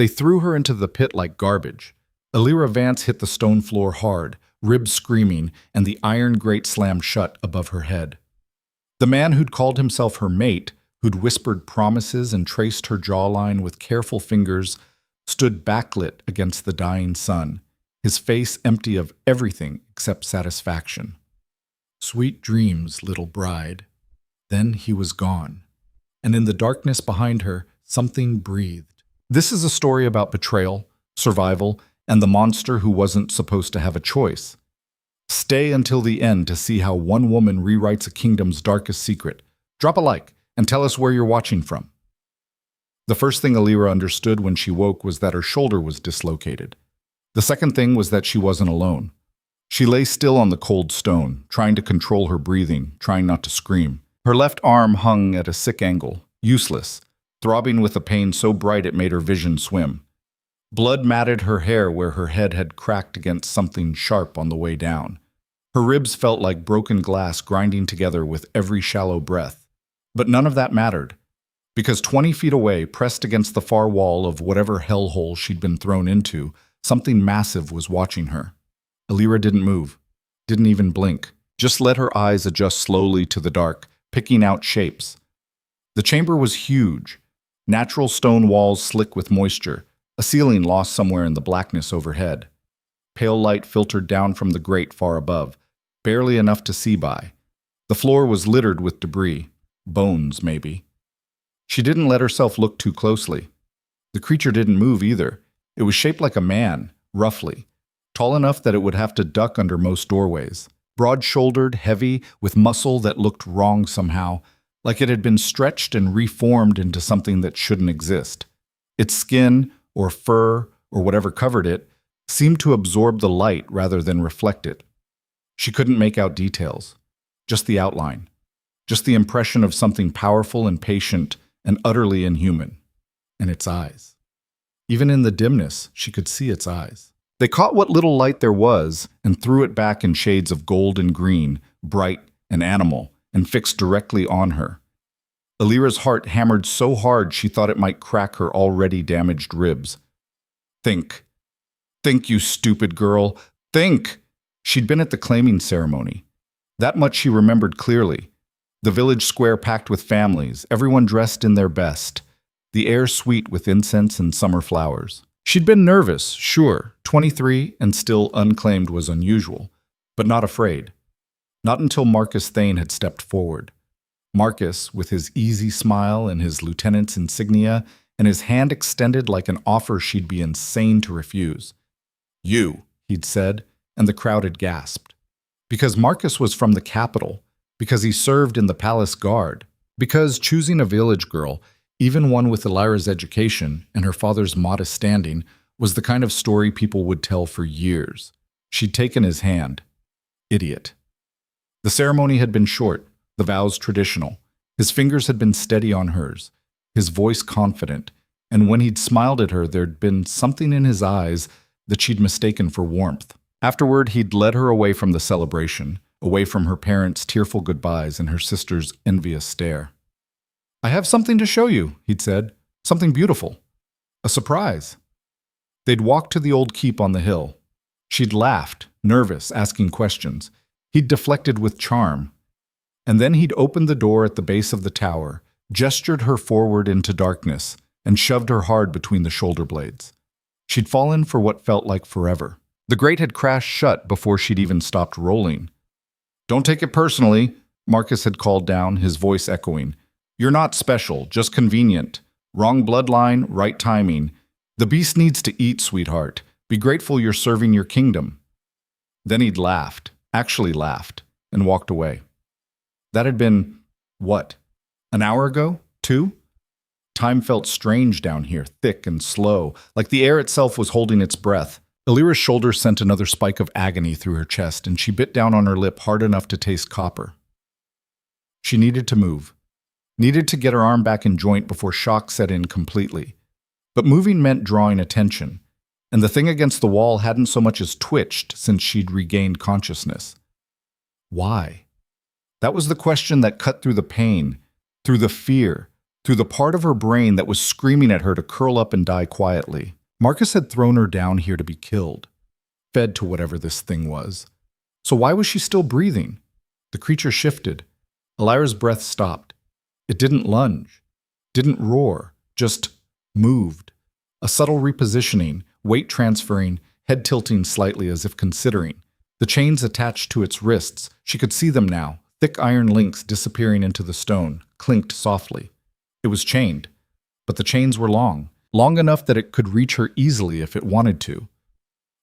They threw her into the pit like garbage. Elira Vance hit the stone floor hard, ribs screaming, and the iron grate slammed shut above her head. The man who'd called himself her mate, who'd whispered promises and traced her jawline with careful fingers, stood backlit against the dying sun, his face empty of everything except satisfaction. Sweet dreams, little bride. Then he was gone, and in the darkness behind her, something breathed. This is a story about betrayal, survival, and the monster who wasn't supposed to have a choice. Stay until the end to see how one woman rewrites a kingdom's darkest secret. Drop a like and tell us where you're watching from. The first thing Elira understood when she woke was that her shoulder was dislocated. The second thing was that she wasn't alone. She lay still on the cold stone, trying to control her breathing, trying not to scream. Her left arm hung at a sick angle, useless, throbbing with a pain so bright it made her vision swim. Blood matted her hair where her head had cracked against something sharp on the way down. Her ribs felt like broken glass grinding together with every shallow breath. But none of that mattered, because 20 feet away, pressed against the far wall of whatever hellhole she'd been thrown into, something massive was watching her. Elira didn't move, didn't even blink, just let her eyes adjust slowly to the dark, picking out shapes. The chamber was huge, natural stone walls slick with moisture, a ceiling lost somewhere in the blackness overhead. Pale light filtered down from the grate far above, barely enough to see by. The floor was littered with debris, bones maybe. She didn't let herself look too closely. The creature didn't move either. It was shaped like a man, roughly, tall enough that it would have to duck under most doorways. Broad-shouldered, heavy, with muscle that looked wrong somehow, like it had been stretched and reformed into something that shouldn't exist. Its skin, or fur, or whatever covered it, seemed to absorb the light rather than reflect it. She couldn't make out details, just the outline, just the impression of something powerful and patient and utterly inhuman. And its eyes. Even in the dimness, she could see its eyes. They caught what little light there was and threw it back in shades of gold and green, bright and animal, and fixed directly on her. Elira's heart hammered so hard she thought it might crack her already damaged ribs. Think. Think, you stupid girl. Think! She'd been at the claiming ceremony. That much she remembered clearly. The village square packed with families, everyone dressed in their best. The air sweet with incense and summer flowers. She'd been nervous, sure. 23 and still unclaimed was unusual, but not afraid. Not until Marcus Thane had stepped forward. Marcus, with his easy smile and his lieutenant's insignia, and his hand extended like an offer she'd be insane to refuse. You, he'd said, and the crowd had gasped. Because Marcus was from the capital, because he served in the palace guard, because choosing a village girl, even one with Elira's education and her father's modest standing, was the kind of story people would tell for years. She'd taken his hand. Idiot. The ceremony had been short, the vows traditional. His fingers had been steady on hers, his voice confident, and when he'd smiled at her, there'd been something in his eyes that she'd mistaken for warmth. Afterward, he'd led her away from the celebration, away from her parents' tearful goodbyes and her sister's envious stare. I have something to show you, he'd said. Something beautiful. A surprise. They'd walked to the old keep on the hill. She'd laughed, nervous, asking questions. He'd deflected with charm. And then he'd opened the door at the base of the tower, gestured her forward into darkness, and shoved her hard between the shoulder blades. She'd fallen for what felt like forever. The grate had crashed shut before she'd even stopped rolling. Don't take it personally, Marcus had called down, his voice echoing. You're not special, just convenient. Wrong bloodline, right timing. The beast needs to eat, sweetheart. Be grateful you're serving your kingdom. Then he'd laughed, actually laughed, and walked away. That had been, what, an hour ago? 2? Time felt strange down here, thick and slow, like the air itself was holding its breath. Elira's shoulder sent another spike of agony through her chest, and she bit down on her lip hard enough to taste copper. She needed to move. Needed to get her arm back in joint before shock set in completely. But moving meant drawing attention, and the thing against the wall hadn't so much as twitched since she'd regained consciousness. Why? That was the question that cut through the pain, through the fear, through the part of her brain that was screaming at her to curl up and die quietly. Marcus had thrown her down here to be killed, fed to whatever this thing was. So why was she still breathing? The creature shifted. Elira's breath stopped. It didn't lunge, didn't roar, just moved. A subtle repositioning, weight transferring, head tilting slightly as if considering. The chains attached to its wrists, she could see them now, thick iron links disappearing into the stone, clinked softly. It was chained, but the chains were long enough that it could reach her easily if it wanted to.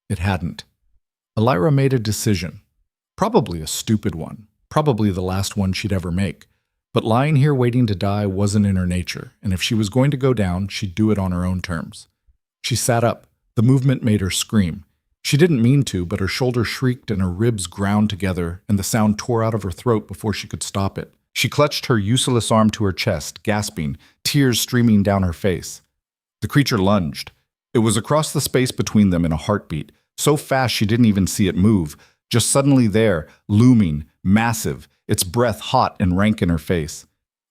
It hadn't. Elira made a decision. Probably a stupid one, probably the last one she'd ever make. But lying here waiting to die wasn't in her nature, and if she was going to go down, she'd do it on her own terms. She sat up. The movement made her scream. She didn't mean to, but her shoulder shrieked and her ribs ground together, and the sound tore out of her throat before she could stop it. She clutched her useless arm to her chest, gasping, tears streaming down her face. The creature lunged. It was across the space between them in a heartbeat, so fast she didn't even see it move, just suddenly there, looming, massive, its breath hot and rank in her face.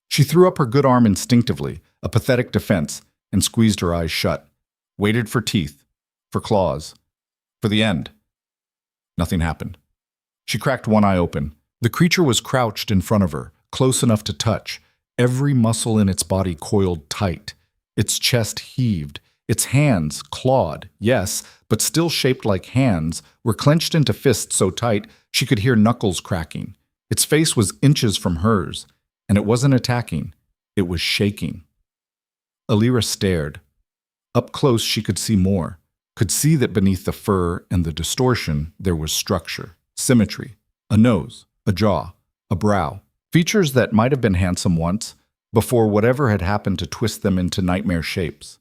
She threw up her good arm instinctively, a pathetic defense, and squeezed her eyes shut. Waited for teeth, for claws, for the end. Nothing happened. She cracked one eye open. The creature was crouched in front of her, close enough to touch. Every muscle in its body coiled tight. Its chest heaved. Its hands, clawed, yes, but still shaped like hands, were clenched into fists so tight she could hear knuckles cracking. Its face was inches from hers, and it wasn't attacking. It was shaking. Elira stared. Up close she could see more, could see that beneath the fur and the distortion there was structure, symmetry, a nose, a jaw, a brow, features that might have been handsome once, before whatever had happened to twist them into nightmare shapes.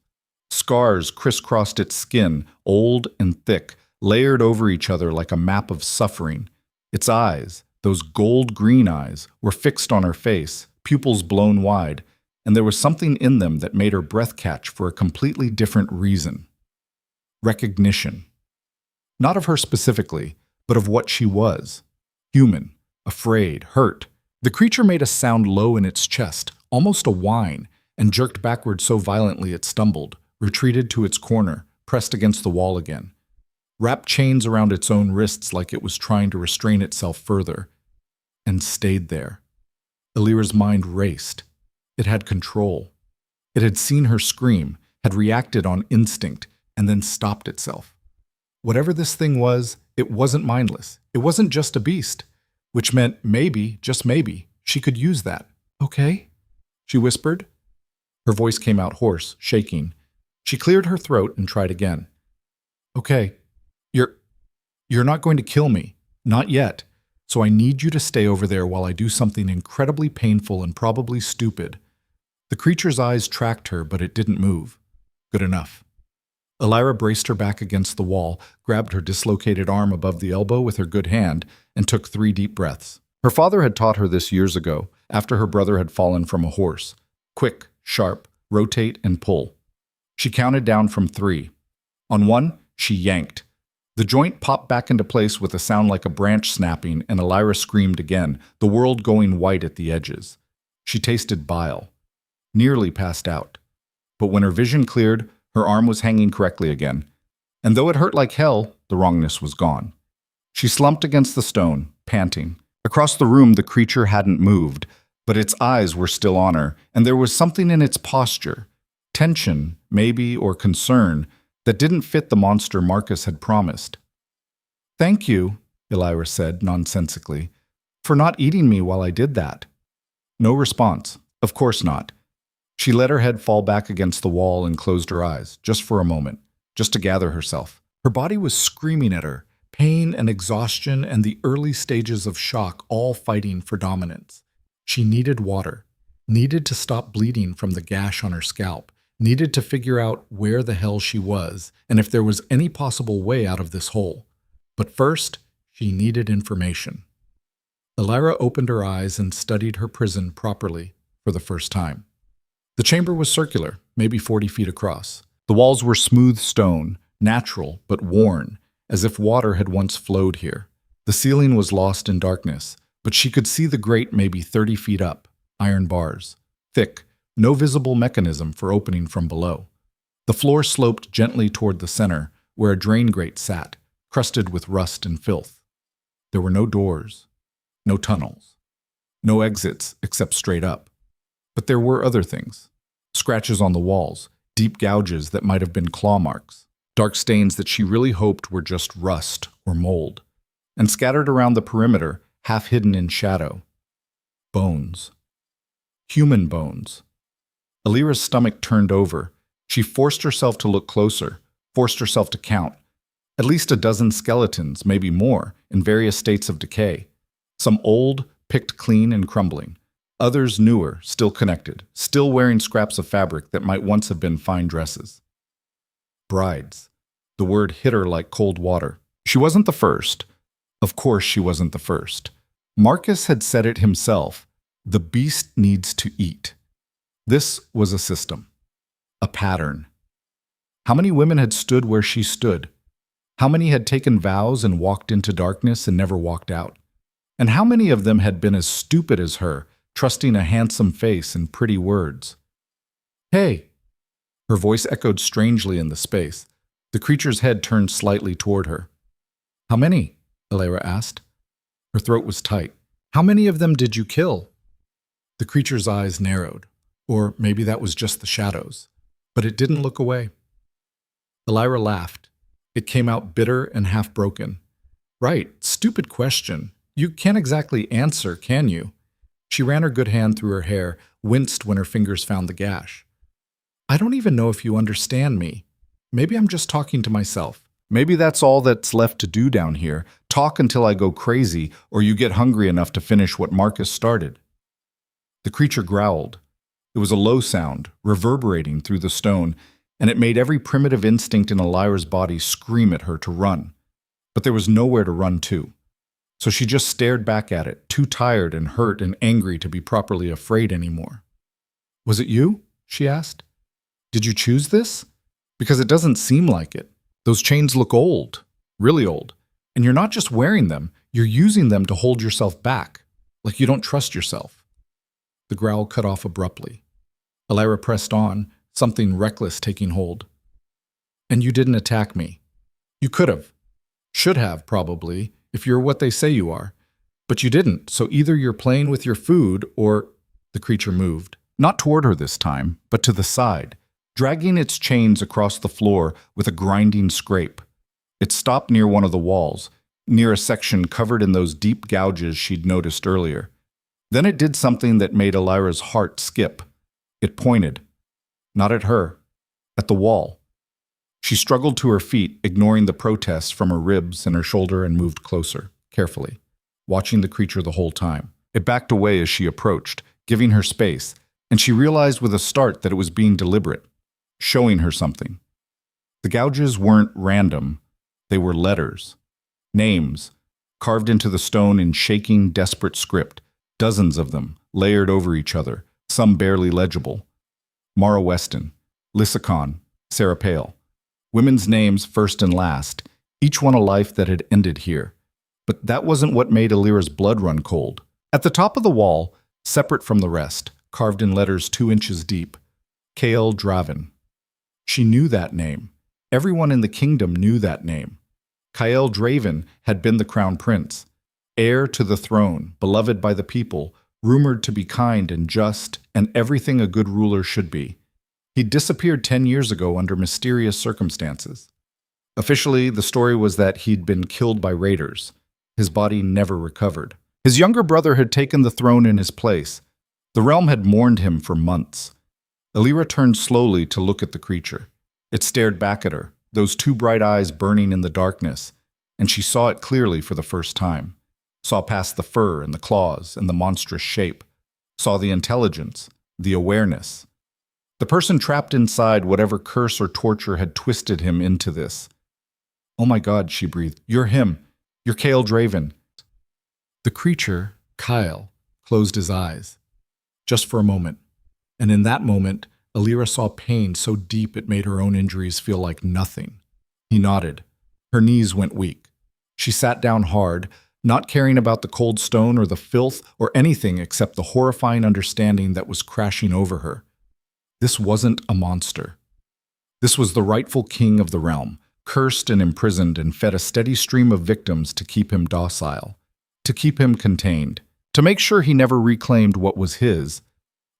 Scars crisscrossed its skin, old and thick, layered over each other like a map of suffering. Its eyes, those gold-green eyes, were fixed on her face, pupils blown wide, and there was something in them that made her breath catch for a completely different reason. Recognition. Not of her specifically, but of what she was. Human, afraid, hurt. The creature made a sound low in its chest, almost a whine, and jerked backward so violently it stumbled, retreated to its corner, pressed against the wall again. Wrapped chains around its own wrists like it was trying to restrain itself further, and stayed there. Elira's mind raced. It had control. It had seen her scream, had reacted on instinct, and then stopped itself. Whatever this thing was, it wasn't mindless. It wasn't just a beast, which meant maybe, just maybe, she could use that. Okay? She whispered. Her voice came out hoarse, shaking. She cleared her throat and tried again. Okay, you're not going to kill me. Not yet. So I need you to stay over there while I do something incredibly painful and probably stupid. The creature's eyes tracked her, but it didn't move. Good enough. Elira braced her back against the wall, grabbed her dislocated arm above the elbow with her good hand, and took 3 deep breaths. Her father had taught her this years ago, after her brother had fallen from a horse. Quick, sharp, rotate and pull. She counted down from 3. On 1, she yanked. The joint popped back into place with a sound like a branch snapping, and Elira screamed again, the world going white at the edges. She tasted bile. Nearly passed out. But when her vision cleared, her arm was hanging correctly again. And though it hurt like hell, the wrongness was gone. She slumped against the stone, panting. Across the room, the creature hadn't moved, but its eyes were still on her, and there was something in its posture, tension, maybe, or concern, that didn't fit the monster Marcus had promised. Thank you, Elira said nonsensically, for not eating me while I did that. No response. Of course not. She let her head fall back against the wall and closed her eyes, just for a moment, just to gather herself. Her body was screaming at her, pain and exhaustion and the early stages of shock all fighting for dominance. She needed water, needed to stop bleeding from the gash on her scalp, needed to figure out where the hell she was and if there was any possible way out of this hole. But first, she needed information. Elira opened her eyes and studied her prison properly for the first time. The chamber was circular, maybe 40 feet across. The walls were smooth stone, natural but worn, as if water had once flowed here. The ceiling was lost in darkness, but she could see the grate maybe 30 feet up, iron bars, thick, no visible mechanism for opening from below. The floor sloped gently toward the center, where a drain grate sat, crusted with rust and filth. There were no doors, no tunnels, no exits except straight up. But there were other things. Scratches on the walls, deep gouges that might have been claw marks, dark stains that she really hoped were just rust or mold, and scattered around the perimeter, half hidden in shadow. Bones. Human bones. Elira's stomach turned over. She forced herself to look closer, forced herself to count. At least a dozen skeletons, maybe more, in various states of decay. Some old, picked clean and crumbling. Others newer, still connected, still wearing scraps of fabric that might once have been fine dresses. Brides. The word hit her like cold water. She wasn't the first. Of course she wasn't the first. Marcus had said it himself. The beast needs to eat. This was a system. A pattern. How many women had stood where she stood? How many had taken vows and walked into darkness and never walked out? And how many of them had been as stupid as her, trusting a handsome face and pretty words? Hey! Her voice echoed strangely in the space. The creature's head turned slightly toward her. How many? Elira asked. Her throat was tight. How many of them did you kill? The creature's eyes narrowed. Or maybe that was just the shadows. But it didn't look away. Elira laughed. It came out bitter and half-broken. Right, stupid question. You can't exactly answer, can you? She ran her good hand through her hair, winced when her fingers found the gash. I don't even know if you understand me. Maybe I'm just talking to myself. Maybe that's all that's left to do down here. Talk until I go crazy, or you get hungry enough to finish what Marcus started. The creature growled. It was a low sound, reverberating through the stone, and it made every primitive instinct in Elira's body scream at her to run. But there was nowhere to run to. So she just stared back at it, too tired and hurt and angry to be properly afraid anymore. Was it you? She asked. Did you choose this? Because it doesn't seem like it. Those chains look old, really old. And you're not just wearing them, you're using them to hold yourself back, like you don't trust yourself. The growl cut off abruptly. Elira pressed on, something reckless taking hold. And you didn't attack me. You could have. Should have, probably, if you're what they say you are. But you didn't, so either you're playing with your food or… The creature moved. Not toward her this time, but to the side, dragging its chains across the floor with a grinding scrape. It stopped near one of the walls, near a section covered in those deep gouges she'd noticed earlier. Then it did something that made Elira's heart skip. It pointed. Not at her. At the wall. She struggled to her feet, ignoring the protests from her ribs and her shoulder, and moved closer, carefully, watching the creature the whole time. It backed away as she approached, giving her space, and she realized with a start that it was being deliberate, showing her something. The gouges weren't random. They were letters. Names, carved into the stone in shaking, desperate script, dozens of them, layered over each other, some barely legible. Mara Weston, Lysicon, Sarah Pale. Women's names first and last, each one a life that had ended here. But that wasn't what made Elira's blood run cold. At the top of the wall, separate from the rest, carved in letters 2 inches deep, Kael Draven. She knew that name. Everyone in the kingdom knew that name. Kael Draven had been the crown prince, heir to the throne, beloved by the people, rumored to be kind and just, and everything a good ruler should be. He'd disappeared 10 years ago under mysterious circumstances. Officially, the story was that he'd been killed by raiders. His body never recovered. His younger brother had taken the throne in his place. The realm had mourned him for months. Elira turned slowly to look at the creature. It stared back at her, those 2 bright eyes burning in the darkness, and she saw it clearly for the first time. Saw past the fur and the claws and the monstrous shape. Saw the intelligence, the awareness. The person trapped inside whatever curse or torture had twisted him into this. Oh my God, she breathed. You're him. You're Kael Draven. The creature, Kyle, closed his eyes. Just for a moment. And in that moment, Elira saw pain so deep it made her own injuries feel like nothing. He nodded. Her knees went weak. She sat down hard, not caring about the cold stone or the filth or anything except the horrifying understanding that was crashing over her. This wasn't a monster. This was the rightful king of the realm, cursed and imprisoned and fed a steady stream of victims to keep him docile, to keep him contained, to make sure he never reclaimed what was his.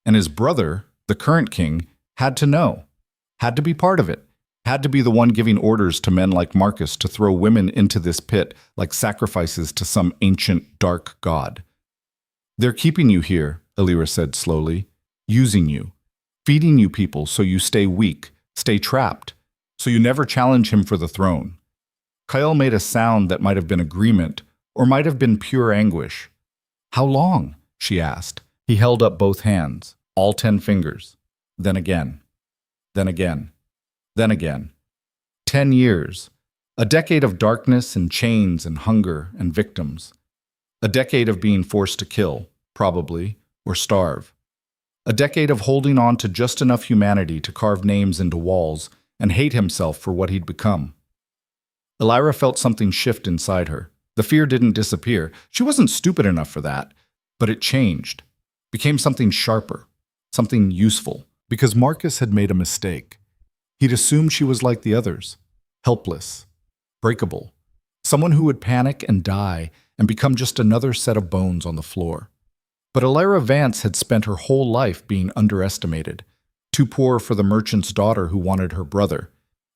And his brother, the current king, had to know, had to be part of it, had to be the one giving orders to men like Marcus to throw women into this pit like sacrifices to some ancient dark god. They're keeping you here, Elira said slowly, using you, feeding you people so you stay weak, stay trapped, so you never challenge him for the throne. Kyle made a sound that might have been agreement or might have been pure anguish. How long? She asked. He held up both hands, all 10 fingers. Then again. Then again. Then again. 10 years. A decade of darkness and chains and hunger and victims. A decade of being forced to kill, probably, or starve. A decade of holding on to just enough humanity to carve names into walls and hate himself for what he'd become. Elira felt something shift inside her. The fear didn't disappear. She wasn't stupid enough for that. But it changed. Became something sharper. Something useful. Because Marcus had made a mistake. He'd assumed she was like the others. Helpless. Breakable. Someone who would panic and die and become just another set of bones on the floor. But Elira Vance had spent her whole life being underestimated. Too poor for the merchant's daughter who wanted her brother.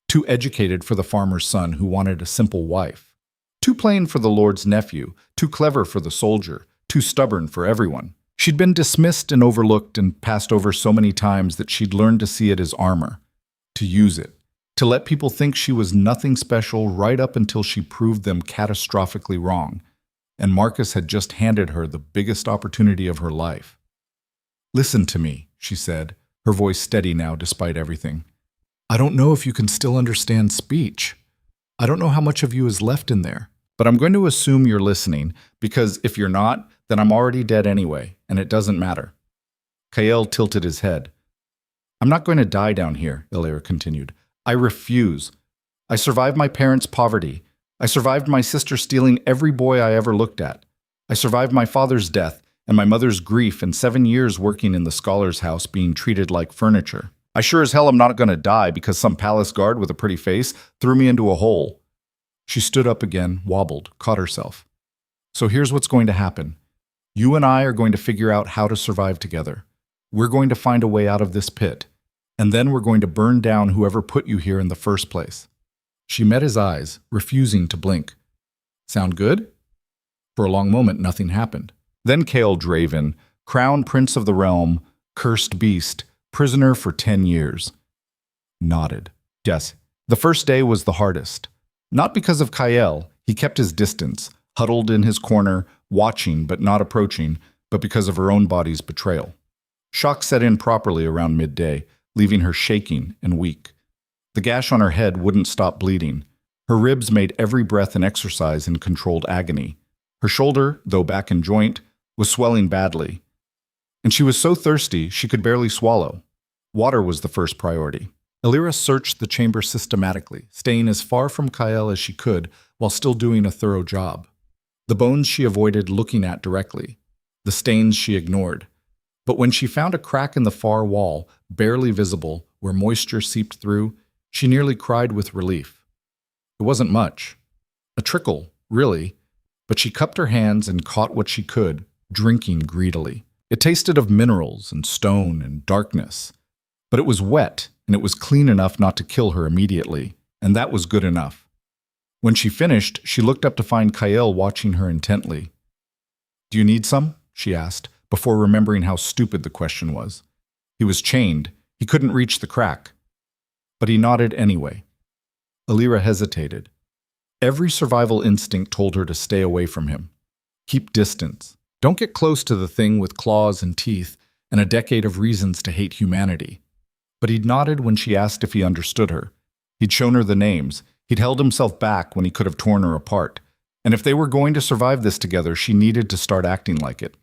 Too educated for the farmer's son who wanted a simple wife. Too plain for the lord's nephew. Too clever for the soldier. Too stubborn for everyone. She'd been dismissed and overlooked and passed over so many times that she'd learned to see it as armor. To use it. To let people think she was nothing special right up until she proved them catastrophically wrong. And Marcus had just handed her the biggest opportunity of her life. "Listen to me," she said, her voice steady now despite everything. "I don't know if you can still understand speech. I don't know how much of you is left in there. But I'm going to assume you're listening, because if you're not, then I'm already dead anyway, and it doesn't matter." Kael tilted his head. "I'm not going to die down here," Elira continued. "I refuse. I survived my parents' poverty. I survived my sister stealing every boy I ever looked at. I survived my father's death and my mother's grief and 7 years working in the scholar's house being treated like furniture. I sure as hell am not going to die because some palace guard with a pretty face threw me into a hole." She stood up again, wobbled, caught herself. "So here's what's going to happen. You and I are going to figure out how to survive together. We're going to find a way out of this pit. And then we're going to burn down whoever put you here in the first place." She met his eyes, refusing to blink. "Sound good?" For a long moment, nothing happened. Then Kael Draven, crown prince of the realm, cursed beast, prisoner for 10 years, nodded. Yes, the first day was the hardest. Not because of Kael, he kept his distance, huddled in his corner, watching but not approaching, but because of her own body's betrayal. Shock set in properly around midday, leaving her shaking and weak. The gash on her head wouldn't stop bleeding. Her ribs made every breath an exercise in controlled agony. Her shoulder, though back in joint, was swelling badly. And she was so thirsty she could barely swallow. Water was the first priority. Elira searched the chamber systematically, staying as far from Kael as she could while still doing a thorough job. The bones she avoided looking at directly. The stains she ignored. But when she found a crack in the far wall, barely visible, where moisture seeped through, she nearly cried with relief. It wasn't much. A trickle, really, but she cupped her hands and caught what she could, drinking greedily. It tasted of minerals and stone and darkness. But it was wet, and it was clean enough not to kill her immediately, and that was good enough. When she finished, she looked up to find Kael watching her intently. "Do you need some?" she asked, before remembering how stupid the question was. He was chained. He couldn't reach the crack. But he nodded anyway. Elira hesitated. Every survival instinct told her to stay away from him. Keep distance. Don't get close to the thing with claws and teeth and a decade of reasons to hate humanity. But he'd nodded when she asked if he understood her. He'd shown her the names. He'd held himself back when he could have torn her apart. And if they were going to survive this together, she needed to start acting like it.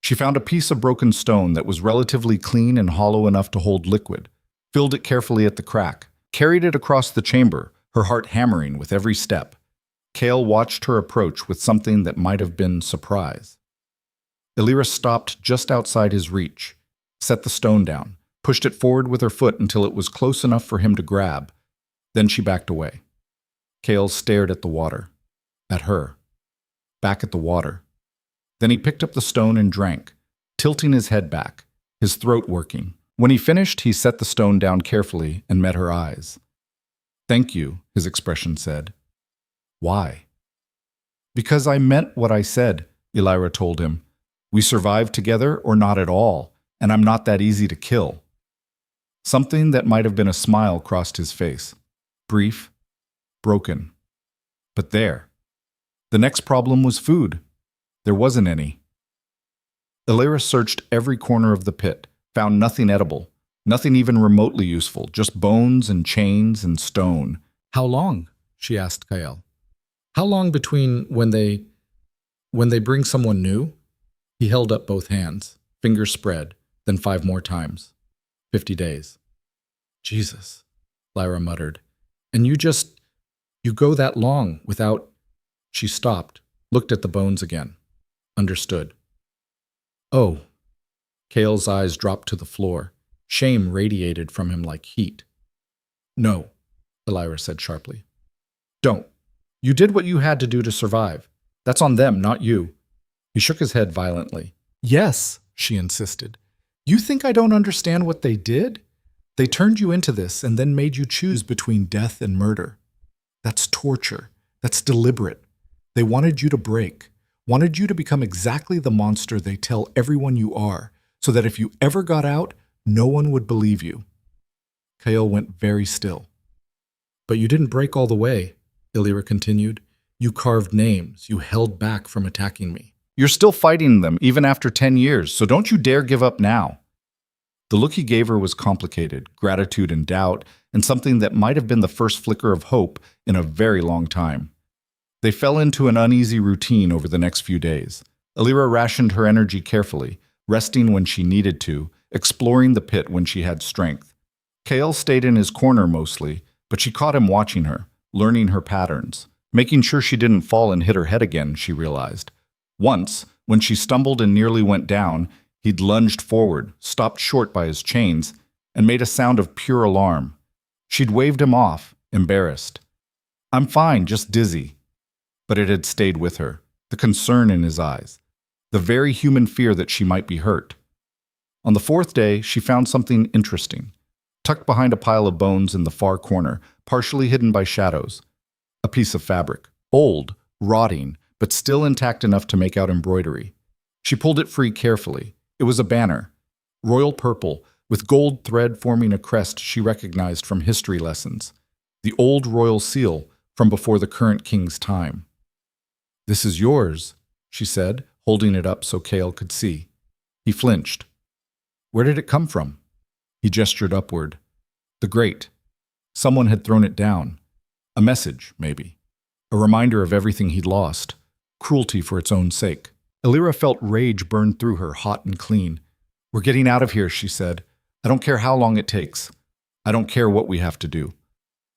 She found a piece of broken stone that was relatively clean and hollow enough to hold liquid, filled it carefully at the crack, carried it across the chamber, her heart hammering with every step. Kael watched her approach with something that might have been surprise. Elira stopped just outside his reach, set the stone down, pushed it forward with her foot until it was close enough for him to grab. Then she backed away. Cale stared at the water. At her. Back at the water. Then he picked up the stone and drank, tilting his head back, his throat working. When he finished, he set the stone down carefully and met her eyes. "Thank you," his expression said. "Why?" "Because I meant what I said," Elira told him. "We survived together or not at all, and I'm not that easy to kill." Something that might have been a smile crossed his face. Brief, broken. But there. The next problem was food. There wasn't any. Elira searched every corner of the pit, found nothing edible, nothing even remotely useful, just bones and chains and stone. "How long?" she asked Kyle. "How long between when they bring someone new?" He held up both hands, fingers spread, then 5 more times. 50 days. "Jesus," Lyra muttered. "And you go that long without—" She stopped, looked at the bones again. Understood. "Oh." Cale's eyes dropped to the floor. Shame radiated from him like heat. "No," Elira said sharply. "Don't. You did what you had to do to survive. That's on them, not you." He shook his head violently. "Yes," she insisted. "You think I don't understand what they did? They turned you into this and then made you choose between death and murder. That's torture. That's deliberate. They wanted you to break, wanted you to become exactly the monster they tell everyone you are, so that if you ever got out, no one would believe you." Kale went very still. "But you didn't break all the way," Elira continued. "You carved names. You held back from attacking me. You're still fighting them, even after 10 years, so don't you dare give up now." The look he gave her was complicated, gratitude and doubt, and something that might have been the first flicker of hope in a very long time. They fell into an uneasy routine over the next few days. Elira rationed her energy carefully, resting when she needed to, exploring the pit when she had strength. Kale stayed in his corner mostly, but she caught him watching her, learning her patterns, making sure she didn't fall and hit her head again, she realized. Once, when she stumbled and nearly went down, he'd lunged forward, stopped short by his chains, and made a sound of pure alarm. She'd waved him off, embarrassed. "I'm fine, just dizzy." But it had stayed with her, the concern in his eyes, the very human fear that she might be hurt. On the 4th day, she found something interesting, tucked behind a pile of bones in the far corner, partially hidden by shadows. A piece of fabric, old, rotting, but still intact enough to make out embroidery. She pulled it free carefully. It was a banner, royal purple, with gold thread forming a crest she recognized from history lessons. The old royal seal from before the current king's time. "This is yours," she said, holding it up so Kale could see. He flinched. "Where did it come from?" He gestured upward. "The grate. Someone had thrown it down. A message, maybe. A reminder of everything he'd lost. Cruelty for its own sake." Elira felt rage burn through her, hot and clean. "We're getting out of here," she said. "I don't care how long it takes. I don't care what we have to do.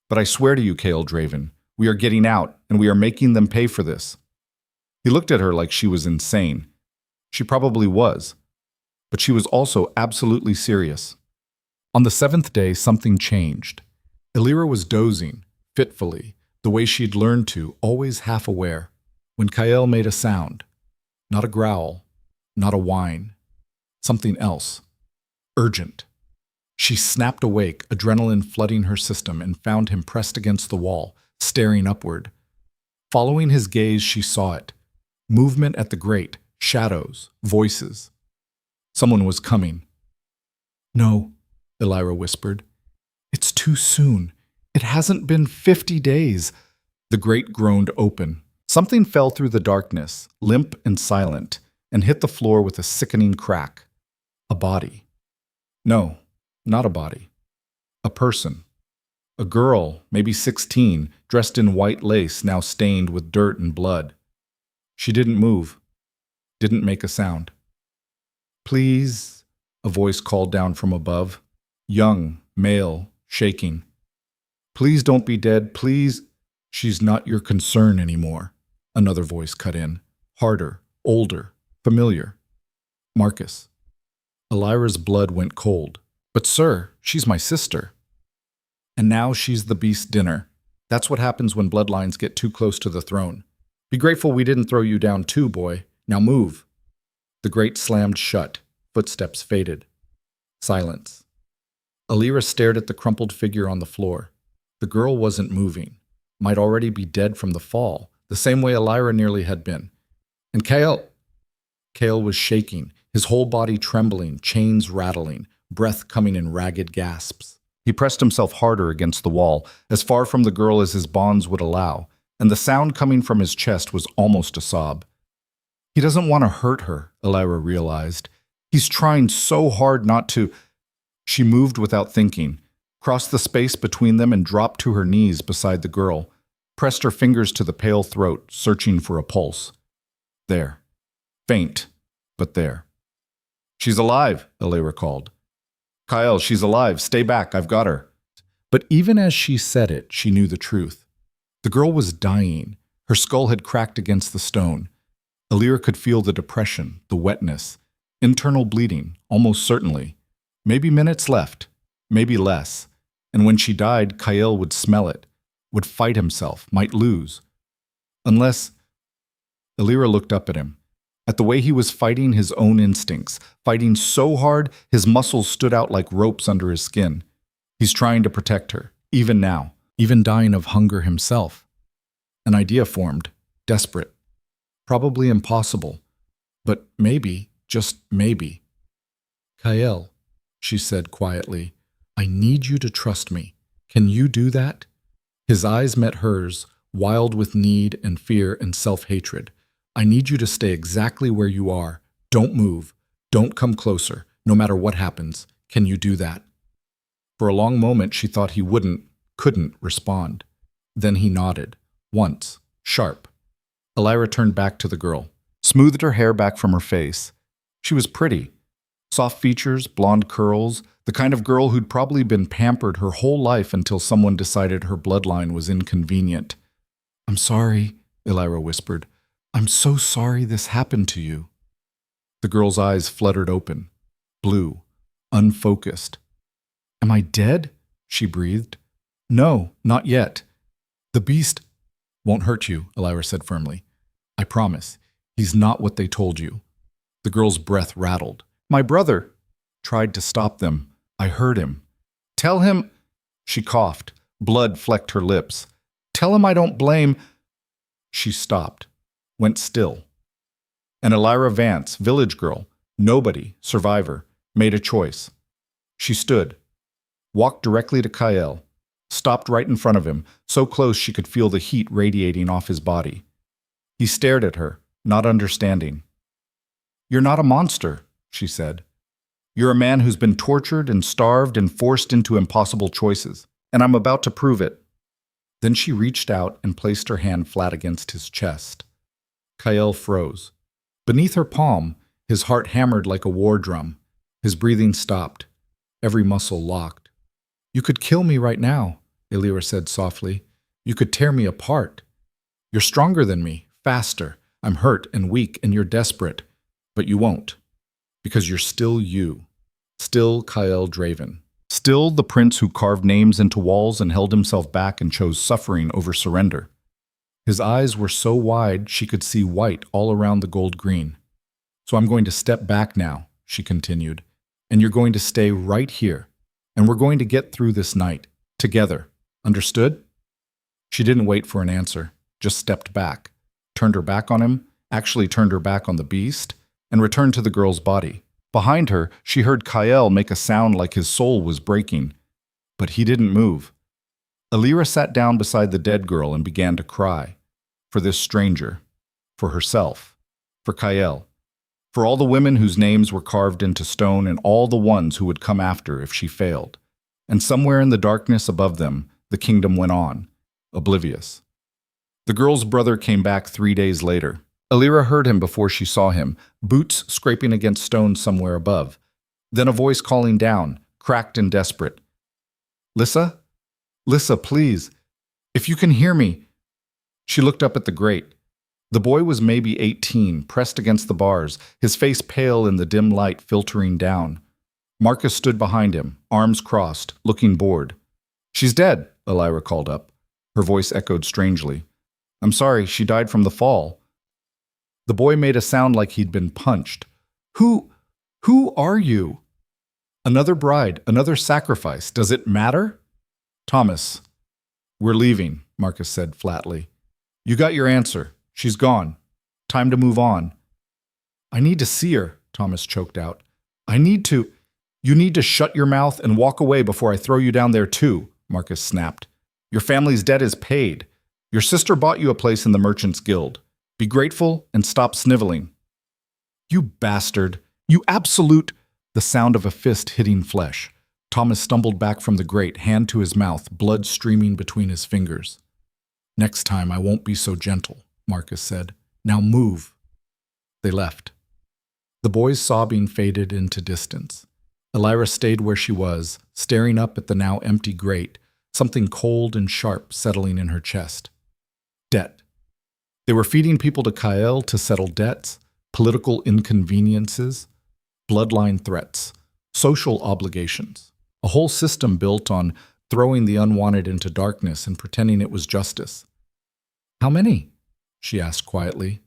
But I swear to you, Kale Draven, we are getting out, and we are making them pay for this." He looked at her like she was insane. She probably was. But she was also absolutely serious. On the 7th day, something changed. Elira was dozing, fitfully, the way she'd learned to, always half aware, when Kyle made a sound. Not a growl, not a whine. Something else. Urgent. She snapped awake, adrenaline flooding her system, and found him pressed against the wall, staring upward. Following his gaze, she saw it. Movement at the grate, shadows, voices. Someone was coming. "No," Elira whispered. "It's too soon. It hasn't been 50 days. The grate groaned open. Something fell through the darkness, limp and silent, and hit the floor with a sickening crack. A body. No, not a body. A person. A girl, maybe 16, dressed in white lace now stained with dirt and blood. She didn't move. Didn't make a sound. "Please," a voice called down from above. Young, male, shaking. "Please don't be dead, please." "She's not your concern anymore," another voice cut in. Harder, older, familiar. Marcus. Elira's blood went cold. But sir, she's my sister. And now she's the beast's dinner. That's what happens when bloodlines get too close to the throne. Be grateful we didn't throw you down too, boy. Now move. The grate slammed shut. Footsteps faded. Silence. Elira stared at the crumpled figure on the floor. The girl wasn't moving. Might already be dead from the fall, the same way Elira nearly had been. And Kale was shaking, his whole body trembling, chains rattling, breath coming in ragged gasps. He pressed himself harder against the wall, as far from the girl as his bonds would allow, and the sound coming from his chest was almost a sob. He doesn't want to hurt her, Elira realized. He's trying so hard not to. She moved without thinking, crossed the space between them and dropped to her knees beside the girl, pressed her fingers to the pale throat, searching for a pulse. There. Faint, but there. She's alive, Elira called. Kyle, she's alive. Stay back. I've got her. But even as she said it, she knew the truth. The girl was dying. Her skull had cracked against the stone. Elira could feel the depression, the wetness, internal bleeding, almost certainly. Maybe minutes left, maybe less. And when she died, Kyle would smell it, would fight himself, might lose. Unless... Elira looked up at him, at the way he was fighting his own instincts, fighting so hard his muscles stood out like ropes under his skin. He's trying to protect her, even now, even dying of hunger himself. An idea formed, desperate. Probably impossible, but maybe, just maybe. Kyle, she said quietly, I need you to trust me. Can you do that? His eyes met hers, wild with need and fear and self-hatred. I need you to stay exactly where you are. Don't move. Don't come closer, no matter what happens. Can you do that? For a long moment, she thought he couldn't respond. Then he nodded. Once. Sharp. Elira turned back to the girl, smoothed her hair back from her face. She was pretty. Soft features, blonde curls, the kind of girl who'd probably been pampered her whole life until someone decided her bloodline was inconvenient. I'm sorry, Elira whispered. I'm so sorry this happened to you. The girl's eyes fluttered open, blue, unfocused. Am I dead? She breathed. No, not yet. The beast won't hurt you, Elira said firmly. I promise. He's not what they told you. The girl's breath rattled. My brother tried to stop them. I heard him. Tell him... She coughed. Blood flecked her lips. Tell him I don't blame... She stopped. Went still. And Elira Vance, village girl, nobody, survivor, made a choice. She stood, walked directly to Kyle, stopped right in front of him, so close she could feel the heat radiating off his body. He stared at her, not understanding. You're not a monster, she said. You're a man who's been tortured and starved and forced into impossible choices, and I'm about to prove it. Then she reached out and placed her hand flat against his chest. Kyle froze. Beneath her palm, his heart hammered like a war drum. His breathing stopped. Every muscle locked. You could kill me right now, Elira said softly. You could tear me apart. You're stronger than me, faster. I'm hurt and weak and you're desperate. But you won't. Because you're still you. Still Kyle Draven. Still the prince who carved names into walls and held himself back and chose suffering over surrender. His eyes were so wide she could see white all around the gold green. So I'm going to step back now, she continued, and you're going to stay right here, and we're going to get through this night, together. Understood? She didn't wait for an answer, just stepped back, turned her back on him, actually turned her back on the beast, and returned to the girl's body. Behind her, she heard Kyle make a sound like his soul was breaking, but he didn't move. Elira sat down beside the dead girl and began to cry. For this stranger. For herself. For Kyle. For all the women whose names were carved into stone and all the ones who would come after if she failed. And somewhere in the darkness above them, the kingdom went on, oblivious. The girl's brother came back 3 days later. Elira heard him before she saw him, boots scraping against stone somewhere above. Then a voice calling down, cracked and desperate. Lissa? Lissa, please. If you can hear me. She looked up at the grate. The boy was maybe 18, pressed against the bars, his face pale in the dim light filtering down. Marcus stood behind him, arms crossed, looking bored. "She's dead," Elira called up. Her voice echoed strangely. "I'm sorry, she died from the fall." The boy made a sound like he'd been punched. Who are you?" "Another bride, another sacrifice. Does it matter?" "Thomas." "We're leaving," Marcus said flatly. "You got your answer. She's gone. Time to move on." "I need to see her," Thomas choked out. You need to shut your mouth and walk away before I throw you down there too," Marcus snapped. "Your family's debt is paid. Your sister bought you a place in the Merchants Guild. Be grateful and stop sniveling." "You bastard! You absolute—" The sound of a fist hitting flesh. Thomas stumbled back from the grate, hand to his mouth, blood streaming between his fingers. "Next time I won't be so gentle," Marcus said. "Now move." They left. The boy's sobbing faded into distance. Elira stayed where she was, staring up at the now empty grate, something cold and sharp settling in her chest. Debt. They were feeding people to Kael to settle debts, political inconveniences, bloodline threats, social obligations. A whole system built on throwing the unwanted into darkness and pretending it was justice. "How many?" she asked quietly.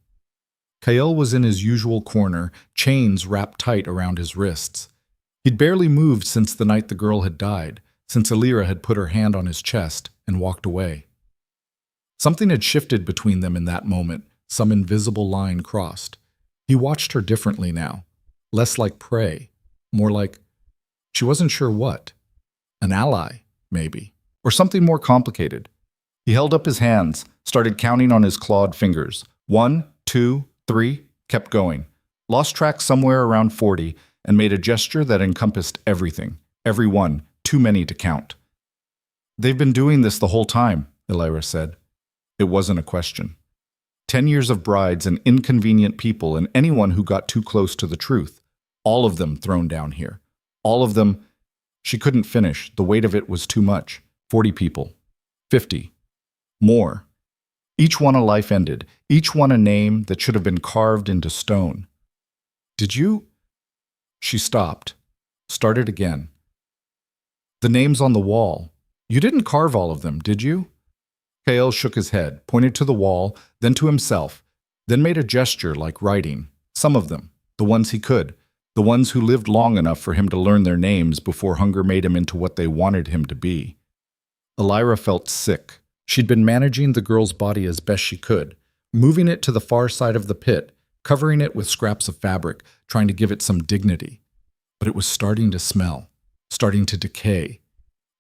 Kael was in his usual corner, chains wrapped tight around his wrists. He'd barely moved since the night the girl had died, since Elira had put her hand on his chest and walked away. Something had shifted between them in that moment, some invisible line crossed. He watched her differently now, less like prey, more like, she wasn't sure what. An ally, maybe, or something more complicated. He held up his hands, started counting on his clawed fingers. 1, 2, 3, kept going. Lost track somewhere around 40, and made a gesture that encompassed everything, everyone, too many to count. "They've been doing this the whole time," Elira said. It wasn't a question. 10 years of brides and inconvenient people and anyone who got too close to the truth. All of them thrown down here. All of them. She couldn't finish. The weight of it was too much. 40 people. 50. More. Each one a life ended. Each one a name that should have been carved into stone. "Did you—" She stopped. Started again. "The names on the wall. You didn't carve all of them, did you?" Kael shook his head, pointed to the wall, then to himself, then made a gesture like writing. Some of them, the ones he could, the ones who lived long enough for him to learn their names before hunger made him into what they wanted him to be. Elira felt sick. She'd been managing the girl's body as best she could, moving it to the far side of the pit, covering it with scraps of fabric, trying to give it some dignity. But it was starting to smell, starting to decay.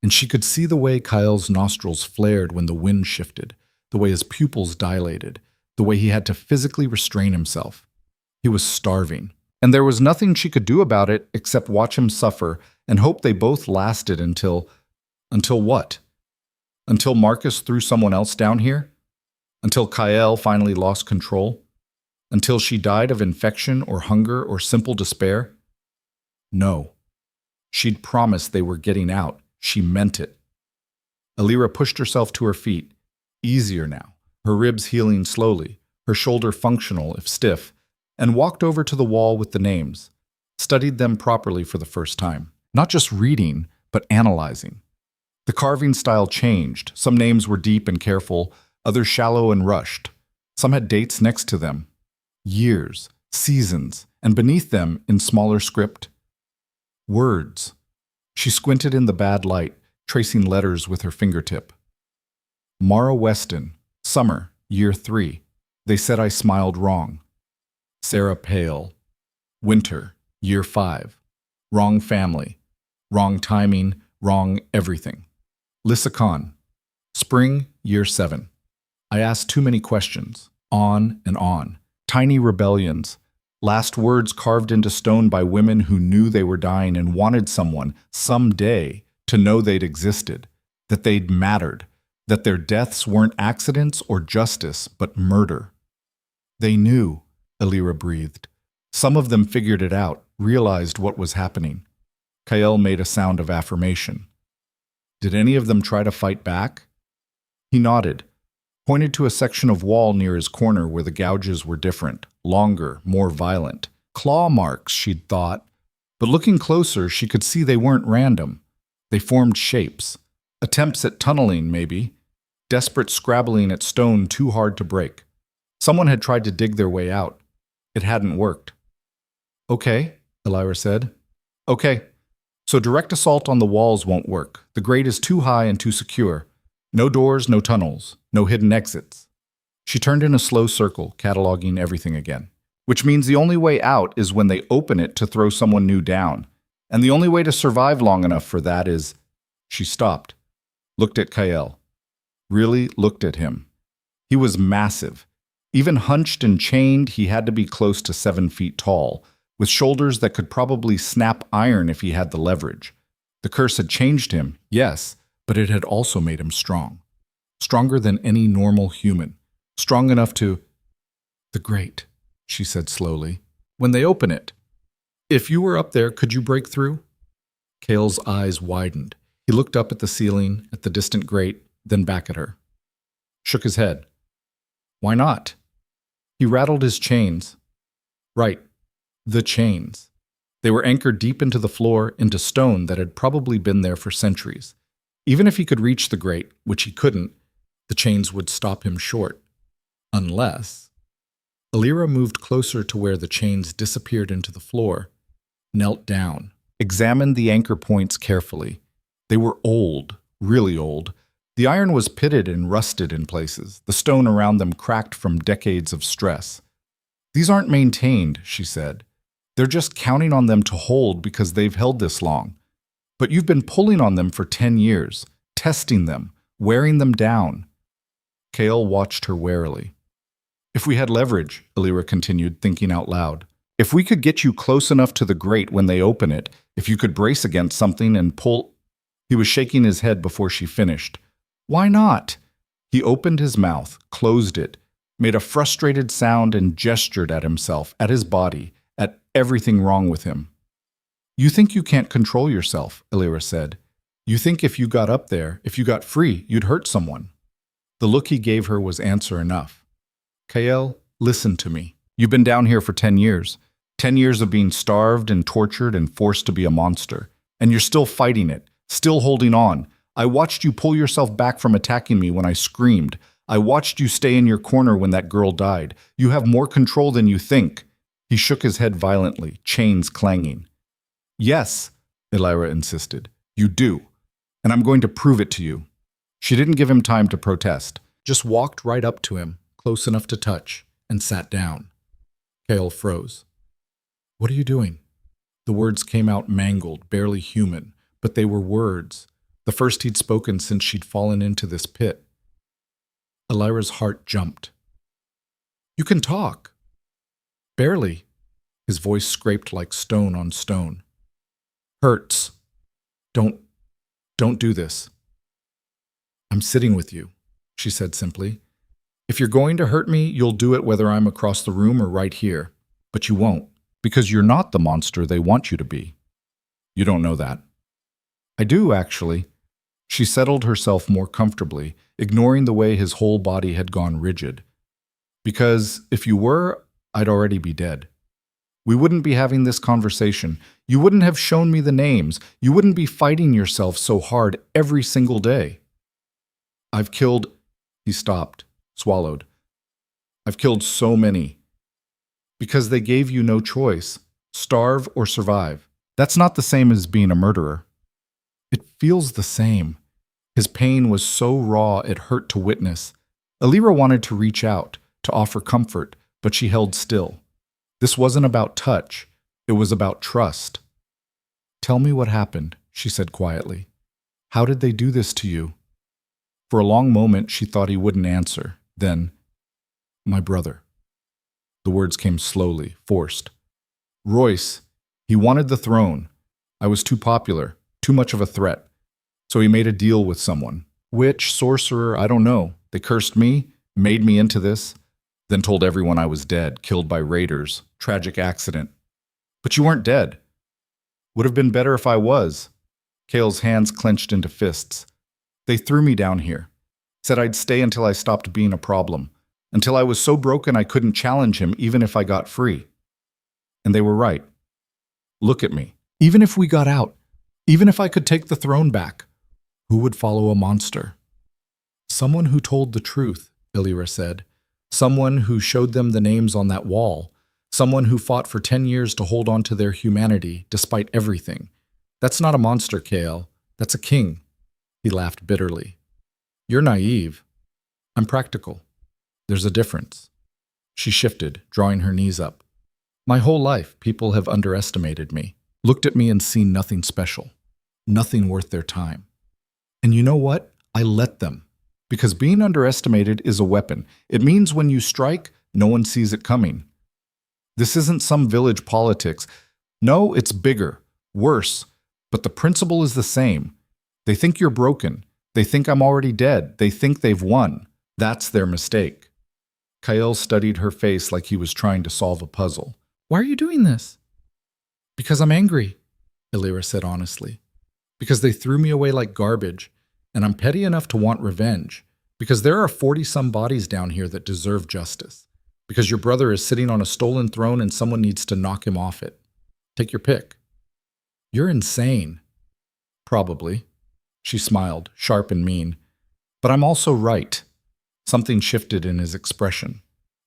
And she could see the way Kyle's nostrils flared when the wind shifted, the way his pupils dilated, the way he had to physically restrain himself. He was starving, and there was nothing she could do about it except watch him suffer and hope they both lasted until what? Until Marcus threw someone else down here? Until Kael finally lost control? Until she died of infection or hunger or simple despair? No. She'd promised they were getting out. She meant it. Elira pushed herself to her feet, easier now, her ribs healing slowly, her shoulder functional if stiff, and walked over to the wall with the names, studied them properly for the first time. Not just reading, but analyzing. The carving style changed. Some names were deep and careful, others shallow and rushed. Some had dates next to them. Years, seasons, and beneath them, in smaller script, words. She squinted in the bad light, tracing letters with her fingertip. Mara Weston, summer, year 3. They said I smiled wrong. Sarah Pale, winter, year 5. Wrong family, wrong timing, wrong everything. Lissa Khan, spring, year 7. I asked too many questions, on and on. Tiny rebellions, last words carved into stone by women who knew they were dying and wanted someone, someday, to know they'd existed, that they'd mattered, that their deaths weren't accidents or justice, but murder. They knew, Elira breathed. Some of them figured it out, realized what was happening. Kael made a sound of affirmation. Did any of them try to fight back? He nodded, pointed to a section of wall near his corner where the gouges were different, longer, more violent. Claw marks, she'd thought, But looking closer, she could see they weren't random. They formed shapes. Attempts at tunneling, maybe. Desperate scrabbling at stone too hard to break. Someone had tried to dig their way out. It hadn't worked. Okay, Elira said. Okay. So direct assault on the walls won't work. The grate is too high and too secure. No doors, no tunnels, no hidden exits. She turned in a slow circle, cataloging everything again. Which means the only way out is when they open it to throw someone new down. And the only way to survive long enough for that is… She stopped, looked at Kael. Really looked at him. He was massive. Even hunched and chained, he had to be close to 7 feet tall, with shoulders that could probably snap iron if he had the leverage. The curse had changed him, yes, but it had also made him strong. Stronger than any normal human. Strong enough to… The grate, she said slowly. When they open it. If you were up there, could you break through? Kael's eyes widened. He looked up at the ceiling, at the distant grate, then back at her. Shook his head. Why not? He rattled his chains. Right. The chains. They were anchored deep into the floor, into stone that had probably been there for centuries. Even if he could reach the grate, which he couldn't, the chains would stop him short. Unless… Elira moved closer to where the chains disappeared into the floor, knelt down, examined the anchor points carefully. They were old, really old. The iron was pitted and rusted in places, the stone around them cracked from decades of stress. These aren't maintained, she said. They're just counting on them to hold because they've held this long. But you've been pulling on them for 10 years, testing them, wearing them down. Kael watched her warily. If we had leverage, Elira continued, thinking out loud. If we could get you close enough to the grate when they open it, if you could brace against something and pull… He was shaking his head before she finished. Why not? He opened his mouth, closed it, made a frustrated sound and gestured at himself, at his body, at everything wrong with him. You think you can't control yourself, Elira said. You think if you got up there, if you got free, you'd hurt someone. The look he gave her was answer enough. Kael, listen to me. You've been down here for 10 years. 10 years of being starved and tortured and forced to be a monster. And you're still fighting it, still holding on. I watched you pull yourself back from attacking me when I screamed. I watched you stay in your corner when that girl died. You have more control than you think. He shook his head violently, chains clanging. Yes, Elira insisted. You do. And I'm going to prove it to you. She didn't give him time to protest, just walked right up to him, close enough to touch, and sat down. Kael froze. What are you doing? The words came out mangled, barely human, but they were words, the first he'd spoken since she'd fallen into this pit. Elira's heart jumped. You can talk. Barely. His voice scraped like stone on stone. Hurts. Don't do this. I'm sitting with you, she said simply. If you're going to hurt me, you'll do it whether I'm across the room or right here. But you won't, because you're not the monster they want you to be. You don't know that. I do, actually. She settled herself more comfortably, ignoring the way his whole body had gone rigid. Because if you were, I'd already be dead. We wouldn't be having this conversation. You wouldn't have shown me the names. You wouldn't be fighting yourself so hard every single day. I've killed… He stopped, swallowed. I've killed so many. Because they gave you no choice. Starve or survive. That's not the same as being a murderer. It feels the same. His pain was so raw it hurt to witness. Elira wanted to reach out, to offer comfort, but she held still. This wasn't about touch. It was about trust. Tell me what happened, she said quietly. How did they do this to you? For a long moment, she thought he wouldn't answer. Then, my brother. The words came slowly, forced. Royce, he wanted the throne. I was too popular, too much of a threat. So he made a deal with someone. Witch, sorcerer, I don't know. They cursed me, made me into this, then told everyone I was dead, killed by raiders, tragic accident. But you weren't dead. Would have been better if I was. Kael's hands clenched into fists. They threw me down here. Said I'd stay until I stopped being a problem. Until I was so broken I couldn't challenge him even if I got free. And they were right. Look at me. Even if we got out, even if I could take the throne back, who would follow a monster? Someone who told the truth, Elira said. Someone who showed them the names on that wall. Someone who fought for 10 years to hold on to their humanity despite everything. That's not a monster, Kale. That's a king. He laughed bitterly. You're naive. I'm practical. There's a difference. She shifted, drawing her knees up. My whole life, people have underestimated me, looked at me and seen nothing special, nothing worth their time. And you know what? I let them. Because being underestimated is a weapon. It means when you strike, no one sees it coming. This isn't some village politics. No, it's bigger, worse, but the principle is the same. They think you're broken. They think I'm already dead. They think they've won. That's their mistake. Kyle studied her face like he was trying to solve a puzzle. Why are you doing this? Because I'm angry, Elira said honestly. Because they threw me away like garbage, and I'm petty enough to want revenge. Because there are 40-some bodies down here that deserve justice. Because your brother is sitting on a stolen throne and someone needs to knock him off it. Take your pick. You're insane. Probably. She smiled, sharp and mean. But I'm also right. Something shifted in his expression.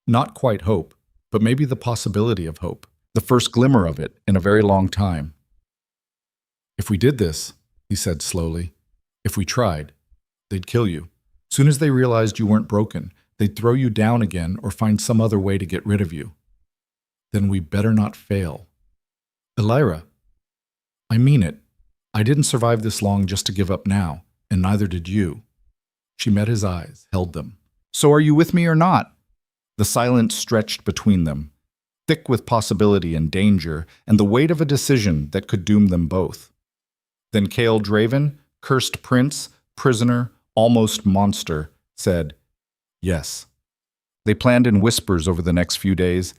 Not quite hope, but maybe the possibility of hope. The first glimmer of it in a very long time. If we did this, he said slowly, if we tried, they'd kill you. Soon as they realized you weren't broken, they'd throw you down again or find some other way to get rid of you. Then we better not fail. Elira, I mean it. I didn't survive this long just to give up now, and neither did you. She met his eyes, held them. So are you with me or not? The silence stretched between them, thick with possibility and danger, and the weight of a decision that could doom them both. Then Kale Draven, cursed prince, prisoner, almost monster, said, yes. They planned in whispers over the next few days.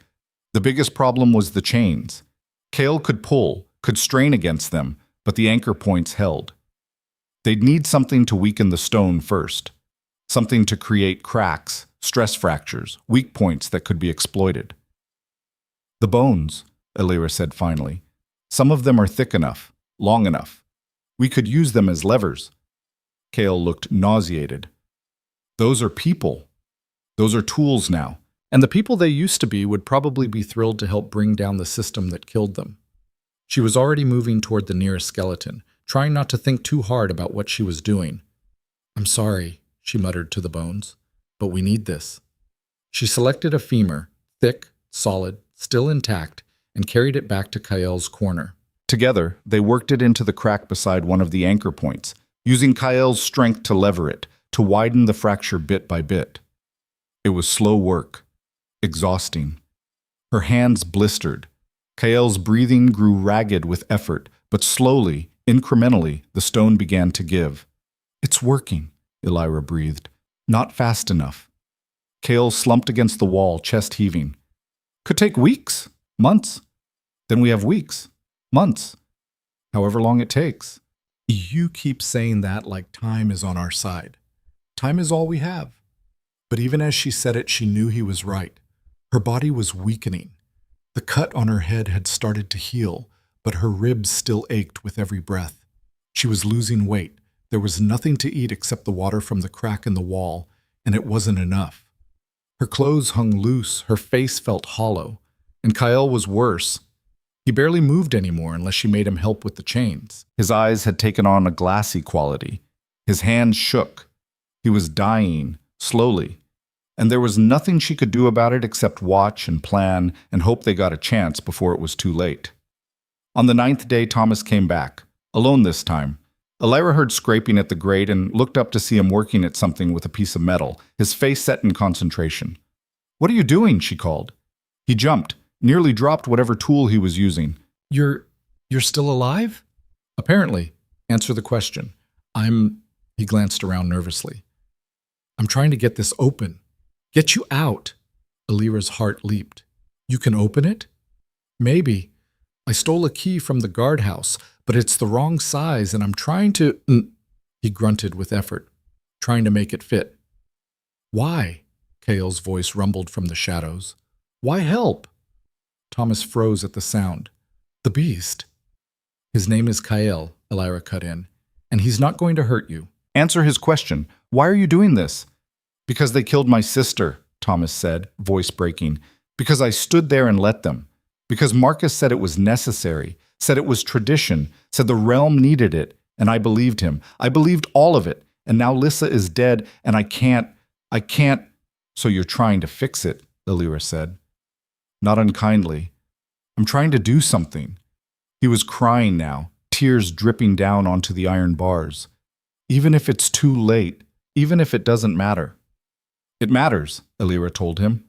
The biggest problem was the chains. Kale could pull, could strain against them, but the anchor points held. They'd need something to weaken the stone first, something to create cracks, stress fractures, weak points that could be exploited. The bones, Elira said finally. Some of them are thick enough, long enough. We could use them as levers. Kale looked nauseated. Those are people. Those are tools now. And the people they used to be would probably be thrilled to help bring down the system that killed them. She was already moving toward the nearest skeleton, trying not to think too hard about what she was doing. I'm sorry, she muttered to the bones, but we need this. She selected a femur, thick, solid, still intact, and carried it back to Kyle's corner. Together, they worked it into the crack beside one of the anchor points, using Kyle's strength to lever it, to widen the fracture bit by bit. It was slow work, exhausting. Her hands blistered. Kyle's breathing grew ragged with effort, but slowly, incrementally, the stone began to give. It's working, Elira breathed. Not fast enough. Kale slumped against the wall, chest heaving. Could take weeks, months. Then we have weeks, months, however long it takes. You keep saying that like time is on our side. Time is all we have. But even as she said it, she knew he was right. Her body was weakening. The cut on her head had started to heal, but her ribs still ached with every breath. She was losing weight. There was nothing to eat except the water from the crack in the wall, and it wasn't enough. Her clothes hung loose, her face felt hollow, and Kyle was worse. He barely moved anymore unless she made him help with the chains. His eyes had taken on a glassy quality. His hands shook. He was dying, slowly, and there was nothing she could do about it except watch and plan and hope they got a chance before it was too late. On the 9th day, Thomas came back, alone this time. Elira heard scraping at the grate and looked up to see him working at something with a piece of metal, his face set in concentration. What are you doing? She called. He jumped, nearly dropped whatever tool he was using. You're still alive? Apparently. Answer the question. He glanced around nervously. I'm trying to get this open. Get you out. Elira's heart leaped. You can open it? Maybe. I stole a key from the guardhouse, but it's the wrong size and I'm trying to... He grunted with effort, trying to make it fit. Why? Kale's voice rumbled from the shadows. Why help? Thomas froze at the sound. The beast. His name is Kael, Elira cut in, and he's not going to hurt you. Answer his question. Why are you doing this? Because they killed my sister, Thomas said, voice breaking. Because I stood there and let them. Because Marcus said it was necessary, said it was tradition, said the realm needed it, and I believed him. I believed all of it, and now Lissa is dead, and I can't. So you're trying to fix it, Elira said. Not unkindly. I'm trying to do something. He was crying now, tears dripping down onto the iron bars. Even if it's too late, even if it doesn't matter. It matters, Elira told him.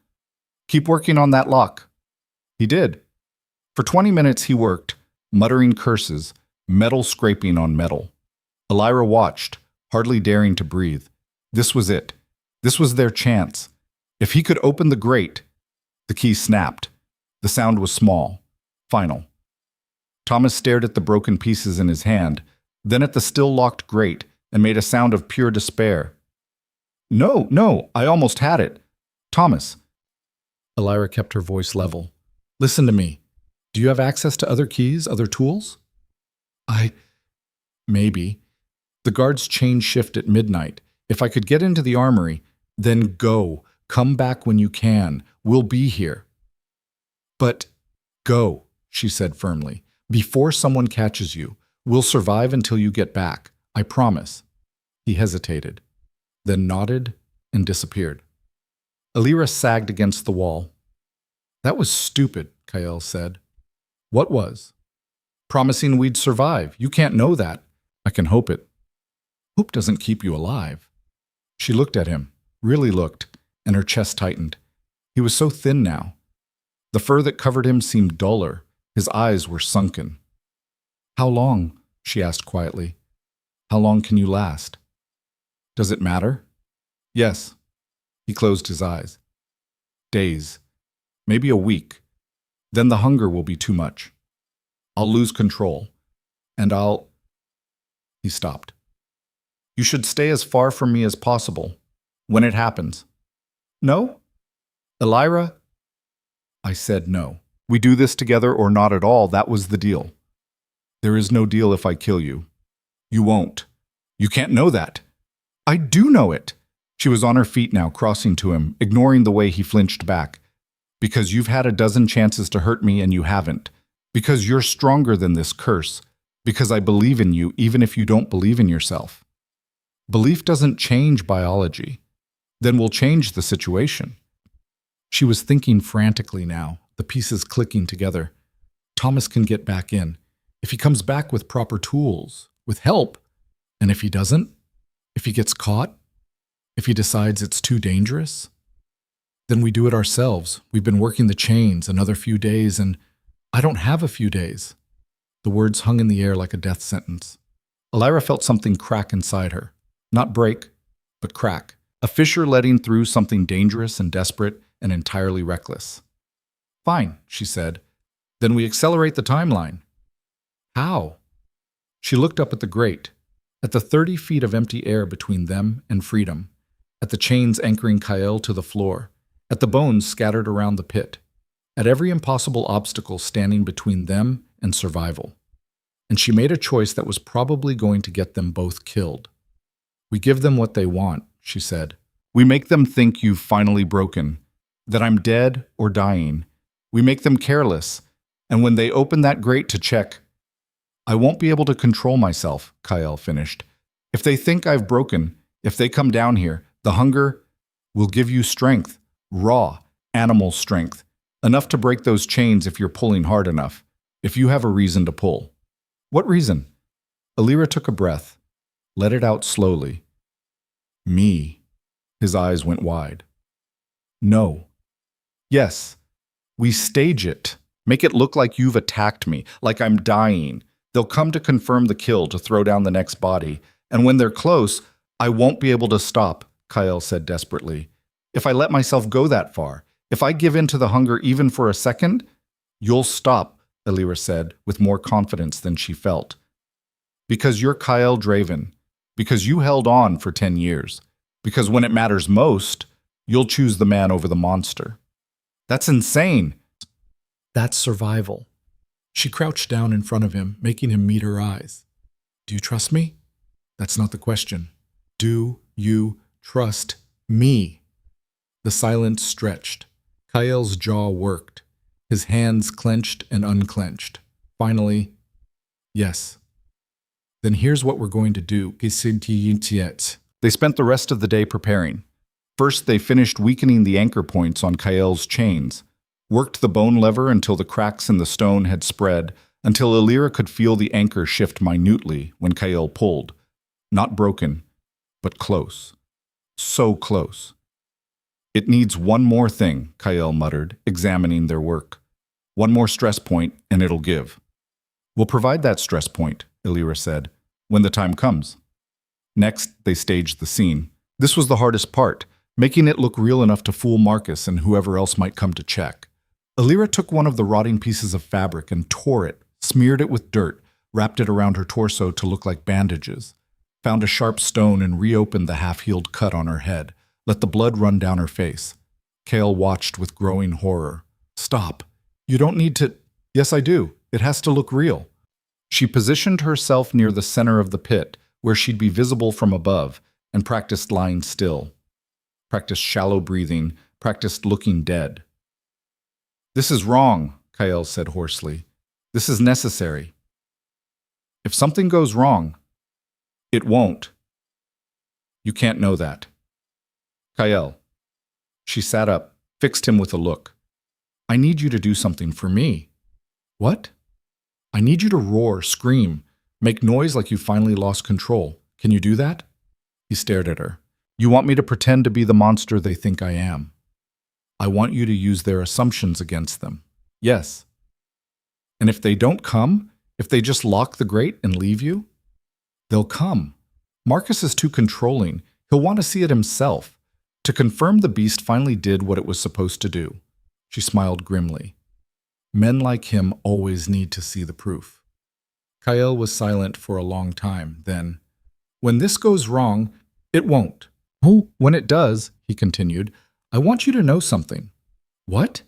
Keep working on that lock. He did. For 20 minutes he worked, muttering curses, metal scraping on metal. Elira watched, hardly daring to breathe. This was it. This was their chance. If he could open the grate. The key snapped. The sound was small, final. Thomas stared at the broken pieces in his hand, then at the still-locked grate, and made a sound of pure despair. No, I almost had it. Thomas. Elira kept her voice level. Listen to me. Do you have access to other keys, other tools? Maybe. The guard's chain shift at midnight. If I could get into the armory, then go. Come back when you can. We'll be here. But go, she said firmly, before someone catches you. We'll survive until you get back. I promise. He hesitated, then nodded and disappeared. Elira sagged against the wall. That was stupid, Kael said. What was? Promising we'd survive. You can't know that. I can hope it. Hope doesn't keep you alive. She looked at him, really looked, and her chest tightened. He was so thin now. The fur that covered him seemed duller. His eyes were sunken. How long? She asked quietly. How long can you last? Does it matter? Yes. He closed his eyes. Days. Maybe a week. Then the hunger will be too much. I'll lose control. And I'll... He stopped. You should stay as far from me as possible. When it happens. No? Elira? I said no. We do this together or not at all. That was the deal. There is no deal if I kill you. You won't. You can't know that. I do know it. She was on her feet now, crossing to him, ignoring the way he flinched back. Because you've had a dozen chances to hurt me and you haven't. Because you're stronger than this curse. Because I believe in you even if you don't believe in yourself. Belief doesn't change biology. Then we'll change the situation. She was thinking frantically now, the pieces clicking together. Thomas can get back in. If he comes back with proper tools, with help. And if he doesn't? If he gets caught? If he decides it's too dangerous? Then we do it ourselves. We've been working the chains another few days, and I don't have a few days. The words hung in the air like a death sentence. Elira felt something crack inside her. Not break, but crack. A fissure letting through something dangerous and desperate and entirely reckless. Fine, she said. Then we accelerate the timeline. How? She looked up at the grate, at the 30 feet of empty air between them and freedom, at the chains anchoring Kael to the floor, at the bones scattered around the pit, at every impossible obstacle standing between them and survival. And she made a choice that was probably going to get them both killed. We give them what they want, she said. We make them think you've finally broken, that I'm dead or dying. We make them careless, and when they open that grate to check, I won't be able to control myself, Kael finished. If they think I've broken, if they come down here, the hunger will give you strength, raw, animal strength, enough to break those chains if you're pulling hard enough, if you have a reason to pull. What reason? Elira took a breath, let it out slowly. Me. His eyes went wide. No. Yes. We stage it. Make it look like you've attacked me, like I'm dying. They'll come to confirm the kill, to throw down the next body. And when they're close, I won't be able to stop, Kael said desperately. If I let myself go that far, if I give in to the hunger even for a second, you'll stop, Elira said, with more confidence than she felt. Because you're Kael Draven. Because you held on for 10 years. Because when it matters most, you'll choose the man over the monster. That's insane. That's survival. She crouched down in front of him, making him meet her eyes. Do you trust me? That's not the question. Do you trust me? The silence stretched. Kael's jaw worked. His hands clenched and unclenched. Finally, yes. Then here's what we're going to do. They spent the rest of the day preparing. First, they finished weakening the anchor points on Kael's chains, worked the bone lever until the cracks in the stone had spread, until Elira could feel the anchor shift minutely when Kael pulled. Not broken, but close. So close. It needs one more thing, Kael muttered, examining their work. One more stress point, and it'll give. We'll provide that stress point, Elira said, when the time comes. Next, they staged the scene. This was the hardest part, making it look real enough to fool Marcus and whoever else might come to check. Elira took one of the rotting pieces of fabric and tore it, smeared it with dirt, wrapped it around her torso to look like bandages, found a sharp stone and reopened the half-healed cut on her head, let the blood run down her face. Kael watched with growing horror. Stop. You don't need to… Yes, I do. It has to look real. She positioned herself near the center of the pit, where she'd be visible from above, and practiced lying still. Practiced shallow breathing, practiced looking dead. This is wrong, Kael said hoarsely. This is necessary. If something goes wrong, it won't. You can't know that. Kael. She sat up, fixed him with a look. I need you to do something for me. What? I need you to roar, scream, make noise like you finally lost control. Can you do that? He stared at her. You want me to pretend to be the monster they think I am. I want you to use their assumptions against them. Yes. And if they don't come, if they just lock the grate and leave you, they'll come. Marcus is too controlling. He'll want to see it himself. To confirm the beast finally did what it was supposed to do. She smiled grimly. Men like him always need to see the proof. Kael was silent for a long time. Then, when this goes wrong, it won't. Oh, when it does, he continued, I want you to know something. What?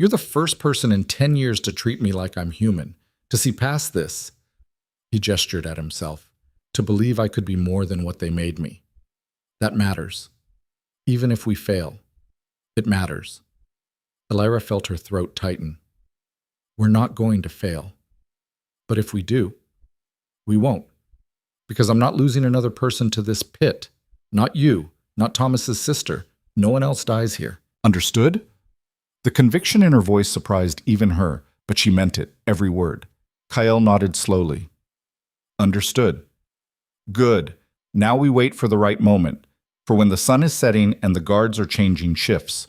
You're the first person in 10 years to treat me like I'm human, to see past this. He gestured at himself, to believe I could be more than what they made me. That matters. Even if we fail, it matters. Elira felt her throat tighten. We're not going to fail. But if we do, we won't. Because I'm not losing another person to this pit. Not you, not Thomas's sister. No one else dies here. Understood? The conviction in her voice surprised even her, but she meant it, every word. Kael nodded slowly. Understood. Good. Now we wait for the right moment. For when the sun is setting and the guards are changing shifts.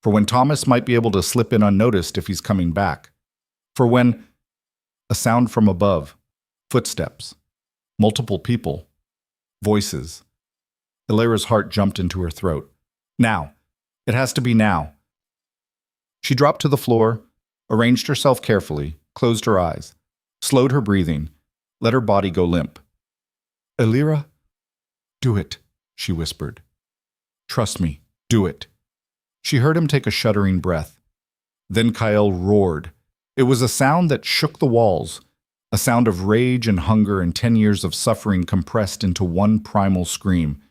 For when Thomas might be able to slip in unnoticed if he's coming back. For when… A sound from above. Footsteps. Multiple people. Voices. Elira's heart jumped into her throat. Now. It has to be now. She dropped to the floor, arranged herself carefully, closed her eyes, slowed her breathing, let her body go limp. Elira, do it, she whispered. Trust me, do it. She heard him take a shuddering breath. Then Kael roared. It was a sound that shook the walls, a sound of rage and hunger and 10 years of suffering compressed into one primal scream.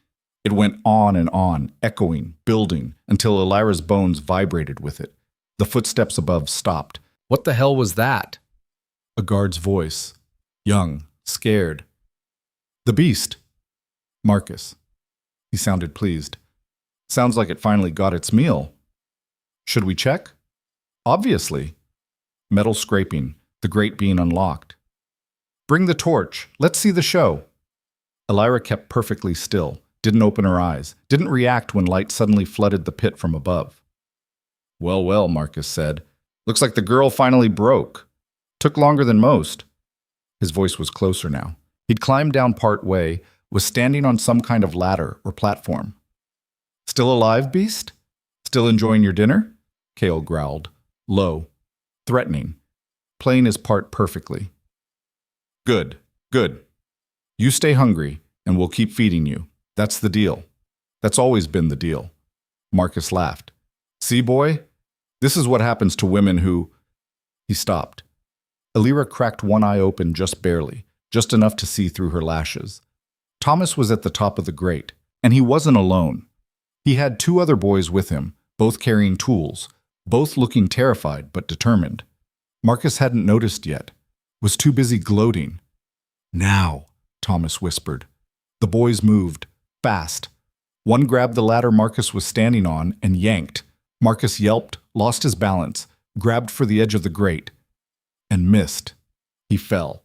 It went on, echoing, building, until Elira's bones vibrated with it. The footsteps above stopped. What the hell was that? A guard's voice. Young, scared. The beast. Marcus. He sounded pleased. Sounds like it finally got its meal. Should we check? Obviously. Metal scraping, the grate being unlocked. Bring the torch. Let's see the show. Elira kept perfectly still, didn't open her eyes, didn't react when light suddenly flooded the pit from above. Well, Marcus said. Looks like the girl finally broke. Took longer than most. His voice was closer now. He'd climbed down part way, was standing on some kind of ladder or platform. Still alive, beast? Still enjoying your dinner? Kael growled, low, threatening, playing his part perfectly. Good. You stay hungry, and we'll keep feeding you. That's the deal. That's always been the deal. Marcus laughed. See, boy? This is what happens to women who… He stopped. Elira cracked one eye open just barely, just enough to see through her lashes. Thomas was at the top of the grate, and he wasn't alone. He had two other boys with him, both carrying tools, both looking terrified but determined. Marcus hadn't noticed yet, was too busy gloating. "Now," Thomas whispered. The boys moved, fast. One grabbed the ladder Marcus was standing on and yanked. Marcus yelped, lost his balance, grabbed for the edge of the grate, and missed. He fell,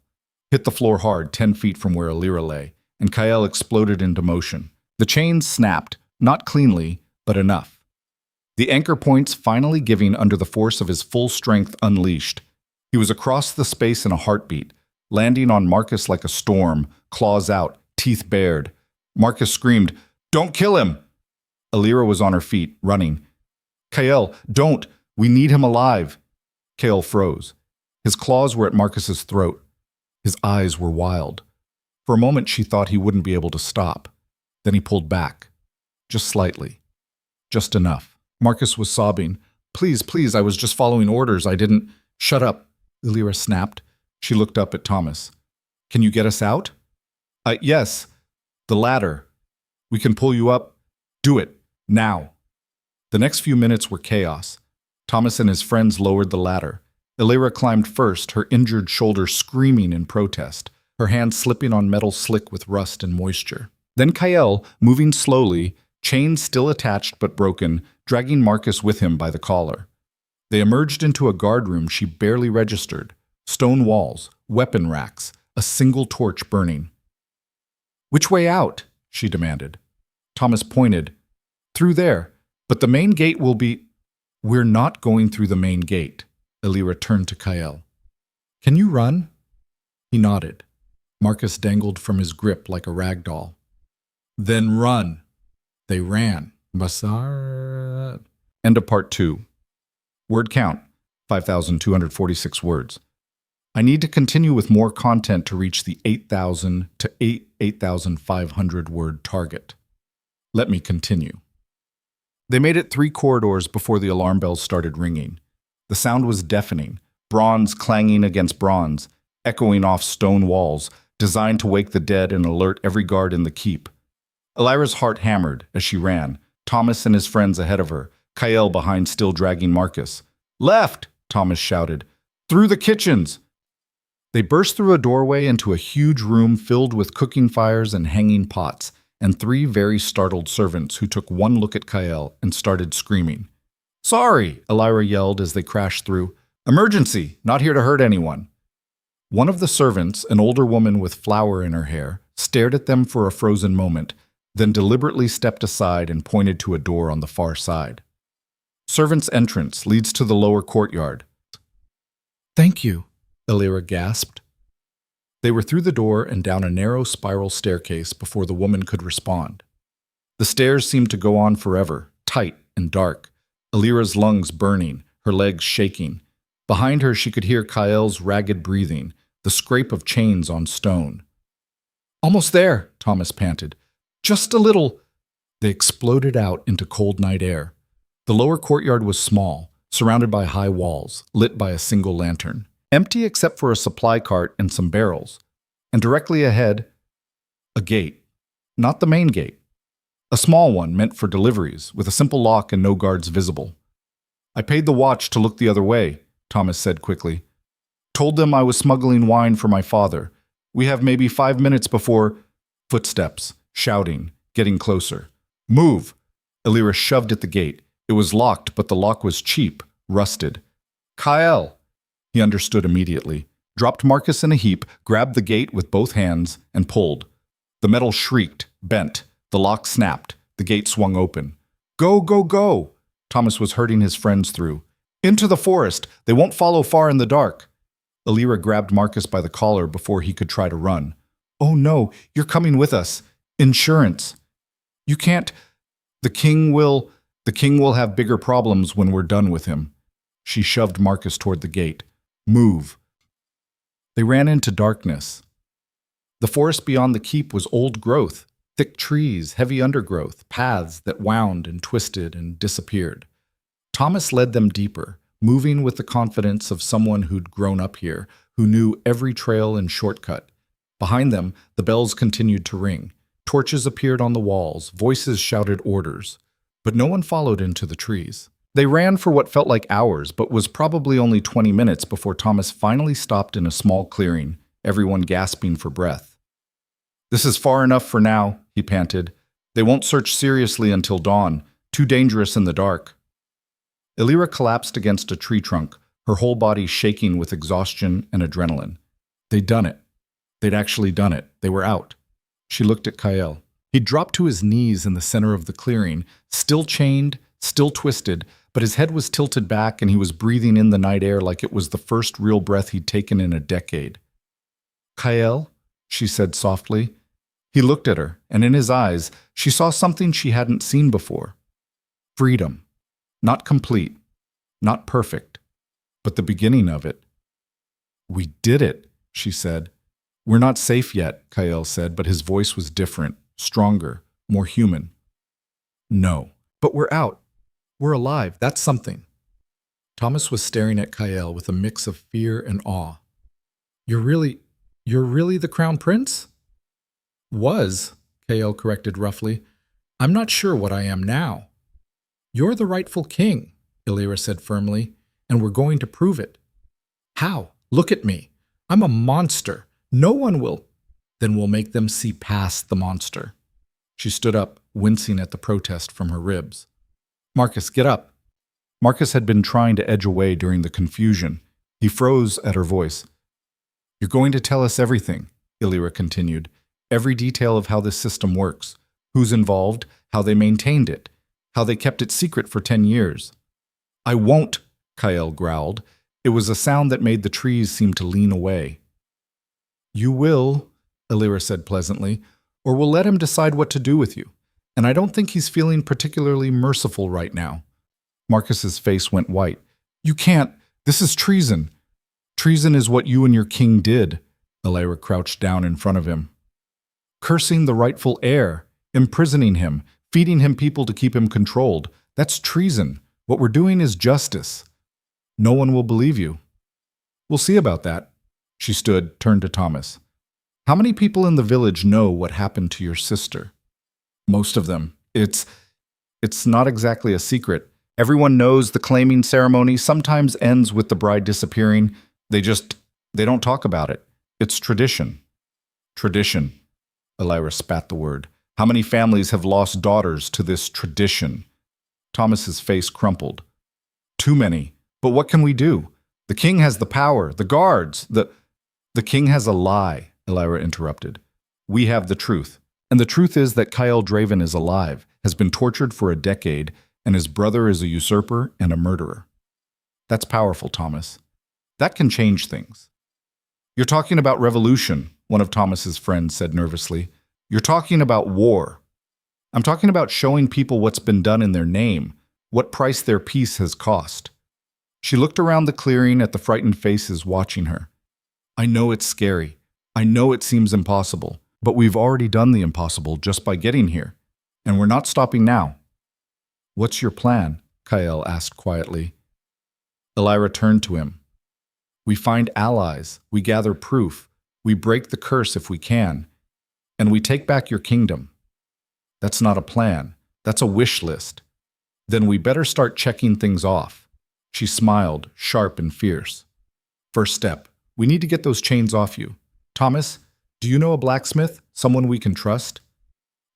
hit the floor hard 10 feet from where Elira lay, and Kael exploded into motion. The chains snapped, not cleanly, but enough. The anchor points finally giving under the force of his full strength unleashed. He was across the space in a heartbeat, landing on Marcus like a storm, claws out, teeth bared. Marcus screamed, "Don't kill him!" Elira was on her feet, running. "Kael, don't! We need him alive!" Kael froze. His claws were at Marcus's throat. His eyes were wild. For a moment she thought he wouldn't be able to stop. Then he pulled back. Just slightly. Just enough. Marcus was sobbing. "Please, please, I was just following orders. I didn't—" "Shut up," Elira snapped. She looked up at Thomas. "Can you get us out?" Yes. The ladder. We can pull you up. Do it. Now." The next few minutes were chaos. Thomas and his friends lowered the ladder. Elira climbed first, her injured shoulder screaming in protest, her hands slipping on metal slick with rust and moisture. Then Kael, moving slowly, chains still attached but broken, dragging Marcus with him by the collar. They emerged into a guardroom she barely registered. Stone walls, weapon racks, a single torch burning. "Which way out?" she demanded. Thomas pointed. "Through there, but the main gate will be—" "We're not going through the main gate," Elira turned to Kael. "Can you run?" He nodded. Marcus dangled from his grip like a rag doll. "Then run." They ran. Basar. End of part 2. Word count, 5,246 words. I need to continue with more content to reach the 8,000 to 8,500 word target. Let me continue. They made it 3 corridors before the alarm bells started ringing. The sound was deafening, bronze clanging against bronze, echoing off stone walls, designed to wake the dead and alert every guard in the keep. Elira's heart hammered as she ran, Thomas and his friends ahead of her, Kael behind still dragging Marcus. "Left!" Thomas shouted. "Through the kitchens!" They burst through a doorway into a huge room filled with cooking fires and hanging pots, and 3 very startled servants who took one look at Kael and started screaming. "Sorry!" Elira yelled as they crashed through. "Emergency! Not here to hurt anyone!" One of the servants, an older woman with flour in her hair, stared at them for a frozen moment, then deliberately stepped aside and pointed to a door on the far side. "Servant's entrance leads to the lower courtyard." "Thank you," Elira gasped. They were through the door and down a narrow spiral staircase before the woman could respond. The stairs seemed to go on forever, tight and dark, Elira's lungs burning, her legs shaking. Behind her she could hear Kael's ragged breathing, the scrape of chains on stone. "Almost there," Thomas panted. "Just a little." They exploded out into cold night air. The lower courtyard was small, surrounded by high walls, lit by a single lantern. Empty except for a supply cart and some barrels. And directly ahead, a gate. Not the main gate. A small one meant for deliveries, with a simple lock and no guards visible. "I paid the watch to look the other way," Thomas said quickly. "Told them I was smuggling wine for my father. We have maybe 5 minutes before—" Footsteps, shouting, getting closer. "Move!" Elira shoved at the gate. It was locked, but the lock was cheap, rusted. "Kael!" He understood immediately, dropped Marcus in a heap, grabbed the gate with both hands, and pulled. The metal shrieked, bent. The lock snapped. The gate swung open. "Go, go, go!" Thomas was herding his friends through. "Into the forest! They won't follow far in the dark!" Elira grabbed Marcus by the collar before he could try to run. "Oh no, you're coming with us. Insurance. You can't. The king will have bigger problems when we're done with him." She shoved Marcus toward the gate. "Move." They ran into darkness. The forest beyond the keep was old growth, thick trees, heavy undergrowth, paths that wound and twisted and disappeared. Thomas led them deeper, moving with the confidence of someone who'd grown up here, who knew every trail and shortcut. Behind them, the bells continued to ring. Torches appeared on the walls, voices shouted orders. But no one followed into the trees. They ran for what felt like hours, but was probably only 20 minutes before Thomas finally stopped in a small clearing, everyone gasping for breath. "This is far enough for now," he panted. "They won't search seriously until dawn. Too dangerous in the dark." Elira collapsed against a tree trunk, her whole body shaking with exhaustion and adrenaline. They'd done it. They'd actually done it. They were out. She looked at Kyle. He dropped to his knees in the center of the clearing, still chained, still twisted, but his head was tilted back and he was breathing in the night air like it was the first real breath he'd taken in a decade. "Kyle," she said softly. He looked at her, and in his eyes, she saw something she hadn't seen before. Freedom. Not complete, not perfect, but the beginning of it. "We did it," she said. "We're not safe yet," Kyle said, but his voice was different, stronger, more human. "No, but we're out. We're alive. That's something." Thomas was staring at Kyle with a mix of fear and awe. You're really the Crown Prince?" "Was," Kyle corrected roughly. "I'm not sure what I am now." "You're the rightful king," Elira said firmly, "and we're going to prove it." "How? Look at me. I'm a monster. No one will." "Then we'll make them see past the monster." She stood up, wincing at the protest from her ribs. "Marcus, get up." Marcus had been trying to edge away during the confusion. He froze at her voice. "You're going to tell us everything," Elira continued. "Every detail of how this system works, who's involved, how they maintained it, how they kept it secret for 10 years. "I won't," Kyle growled. It was a sound that made the trees seem to lean away. "You will," Elira said pleasantly, "or we'll let him decide what to do with you. And I don't think he's feeling particularly merciful right now." Marcus's face went white. "You can't. This is treason." "Treason is what you and your king did." Elira crouched down in front of him. "Cursing the rightful heir, imprisoning him, feeding him people to keep him controlled. That's treason. What we're doing is justice." "No one will believe you." "We'll see about that." She stood, turned to Thomas. "How many people in the village know what happened to your sister?" "Most of them. It's not exactly a secret. Everyone knows the claiming ceremony sometimes ends with the bride disappearing. They don't talk about it. It's tradition." "Tradition." Elira spat the word. "How many families have lost daughters to this tradition?" Thomas's face crumpled. "Too many. But what can we do? The king has the power, the guards, the king has a lie," Elira interrupted. "We have the truth. And the truth is that Kyle Draven is alive, has been tortured for a decade, and his brother is a usurper and a murderer." "That's powerful, Thomas. That can change things." "You're talking about revolution," one of Thomas's friends said nervously. "You're talking about war." "I'm talking about showing people what's been done in their name, what price their peace has cost." She looked around the clearing at the frightened faces watching her. "I know it's scary. I know it seems impossible, but we've already done the impossible just by getting here, and we're not stopping now." "What's your plan?" Kyle asked quietly. Elira turned to him. "We find allies, we gather proof, we break the curse if we can, and we take back your kingdom." "That's not a plan. That's a wish list." "Then we better start checking things off." She smiled, sharp and fierce. "First step, we need to get those chains off you. Thomas, do you know a blacksmith, someone we can trust?"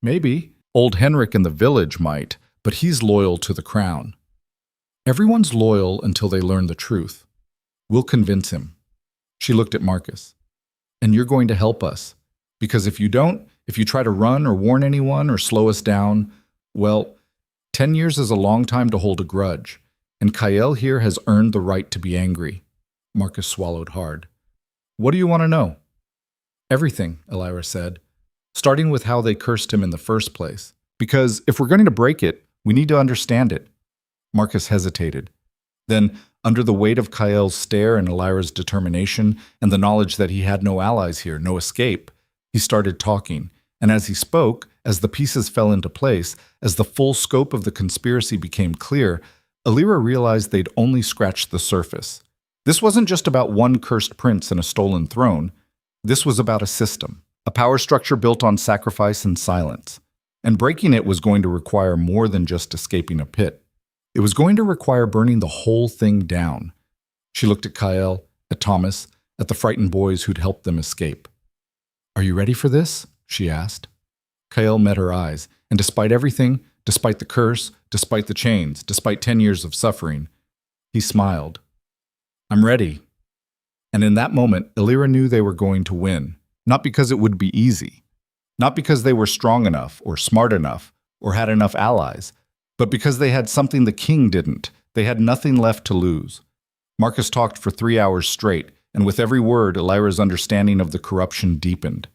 "Maybe. Old Henrik in the village might, but he's loyal to the crown." "Everyone's loyal until they learn the truth. We'll convince him." She looked at Marcus. "And you're going to help us. Because if you don't, if you try to run or warn anyone or slow us down, well, 10 years is a long time to hold a grudge. And Kyle here has earned the right to be angry." Marcus swallowed hard. "What do you want to know?" "Everything," Elira said, "starting with how they cursed him in the first place. Because if we're going to break it, we need to understand it." Marcus hesitated. Then, under the weight of Kyle's stare and Elira's determination and the knowledge that he had no allies here, no escape, he started talking. And as he spoke, as the pieces fell into place, as the full scope of the conspiracy became clear, Elira realized they'd only scratched the surface. This wasn't just about one cursed prince and a stolen throne. This was about a system, a power structure built on sacrifice and silence. And breaking it was going to require more than just escaping a pit. It was going to require burning the whole thing down. She looked at Kyle, at Thomas, at the frightened boys who'd helped them escape. "Are you ready for this?" she asked. Kyle met her eyes, and despite everything, despite the curse, despite the chains, despite 10 years of suffering, he smiled. "I'm ready." And in that moment, Elira knew they were going to win, not because it would be easy, not because they were strong enough or smart enough or had enough allies, but because they had something the king didn't. They had nothing left to lose. Marcus talked for 3 hours straight, and with every word, Elira's understanding of the corruption deepened.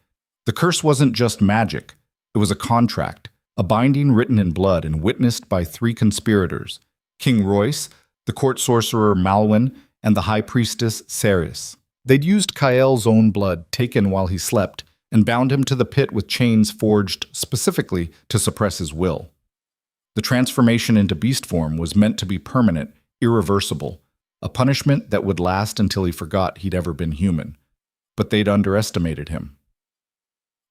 The curse wasn't just magic. It was a contract, a binding written in blood and witnessed by 3 conspirators: King Royce, the court sorcerer Malwyn, and the high priestess Ceres. They'd used Kyle's own blood, taken while he slept, and bound him to the pit with chains forged specifically to suppress his will. The transformation into beast form was meant to be permanent, irreversible, a punishment that would last until he forgot he'd ever been human. But they'd underestimated him.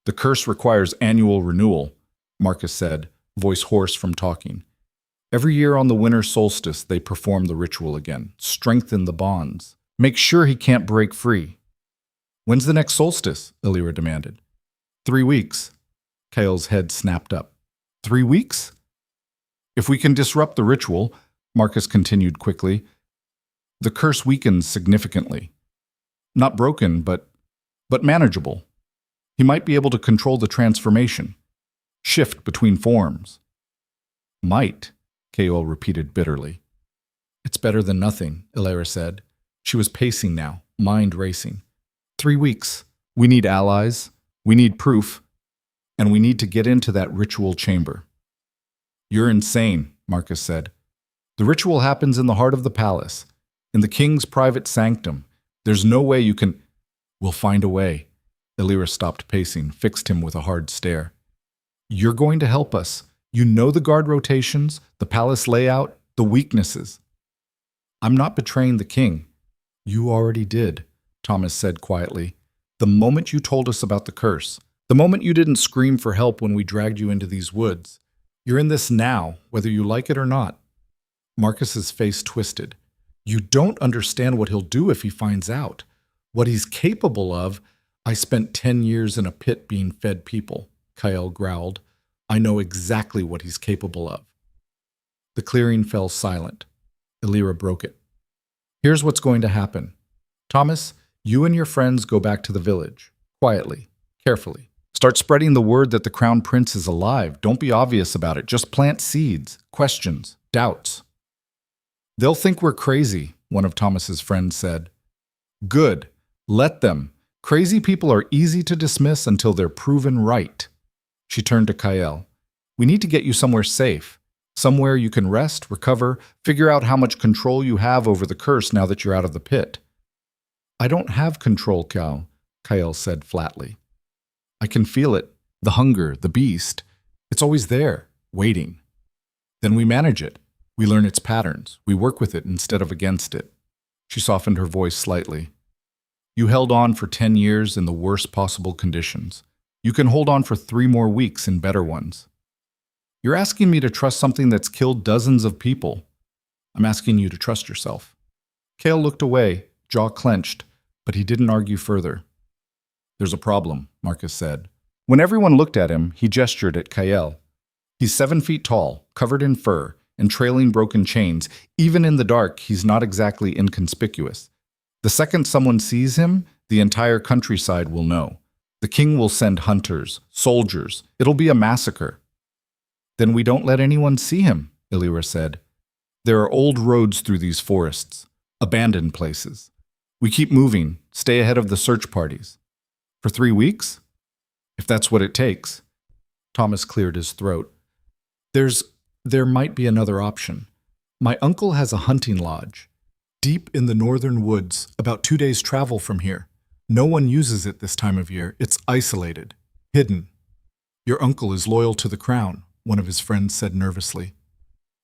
"The curse requires annual renewal," Marcus said, voice hoarse from talking. "Every year on the winter solstice, they perform the ritual again, strengthen the bonds, make sure he can't break free." "When's the next solstice?" Elira demanded. 3 weeks. Kyle's head snapped up. 3 weeks? "If we can disrupt the ritual," Marcus continued quickly, "the curse weakens significantly. Not broken, but manageable. He might be able to control the transformation, shift between forms." "Might," Ko repeated bitterly. "It's better than nothing," Elira said. She was pacing now, mind racing. 3 weeks. We need allies, we need proof, and we need to get into that ritual chamber." "You're insane," Marcus said. "The ritual happens in the heart of the palace, in the king's private sanctum. There's no way you can—" "We'll find a way." Elira stopped pacing, fixed him with a hard stare. "You're going to help us. You know the guard rotations, the palace layout, the weaknesses." "I'm not betraying the king." "You already did," Thomas said quietly. "The moment you told us about the curse, the moment you didn't scream for help when we dragged you into these woods. You're in this now, whether you like it or not." Marcus's face twisted. "You don't understand what he'll do if he finds out. What he's capable of—" "I spent 10 years in a pit being fed people," Kyle growled. "I know exactly what he's capable of." The clearing fell silent. Elira broke it. "Here's what's going to happen. Thomas, you and your friends go back to the village. Quietly, carefully. Start spreading the word that the Crown Prince is alive. Don't be obvious about it. Just plant seeds, questions, doubts." "They'll think we're crazy," one of Thomas's friends said. "Good. Let them. Crazy people are easy to dismiss until they're proven right." She turned to Kyle. "We need to get you somewhere safe. Somewhere you can rest, recover, figure out how much control you have over the curse now that you're out of the pit." "I don't have control, Kyle said flatly. "I can feel it. The hunger, the beast. It's always there, waiting. Then we manage it. We learn its patterns. We work with it instead of against it." She softened her voice slightly. "You held on for 10 years in the worst possible conditions. You can hold on for 3 more weeks in better ones. You're asking me to trust something that's killed dozens of people. I'm asking you to trust yourself." Kale looked away, jaw clenched, but he didn't argue further. "There's a problem," Marcus said. When everyone looked at him, he gestured at Kyle. "He's 7 feet tall, covered in fur, and trailing broken chains. Even in the dark, he's not exactly inconspicuous. The second someone sees him, the entire countryside will know. The king will send hunters, soldiers. It'll be a massacre." "Then we don't let anyone see him," Elira said. "There are old roads through these forests, abandoned places. We keep moving, stay ahead of the search parties. For 3 weeks? If that's what it takes." Thomas cleared his throat. There might be another option. My uncle has a hunting lodge, deep in the northern woods, about 2 days' travel from here. No one uses it this time of year. It's isolated, hidden." "Your uncle is loyal to the crown," one of his friends said nervously.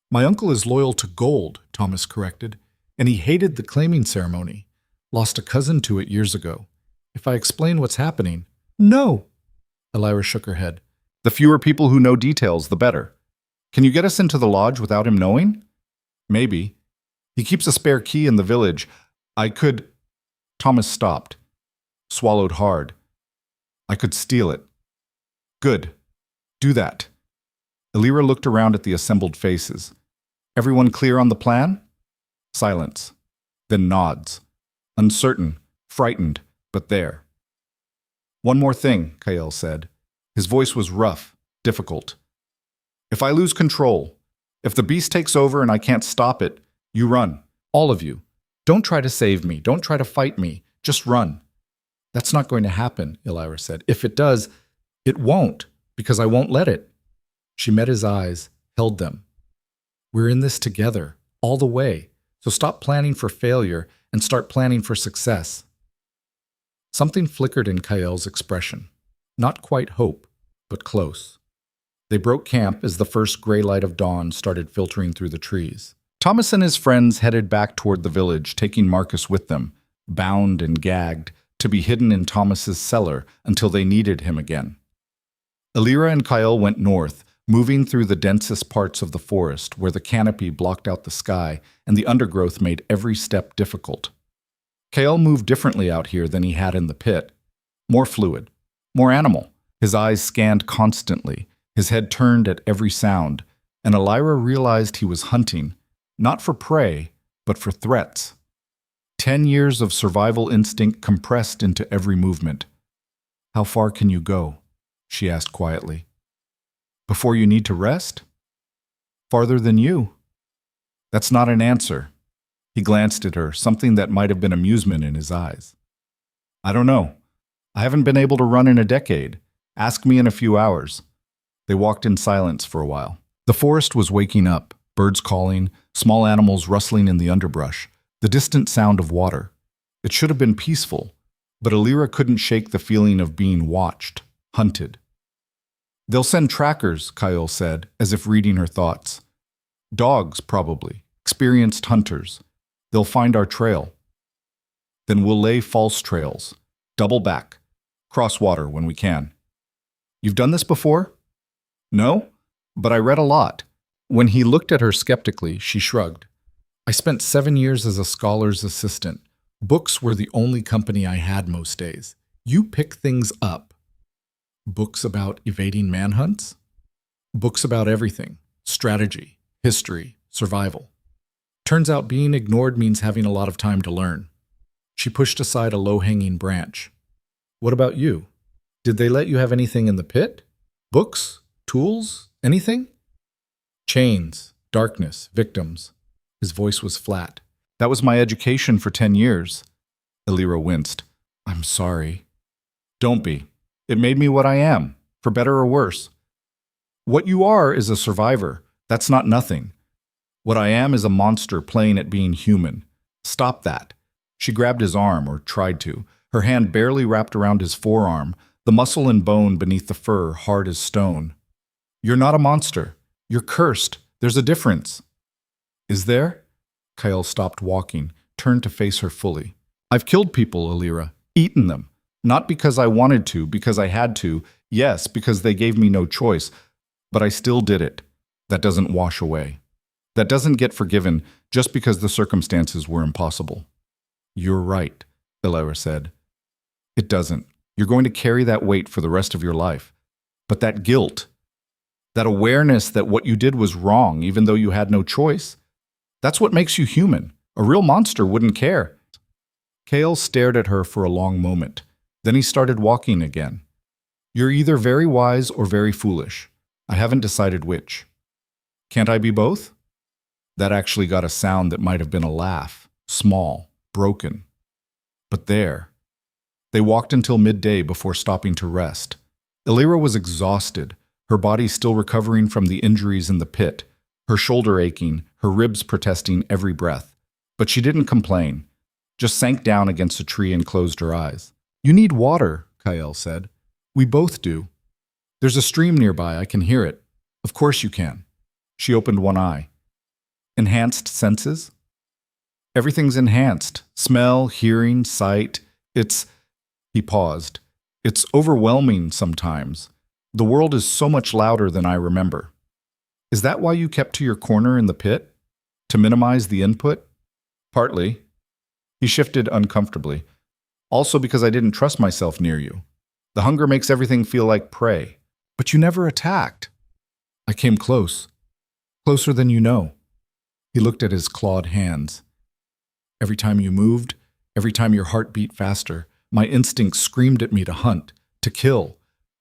"My uncle is loyal to gold," Thomas corrected. And he hated the claiming ceremony. Lost a cousin to it years ago. If I explain what's happening... No! Elira shook her head. The fewer people who know details, the better. Can you get us into the lodge without him knowing? Maybe. He keeps a spare key in the village. I could... Thomas stopped. Swallowed hard. I could steal it. Good. Do that. Elira looked around at the assembled faces. Everyone clear on the plan? Silence. Then nods. Uncertain, frightened, but there. One more thing, Kael said. His voice was rough, difficult. If I lose control, if the beast takes over and I can't stop it, you run. All of you. Don't try to save me. Don't try to fight me. Just run. That's not going to happen, Elira said. If it does, it won't, because I won't let it. She met his eyes, held them. We're in this together, all the way. So stop planning for failure and start planning for success. Something flickered in Kael's expression. Not quite hope, but close. They broke camp as the first gray light of dawn started filtering through the trees. Thomas and his friends headed back toward the village, taking Marcus with them, bound and gagged, to be hidden in Thomas's cellar until they needed him again. Elira and Kael went north, moving through the densest parts of the forest where the canopy blocked out the sky and the undergrowth made every step difficult. Kael moved differently out here than he had in the pit. More fluid, more animal. His eyes scanned constantly, his head turned at every sound, and Elira realized he was hunting, not for prey, but for threats. 10 years of survival instinct compressed into every movement. How far can you go? She asked quietly. Before you need to rest? Farther than you. That's not an answer. He glanced at her, something that might have been amusement in his eyes. I don't know. I haven't been able to run in a decade. Ask me in a few hours. They walked in silence for a while. The forest was waking up, birds calling, small animals rustling in the underbrush, the distant sound of water. It should have been peaceful, but Elira couldn't shake the feeling of being watched, hunted. They'll send trackers, Kael said, as if reading her thoughts. Dogs, probably. Experienced hunters. They'll find our trail. Then we'll lay false trails. Double back. Cross water when we can. You've done this before? No, but I read a lot. When he looked at her skeptically, she shrugged. I spent 7 years as a scholar's assistant. Books were the only company I had most days. You pick things up. Books about evading manhunts? Books about everything. Strategy, history, survival. Turns out being ignored means having a lot of time to learn. She pushed aside a low-hanging branch. What about you? Did they let you have anything in the pit? Books? Tools? Anything? Chains, darkness, victims. His voice was flat. That was my education for 10 years. Elira winced. I'm sorry. Don't be. It made me what I am, for better or worse. What you are is a survivor. That's not nothing. What I am is a monster playing at being human. Stop that. She grabbed his arm, or tried to. Her hand barely wrapped around his forearm, the muscle and bone beneath the fur hard as stone. You're not a monster. You're cursed. There's a difference. Is there? Kael stopped walking, turned to face her fully. I've killed people, Elira. Eaten them. Not because I wanted to, because I had to. Yes, because they gave me no choice. But I still did it. That doesn't wash away. That doesn't get forgiven just because the circumstances were impossible. You're right, Elira said. It doesn't. You're going to carry that weight for the rest of your life. But that guilt, that awareness that what you did was wrong even though you had no choice, that's what makes you human. A real monster wouldn't care. Kael stared at her for a long moment. Then he started walking again. You're either very wise or very foolish. I haven't decided which. Can't I be both? That actually got a sound that might have been a laugh, small, broken. But there. They walked until midday before stopping to rest. Elira was exhausted, her body still recovering from the injuries in the pit, her shoulder aching, her ribs protesting every breath. But she didn't complain, just sank down against a tree and closed her eyes. You need water, Kael said. We both do. There's a stream nearby, I can hear it. Of course you can. She opened one eye. Enhanced senses? Everything's enhanced. Smell, hearing, sight. He paused. It's overwhelming sometimes. The world is so much louder than I remember. Is that why you kept to your corner in the pit? To minimize the input? Partly. He shifted uncomfortably. Also because I didn't trust myself near you. The hunger makes everything feel like prey. But you never attacked. I came close. Closer than you know. He looked at his clawed hands. Every time you moved, every time your heart beat faster, my instincts screamed at me to hunt, to kill.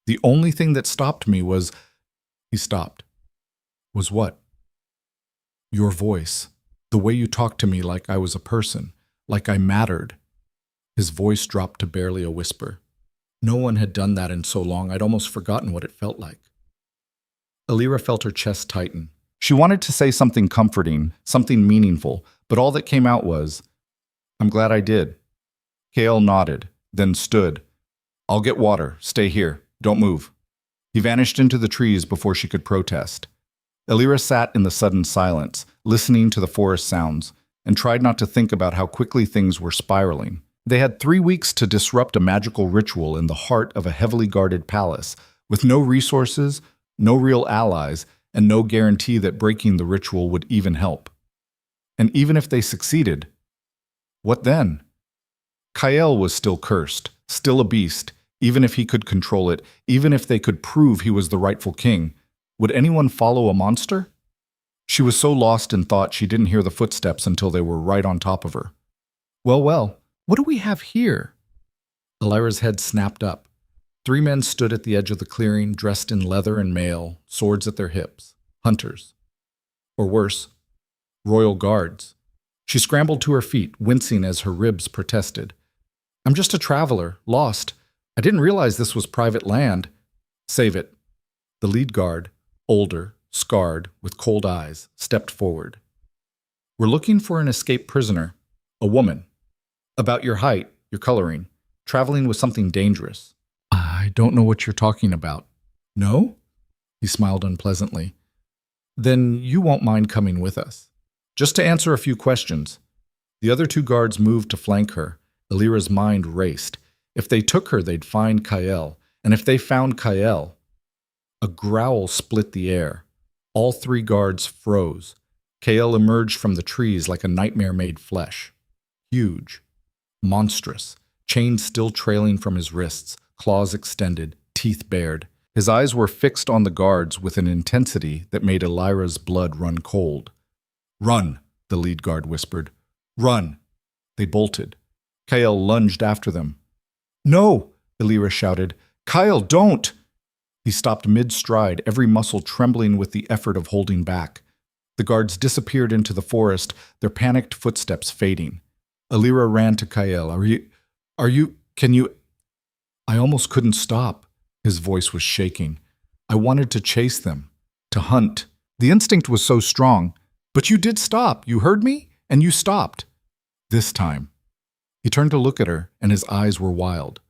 The only thing that stopped me was... He stopped. Was what? Your voice. The way you talked to me like I was a person, like I mattered. His voice dropped to barely a whisper. No one had done that in so long I'd almost forgotten what it felt like. Elira felt her chest tighten. She wanted to say something comforting, something meaningful, but all that came out was, I'm glad I did. Kael nodded, then stood. I'll get water. Stay here. Don't move. He vanished into the trees before she could protest. Elira sat in the sudden silence, listening to the forest sounds, and tried not to think about how quickly things were spiraling. They had 3 weeks to disrupt a magical ritual in the heart of a heavily guarded palace, with no resources, no real allies, and no guarantee that breaking the ritual would even help. And even if they succeeded, what then? Kael was still cursed, still a beast, even if he could control it, even if they could prove he was the rightful king. Would anyone follow a monster? She was so lost in thought she didn't hear the footsteps until they were right on top of her. Well, what do we have here? Elira's head snapped up. 3 men stood at the edge of the clearing, dressed in leather and mail, swords at their hips. Hunters. Or worse, royal guards. She scrambled to her feet, wincing as her ribs protested. I'm just a traveler, lost. I didn't realize this was private land. Save it. The lead guard, older, scarred, with cold eyes, stepped forward. We're looking for an escaped prisoner, a woman. About your height, your coloring, traveling with something dangerous. I don't know what you're talking about. No? He smiled unpleasantly. Then you won't mind coming with us. Just to answer a few questions. The other 2 guards moved to flank her. Elira's mind raced. If they took her, they'd find Kael. And if they found Kael... A growl split the air. All 3 guards froze. Kael emerged from the trees like a nightmare made flesh. Huge. Monstrous. Chains still trailing from his wrists, claws extended, teeth bared. His eyes were fixed on the guards with an intensity that made Elira's blood run cold. Run, the lead guard whispered. Run. They bolted. Kael lunged after them. No, Elira shouted. Kael, don't! He stopped mid-stride, every muscle trembling with the effort of holding back. The guards disappeared into the forest, their panicked footsteps fading. Elira ran to Kael. Can you... I almost couldn't stop. His voice was shaking. I wanted to chase them, to hunt. The instinct was so strong. But you did stop. You heard me? And you stopped. This time. He turned to look at her, and his eyes were wild.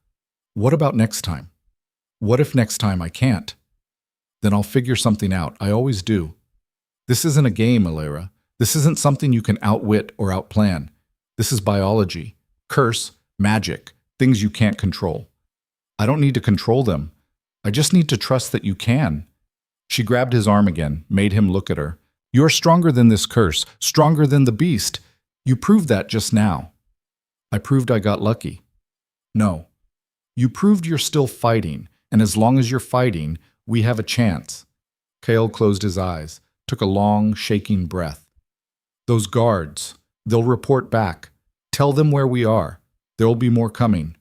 What about next time? What if next time I can't? Then I'll figure something out. I always do. This isn't a game, Elira. This isn't something you can outwit or outplan. This is biology. Curse, magic, things you can't control. I don't need to control them. I just need to trust that you can. She grabbed his arm again, made him look at her. You're stronger than this curse, stronger than the beast. You proved that just now. I proved I got lucky. No. You proved you're still fighting. And as long as you're fighting, we have a chance. Kael closed his eyes, took a long, shaking breath. Those guards, they'll report back. Tell them where we are. There'll be more coming.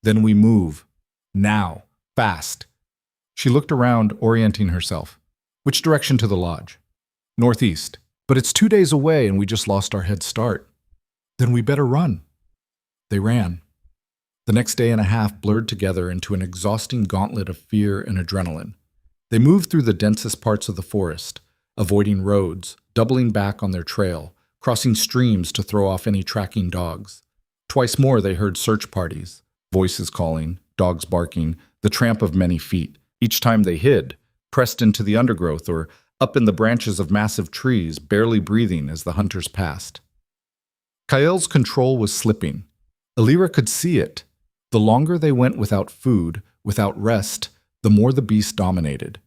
Then we move. Now. Fast. She looked around, orienting herself. Which direction to the lodge? Northeast. But it's 2 days away and we just lost our head start. Then we better run. They ran. The next day and a half blurred together into an exhausting gauntlet of fear and adrenaline. They moved through the densest parts of the forest, avoiding roads, doubling back on their trail, crossing streams to throw off any tracking dogs. Twice more they heard search parties, voices calling, dogs barking, the tramp of many feet. Each time they hid, pressed into the undergrowth or up in the branches of massive trees, barely breathing as the hunters passed. Kael's control was slipping. Elira could see it. The longer they went without food, without rest, the more the beast dominated.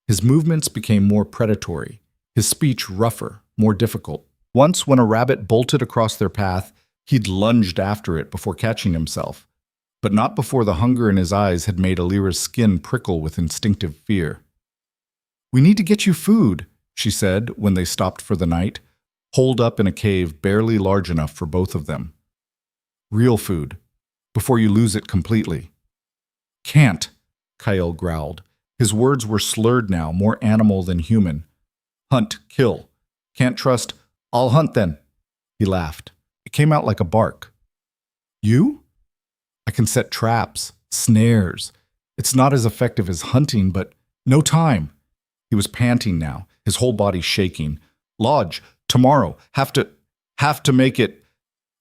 His movements became more predatory, his speech rougher, more difficult. Once, when a rabbit bolted across their path, he'd lunged after it before catching himself, but not before the hunger in his eyes had made Elira's skin prickle with instinctive fear. "We need to get you food," she said when they stopped for the night, holed up in a cave barely large enough for both of them. "Real food, before you lose it completely." "Can't," Kael growled. His words were slurred now, more animal than human. "Hunt, kill. Can't trust. I'll hunt then." He laughed. It came out like a bark. "You? I can set traps, snares. It's not as effective as hunting, but no time." He was panting now, his whole body shaking. "Lodge, tomorrow. Have to make it."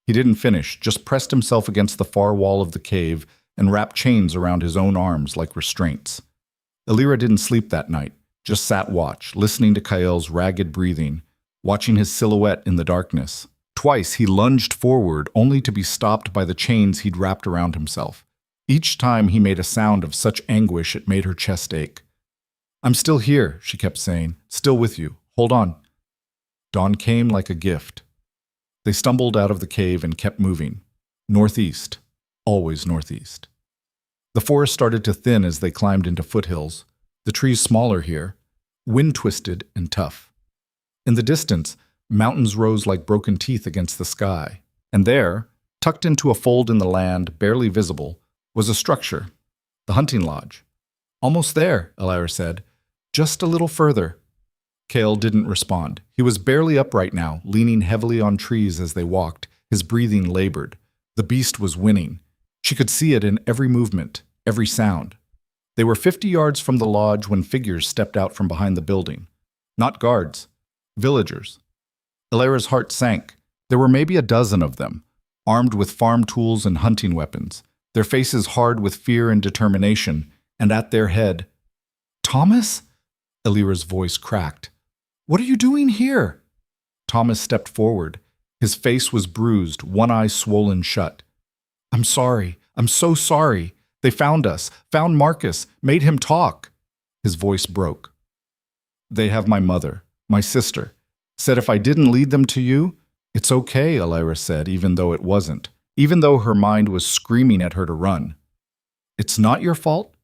He didn't finish, just pressed himself against the far wall of the cave and wrapped chains around his own arms like restraints. Elira didn't sleep that night, just sat watch, listening to Kael's ragged breathing, watching his silhouette in the darkness. Twice he lunged forward, only to be stopped by the chains he'd wrapped around himself. Each time he made a sound of such anguish it made her chest ache. "I'm still here," she kept saying. "Still with you. Hold on." Dawn came like a gift. They stumbled out of the cave and kept moving. Northeast. Always northeast. The forest started to thin as they climbed into foothills, the trees smaller here, wind-twisted and tough. In the distance, mountains rose like broken teeth against the sky, and there, tucked into a fold in the land, barely visible, was a structure, the hunting lodge. "Almost there," Elira said. "Just a little further." Kael didn't respond. He was barely upright now, leaning heavily on trees as they walked, his breathing labored. The beast was winning. She could see it in every movement, every sound. They were 50 yards from the lodge when figures stepped out from behind the building. Not guards, villagers. Elira's heart sank. There were maybe a dozen of them, armed with farm tools and hunting weapons, their faces hard with fear and determination, and at their head, "Thomas?" Elira's voice cracked. "What are you doing here?" Thomas stepped forward. His face was bruised, one eye swollen shut. "I'm sorry. I'm so sorry. They found us, found Marcus, made him talk." His voice broke. "They have my mother, my sister. Said if I didn't lead them to you." "It's okay," Elira said, even though it wasn't, even though her mind was screaming at her to run. "It's not your fault?"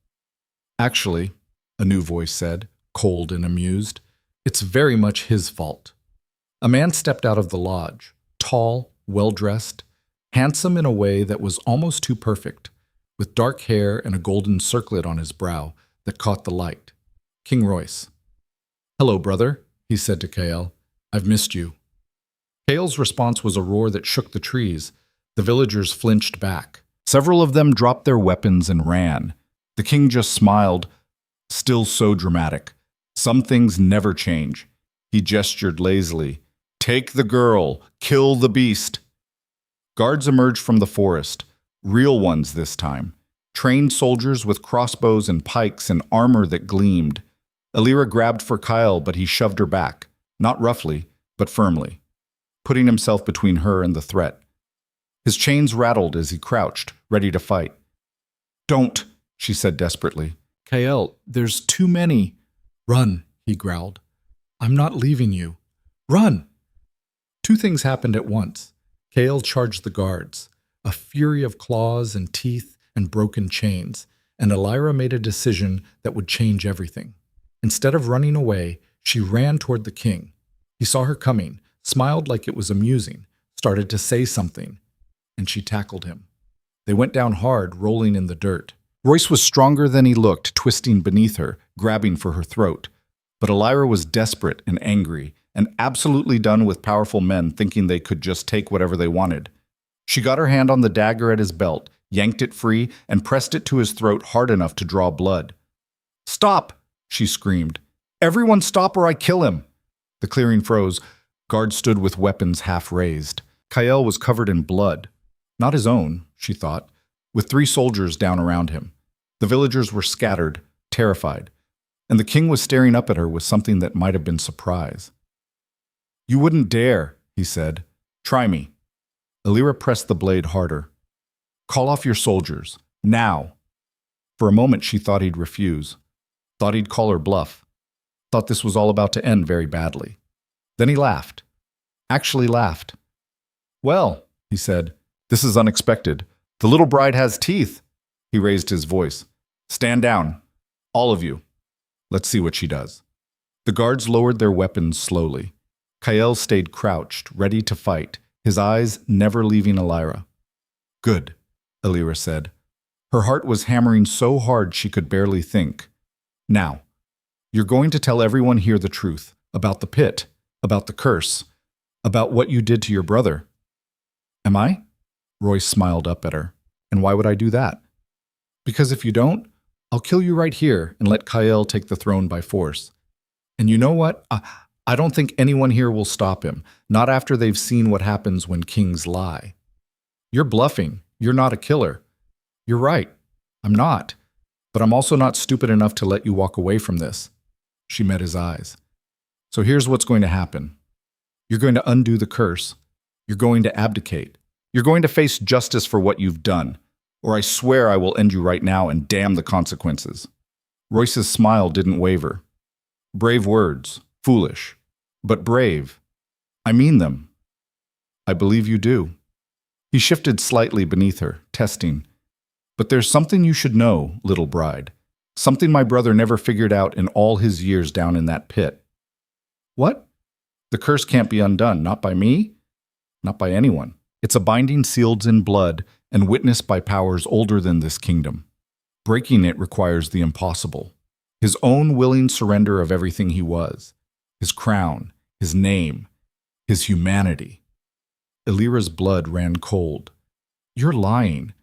"Actually," a new voice said, cold and amused, "it's very much his fault." A man stepped out of the lodge, tall, well-dressed, handsome in a way that was almost too perfect, with dark hair and a golden circlet on his brow that caught the light. King Royce. "Hello, brother," he said to Kael. "I've missed you." Kael's response was a roar that shook the trees. The villagers flinched back. Several of them dropped their weapons and ran. The king just smiled, still so dramatic. Some things never change. He gestured lazily. "Take the girl, kill the beast." Guards emerged from the forest, real ones this time, trained soldiers with crossbows and pikes and armor that gleamed. Elira grabbed for Kael, but he shoved her back, not roughly, but firmly, putting himself between her and the threat. His chains rattled as he crouched, ready to fight. "Don't," she said desperately. "Kael, there's too many." "Run," he growled. "I'm not leaving you. Run!" Two things happened at once. Kael charged the guards, a fury of claws and teeth and broken chains, and Elira made a decision that would change everything. Instead of running away, she ran toward the king. He saw her coming, smiled like it was amusing, started to say something, and she tackled him. They went down hard, rolling in the dirt. Royce was stronger than he looked, twisting beneath her, grabbing for her throat. But Elira was desperate and angry, and absolutely done with powerful men thinking they could just take whatever they wanted. She got her hand on the dagger at his belt, yanked it free, and pressed it to his throat hard enough to draw blood. "Stop!" she screamed. "Everyone stop or I kill him!" The clearing froze. Guards stood with weapons half raised. Kael was covered in blood. Not his own, she thought, with 3 soldiers down around him. The villagers were scattered, terrified, and the king was staring up at her with something that might have been surprise. "You wouldn't dare," he said. "Try me." Elira pressed the blade harder. Call off your soldiers. Now. For a moment she thought he'd refuse. Thought he'd call her bluff. Thought this was all about to end very badly. Then he laughed. Actually laughed. Well, he said, this is unexpected. The little bride has teeth. He raised his voice. Stand down. All of you. Let's see what she does. The guards lowered their weapons slowly. Kael stayed crouched, ready to fight, his eyes never leaving Elira. Good, Elira said. Her heart was hammering so hard she could barely think. Now, you're going to tell everyone here the truth about the pit, about the curse, about what you did to your brother. Am I? Royce smiled up at her. And why would I do that? Because if you don't, I'll kill you right here and let Kael take the throne by force. And you know what? I don't think anyone here will stop him, not after they've seen what happens when kings lie. You're bluffing. You're not a killer. You're right. I'm not. But I'm also not stupid enough to let you walk away from this. She met his eyes. So here's what's going to happen. You're going to undo the curse. You're going to abdicate. You're going to face justice for what you've done. Or I swear I will end you right now and damn the consequences. Royce's smile didn't waver. Brave words. Foolish. But brave. I mean them. I believe you do. He shifted slightly beneath her, testing. But there's something you should know, little bride. Something my brother never figured out in all his years down in that pit. What? The curse can't be undone, not by me, not by anyone. It's a binding sealed in blood and witnessed by powers older than this kingdom. Breaking it requires the impossible. His own willing surrender of everything he was. His crown, his name, his humanity. Elira's blood ran cold. You're lying.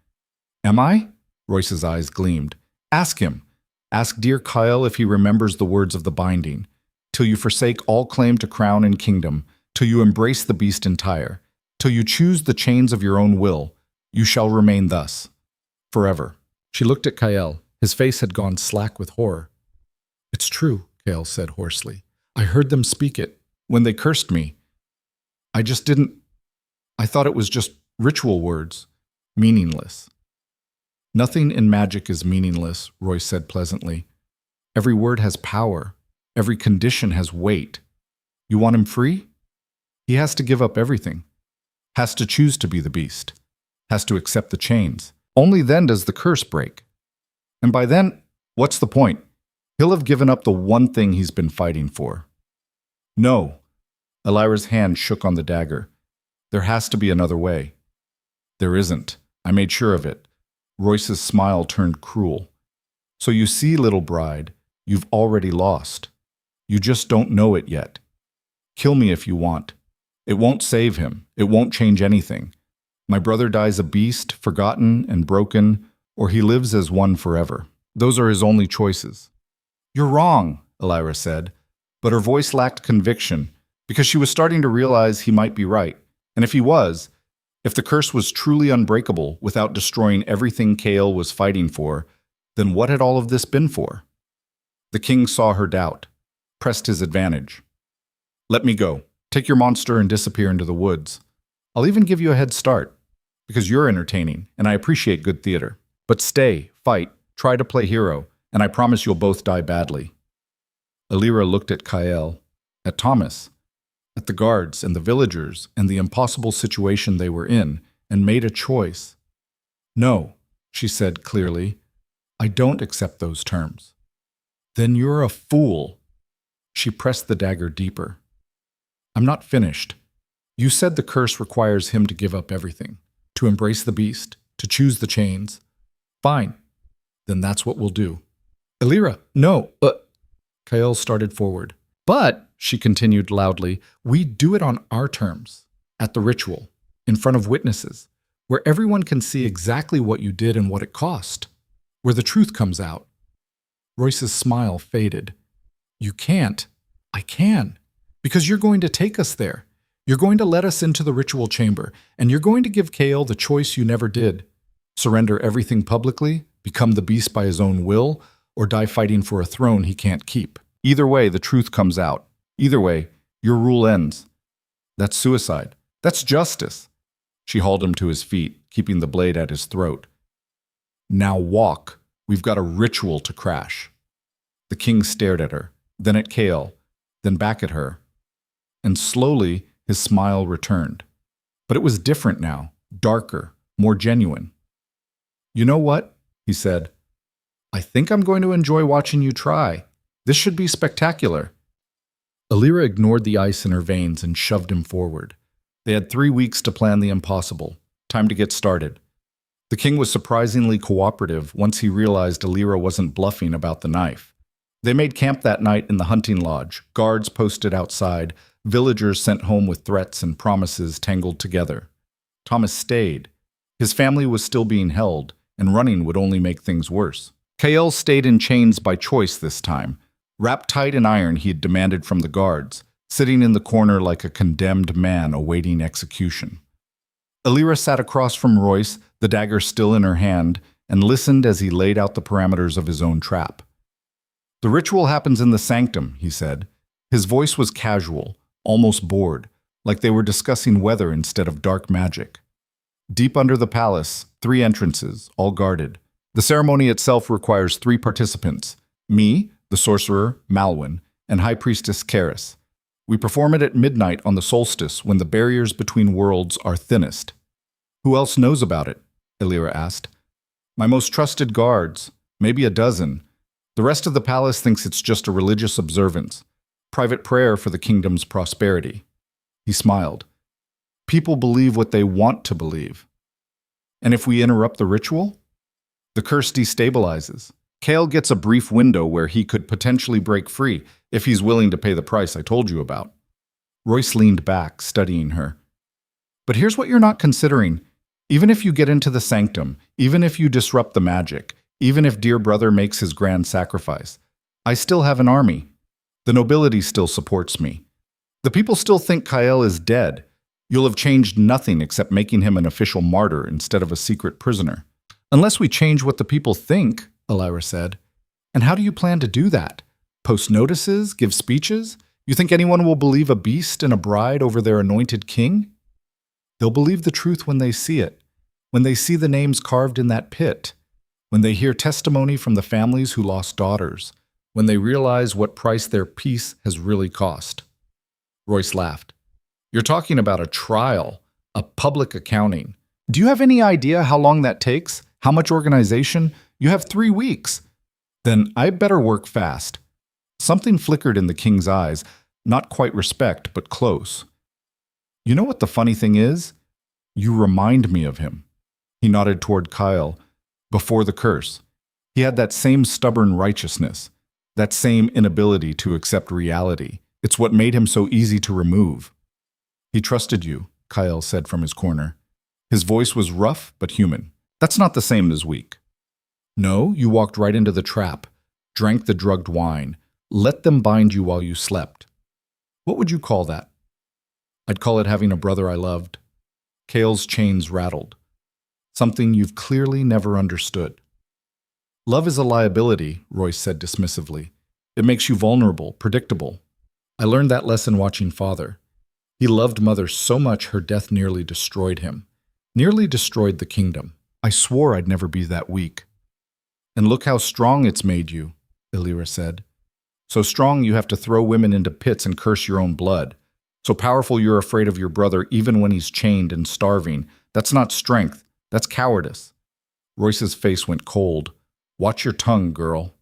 Am I? Royce's eyes gleamed. Ask him. Ask dear Kael if he remembers the words of the binding. Till you forsake all claim to crown and kingdom, till you embrace the beast entire, till you choose the chains of your own will, you shall remain thus. Forever. She looked at Kael. His face had gone slack with horror. It's true, Kael said hoarsely. I heard them speak it. When they cursed me. I thought it was just ritual words. Meaningless. Nothing in magic is meaningless, Royce said pleasantly. Every word has power. Every condition has weight. You want him free? He has to give up everything. Has to choose to be the beast. Has to accept the chains. Only then does the curse break. And by then, what's the point? He'll have given up the one thing he's been fighting for. No. Elira's hand shook on the dagger. There has to be another way. There isn't. I made sure of it. Royce's smile turned cruel. So you see, little bride, you've already lost. You just don't know it yet. Kill me if you want. It won't save him. It won't change anything. My brother dies a beast, forgotten and broken, or he lives as one forever. Those are his only choices. You're wrong, Elira said, but her voice lacked conviction because she was starting to realize he might be right. And if he was, if the curse was truly unbreakable without destroying everything Kael was fighting for, then what had all of this been for? The king saw her doubt, pressed his advantage. Let me go. Take your monster and disappear into the woods. I'll even give you a head start, because you're entertaining, and I appreciate good theater. But stay, fight, try to play hero, and I promise you'll both die badly. Elira looked at Kael, at Thomas, at the guards and the villagers and the impossible situation they were in, and made a choice. No, she said clearly, I don't accept those terms. Then you're a fool. She pressed the dagger deeper. I'm not finished. You said the curse requires him to give up everything, to embrace the beast, to choose the chains. Fine. Then that's what we'll do. Elira, no, Kael started forward. But, she continued loudly, we do it on our terms, at the ritual, in front of witnesses, where everyone can see exactly what you did and what it cost, where the truth comes out. Royce's smile faded. You can't. I can. Because you're going to take us there. You're going to let us into the ritual chamber, and you're going to give Kael the choice you never did. Surrender everything publicly, become the beast by his own will, or die fighting for a throne he can't keep. Either way, the truth comes out. Either way, your rule ends. That's suicide. That's justice. She hauled him to his feet, keeping the blade at his throat. Now walk. We've got a ritual to crash. The king stared at her, then at Kale, then back at her. And slowly, his smile returned. But it was different now, darker, more genuine. You know what? He said. I think I'm going to enjoy watching you try. This should be spectacular. Elira ignored the ice in her veins and shoved him forward. They had 3 weeks to plan the impossible. Time to get started. The king was surprisingly cooperative once he realized Elira wasn't bluffing about the knife. They made camp that night in the hunting lodge, guards posted outside, villagers sent home with threats and promises tangled together. Thomas stayed. His family was still being held, and running would only make things worse. Kael stayed in chains by choice this time, wrapped tight in iron he had demanded from the guards, sitting in the corner like a condemned man awaiting execution. Elira sat across from Royce, the dagger still in her hand, and listened as he laid out the parameters of his own trap. The ritual happens in the sanctum, he said. His voice was casual, almost bored, like they were discussing weather instead of dark magic. Deep under the palace, 3 entrances, all guarded. The ceremony itself requires 3 participants, me, the sorcerer, Malwyn, and High Priestess Karis. We perform it at midnight on the solstice when the barriers between worlds are thinnest. Who else knows about it? Elira asked. My most trusted guards, maybe a dozen. The rest of the palace thinks it's just a religious observance, private prayer for the kingdom's prosperity. He smiled. People believe what they want to believe. And if we interrupt the ritual? The curse destabilizes. Kale gets a brief window where he could potentially break free if he's willing to pay the price I told you about. Royce leaned back, studying her. But here's what you're not considering. Even if you get into the sanctum, even if you disrupt the magic, even if dear brother makes his grand sacrifice, I still have an army. The nobility still supports me. The people still think Kael is dead. You'll have changed nothing except making him an official martyr instead of a secret prisoner. Unless we change what the people think, Elira said. And how do you plan to do that? Post notices? Give speeches? You think anyone will believe a beast and a bride over their anointed king? They'll believe the truth when they see it, when they see the names carved in that pit, when they hear testimony from the families who lost daughters, when they realize what price their peace has really cost. Royce laughed. You're talking about a trial, a public accounting. Do you have any idea how long that takes? How much organization? You have 3 weeks. Then I better work fast. Something flickered in the king's eyes, not quite respect, but close. You know what the funny thing is? You remind me of him. He nodded toward Kyle. Before the curse, he had that same stubborn righteousness, that same inability to accept reality. It's what made him so easy to remove. He trusted you, Kyle said from his corner. His voice was rough but human. That's not the same as weak. No, you walked right into the trap, drank the drugged wine, let them bind you while you slept. What would you call that? I'd call it having a brother I loved. Kale's chains rattled. Something you've clearly never understood. Love is a liability, Royce said dismissively. It makes you vulnerable, predictable. I learned that lesson watching Father. He loved Mother so much her death nearly destroyed him. Nearly destroyed the kingdom. I swore I'd never be that weak. And look how strong it's made you, Elira said. So strong you have to throw women into pits and curse your own blood. So powerful you're afraid of your brother even when he's chained and starving. That's not strength. That's cowardice. Royce's face went cold. Watch your tongue, girl.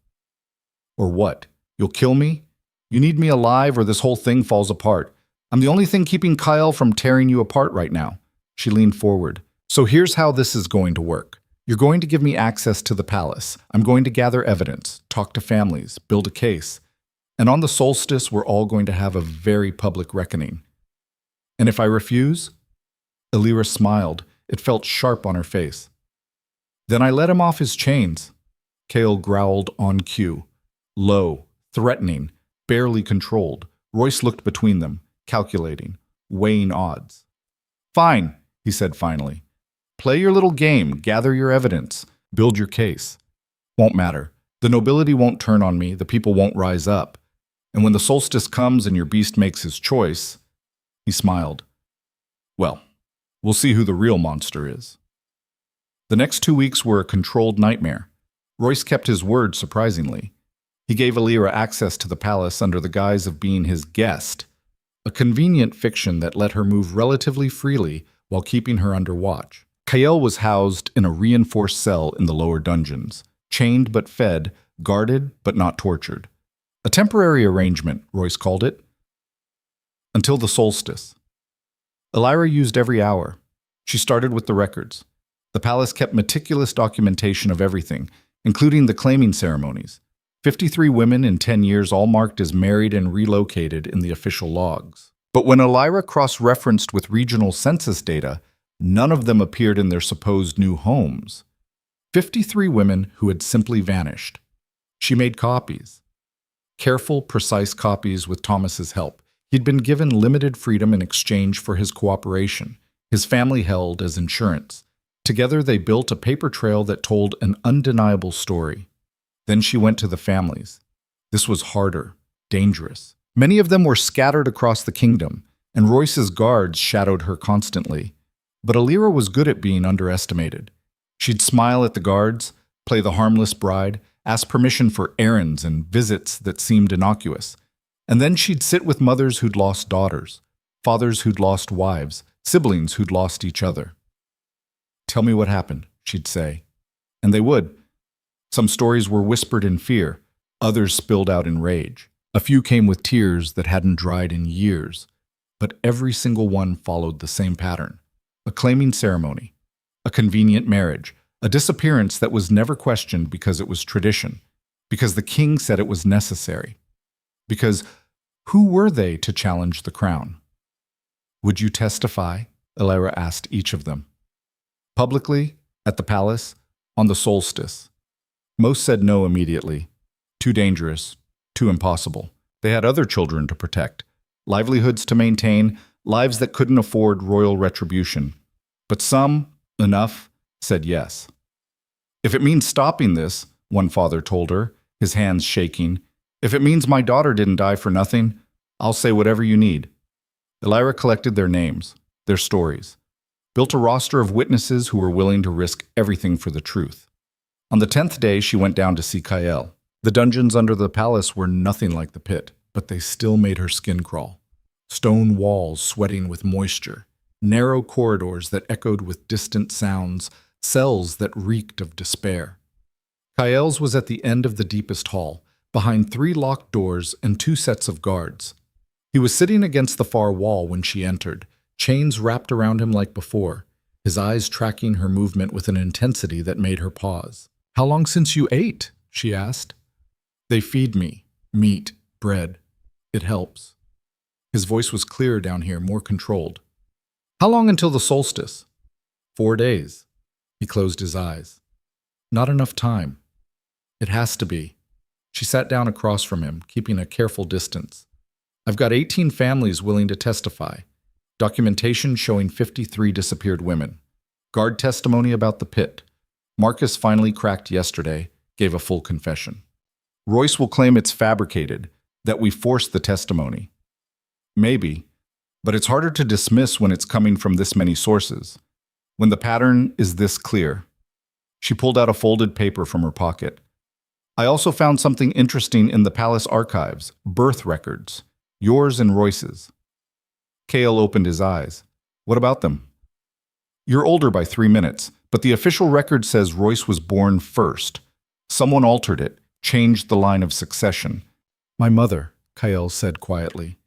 Or what? You'll kill me? You need me alive or this whole thing falls apart. I'm the only thing keeping Kyle from tearing you apart right now. She leaned forward. So here's how this is going to work. You're going to give me access to the palace. I'm going to gather evidence, talk to families, build a case. And on the solstice, we're all going to have a very public reckoning. And if I refuse? Elira smiled. It felt sharp on her face. Then I let him off his chains. Kale growled on cue. Low, threatening, barely controlled. Royce looked between them, calculating, weighing odds. Fine, he said finally. Play your little game, gather your evidence, build your case. Won't matter. The nobility won't turn on me, the people won't rise up. And when the solstice comes and your beast makes his choice, he smiled. Well, We'll see who the real monster is. The next 2 weeks were a controlled nightmare. Royce kept his word surprisingly. He gave Elira access to the palace under the guise of being his guest, a convenient fiction that let her move relatively freely while keeping her under watch. Kael was housed in a reinforced cell in the lower dungeons, chained but fed, guarded but not tortured. A temporary arrangement, Royce called it, until the solstice. Elira used every hour. She started with the records. The palace kept meticulous documentation of everything, including the claiming ceremonies. 53 women in 10 years, all marked as married and relocated in the official logs. But when Elira cross-referenced with regional census data, none of them appeared in their supposed new homes. 53 women who had simply vanished. She made copies. Careful, precise copies with Thomas's help. He'd been given limited freedom in exchange for his cooperation, his family held as insurance. Together they built a paper trail that told an undeniable story. Then she went to the families. This was harder, dangerous. Many of them were scattered across the kingdom, and Royce's guards shadowed her constantly. But Elira was good at being underestimated. She'd smile at the guards, play the harmless bride, ask permission for errands and visits that seemed innocuous. And then she'd sit with mothers who'd lost daughters, fathers who'd lost wives, siblings who'd lost each other. "Tell me what happened," she'd say. And they would. Some stories were whispered in fear, others spilled out in rage. A few came with tears that hadn't dried in years, but every single one followed the same pattern. A claiming ceremony, a convenient marriage, a disappearance that was never questioned because it was tradition, because the king said it was necessary. Because who were they to challenge the crown? "Would you testify?" Elira asked each of them. Publicly, at the palace, on the solstice. Most said no immediately. Too dangerous, too impossible. They had other children to protect, livelihoods to maintain, lives that couldn't afford royal retribution. But some, enough, said yes. "If it means stopping this," one father told her, his hands shaking, "if it means my daughter didn't die for nothing, I'll say whatever you need." Elira collected their names, their stories, built a roster of witnesses who were willing to risk everything for the truth. On the 10th day, she went down to see Kael. The dungeons under the palace were nothing like the pit, but they still made her skin crawl. Stone walls sweating with moisture, narrow corridors that echoed with distant sounds, cells that reeked of despair. Kael's was at the end of the deepest hall, behind 3 locked doors and 2 sets of guards. He was sitting against the far wall when she entered, chains wrapped around him like before, his eyes tracking her movement with an intensity that made her pause. "How long since you ate?" she asked. "They feed me. Meat, bread. It helps." His voice was clearer down here, more controlled. "How long until the solstice?" 4 days. He closed his eyes. "Not enough time." "It has to be." She sat down across from him, keeping a careful distance. "I've got 18 families willing to testify. Documentation showing 53 disappeared women. Guard testimony about the pit. Marcus finally cracked yesterday, gave a full confession. Royce will claim it's fabricated, that we forced the testimony. Maybe, but it's harder to dismiss when it's coming from this many sources. When the pattern is this clear." She pulled out a folded paper from her pocket. "I also found something interesting in the palace archives, birth records, yours and Royce's." Kael opened his eyes. "What about them?" "You're older by 3 minutes, but the official record says Royce was born first. Someone altered it, changed the line of succession." "My mother," Kael said quietly.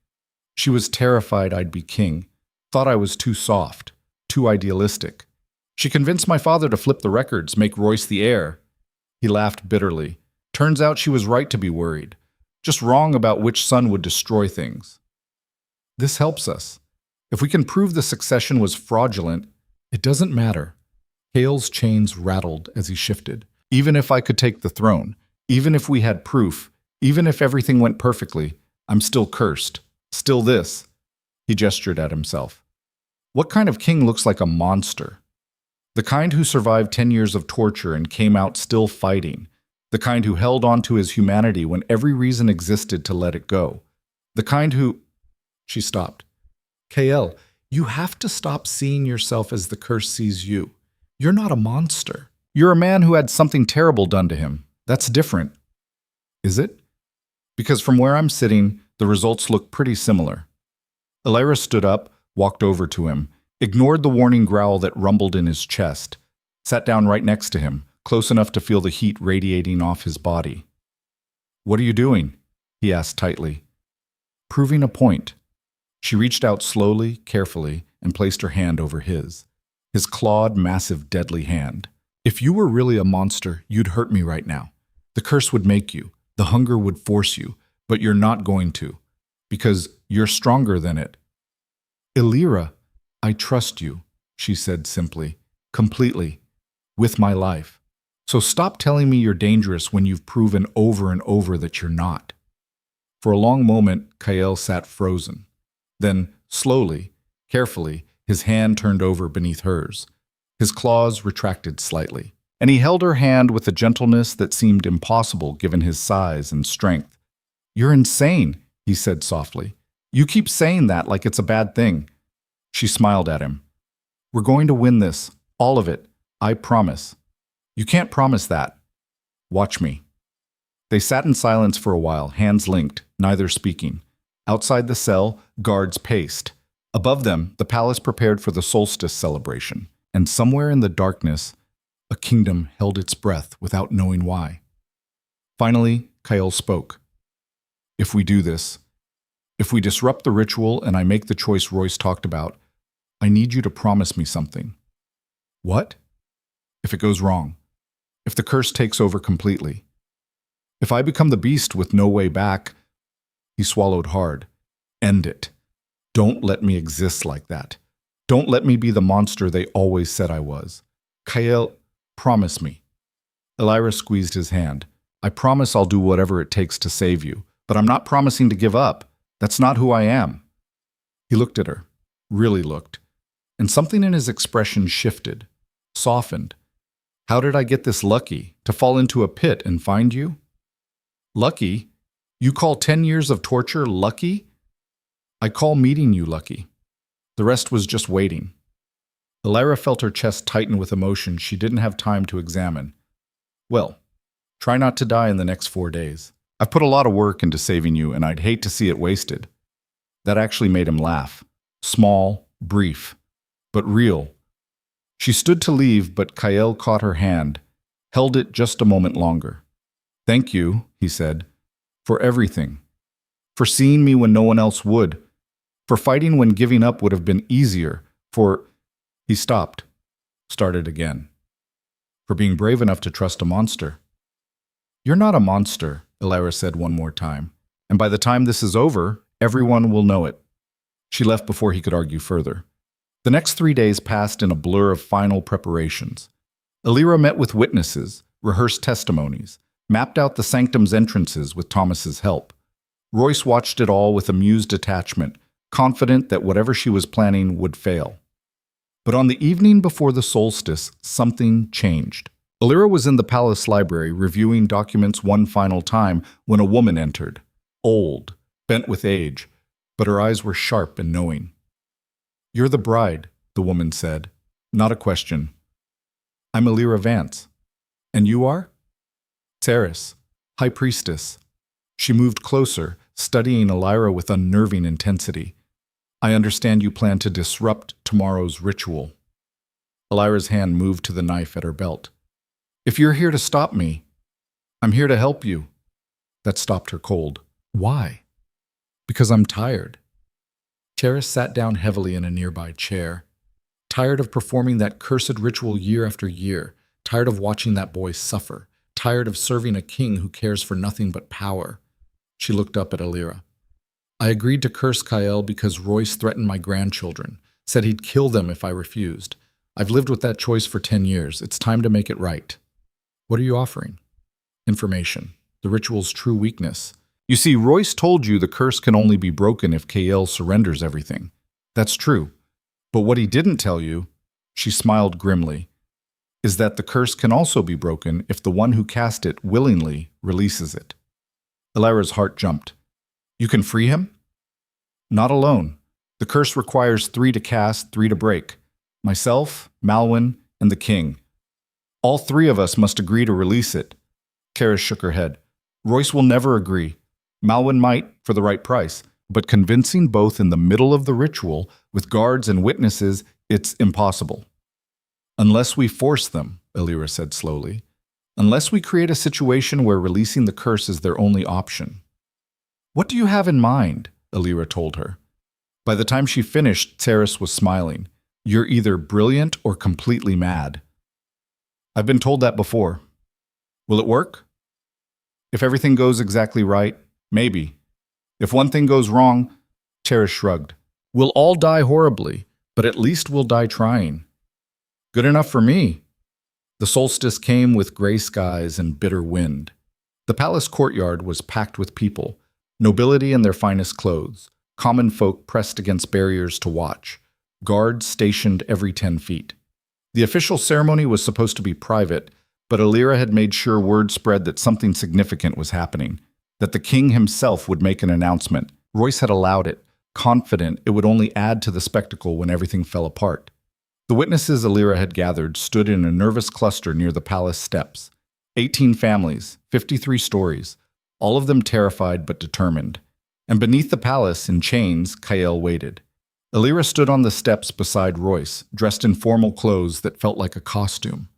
"She was terrified I'd be king, thought I was too soft, too idealistic. She convinced my father to flip the records, make Royce the heir." He laughed bitterly. "Turns out she was right to be worried, just wrong about which son would destroy things." "This helps us. If we can prove the succession was fraudulent, it doesn't matter." Kael's chains rattled as he shifted. "Even if I could take the throne, even if we had proof, even if everything went perfectly, I'm still cursed. Still this." He gestured at himself. "What kind of king looks like a monster? The kind who survived 10 years of torture and came out still fighting. The kind who held on to his humanity when every reason existed to let it go. The kind who—" She stopped. "Kael, You have to stop seeing yourself as the curse sees you. You're not a monster. You're a man who had something terrible done to him. That's different. Is it? Because from where I'm sitting, the results look pretty similar. Elira stood up, walked over to him, ignored the warning growl that rumbled in his chest, sat down right next to him, close enough to feel the heat radiating off his body. "What are you doing?" he asked tightly. "Proving a point." She reached out slowly, carefully, and placed her hand over his clawed, massive, deadly hand. "If you were really a monster, you'd hurt me right now. The curse would make you. The hunger would force you. But you're not going to. Because you're stronger than it." "Elira, I trust you," she said simply, "completely, with my life. So stop telling me you're dangerous when you've proven over and over that you're not." For a long moment, Kael sat frozen. Then, slowly, carefully, his hand turned over beneath hers. His claws retracted slightly, and he held her hand with a gentleness that seemed impossible given his size and strength. "You're insane," he said softly. "You keep saying that like it's a bad thing." She smiled at him. "We're going to win this, all of it, I promise." "You can't promise that." "Watch me." They sat in silence for a while, hands linked, neither speaking. Outside the cell, guards paced. Above them, the palace prepared for the solstice celebration, and somewhere in the darkness, a kingdom held its breath without knowing why. Finally, Kael spoke. "If we do this, if we disrupt the ritual and I make the choice Royce talked about, I need you to promise me something." "What?" "If it goes wrong. If the curse takes over completely. If I become the beast with no way back," he swallowed hard, "end it. Don't let me exist like that. Don't let me be the monster they always said I was. Kael, promise me." Elira squeezed his hand. "I promise I'll do whatever it takes to save you, but I'm not promising to give up. That's not who I am." He looked at her, really looked, and something in his expression shifted, softened. "How did I get this lucky, to fall into a pit and find you?" "Lucky? You call 10 years of torture lucky?" "I call meeting you lucky. The rest was just waiting." Elira felt her chest tighten with emotion she didn't have time to examine. "Well, try not to die in the next 4 days. I've put a lot of work into saving you, and I'd hate to see it wasted." That actually made him laugh. Small, brief, but real. She stood to leave, but Kael caught her hand, held it just a moment longer. "Thank you," he said, "for everything. For seeing me when no one else would. For fighting when giving up would have been easier. For—" He stopped, started again. "For being brave enough to trust a monster." "You're not a monster," Elira said one more time. "And by the time this is over, everyone will know it." She left before he could argue further. The next 3 days passed in a blur of final preparations. Elira met with witnesses, rehearsed testimonies, mapped out the sanctum's entrances with Thomas's help. Royce watched it all with amused detachment, confident that whatever she was planning would fail. But on the evening before the solstice, something changed. Elira was in the palace library reviewing documents one final time when a woman entered. Old, bent with age, but her eyes were sharp and knowing. "You're the bride," the woman said. Not a question. "I'm Elira Vance." "And you are?" "Ceres, High Priestess." She moved closer, studying Elira with unnerving intensity. "I understand you plan to disrupt tomorrow's ritual." Elira's hand moved to the knife at her belt. "If you're here to stop me, I'm here to help you." That stopped her cold. "Why?" "Because I'm tired." Ceres sat down heavily in a nearby chair. Tired of performing that cursed ritual year after year, tired of watching that boy suffer, tired of serving a king who cares for nothing but power. She looked up at Elira. "I agreed to curse Kael because Royce threatened my grandchildren, said he'd kill them if I refused. I've lived with that choice for 10 years. It's time to make it right." "What are you offering?" "Information. The ritual's true weakness. You see, Royce told you the curse can only be broken if Kael surrenders everything. That's true. But what he didn't tell you," she smiled grimly, "is that the curse can also be broken if the one who cast it willingly releases it." Elira's heart jumped. "You can free him?" "Not alone. The curse requires 3 to cast, 3 to break. Myself, Malwyn, and the king. All 3 of us must agree to release it. Karis shook her head. Royce will never agree. Malwyn might, for the right price, but convincing both in the middle of the ritual, with guards and witnesses, it's impossible. Unless we force them, Elira said slowly. Unless we create a situation where releasing the curse is their only option. What do you have in mind? Elira told her. By the time she finished, Ceres was smiling. You're either brilliant or completely mad. I've been told that before. Will it work? If everything goes exactly right, maybe. If one thing goes wrong, Ceres shrugged. We'll all die horribly, but at least we'll die trying. Good enough for me. The solstice came with gray skies and bitter wind. The palace courtyard was packed with people, nobility in their finest clothes, common folk pressed against barriers to watch, guards stationed every 10 feet. The official ceremony was supposed to be private, but Elira had made sure word spread that something significant was happening, that the king himself would make an announcement. Royce had allowed it, confident it would only add to the spectacle when everything fell apart. The witnesses Elira had gathered stood in a nervous cluster near the palace steps. 18 families, 53 stories, all of them terrified but determined. And beneath the palace, in chains, Kael waited. Elira stood on the steps beside Royce, dressed in formal clothes that felt like a costume.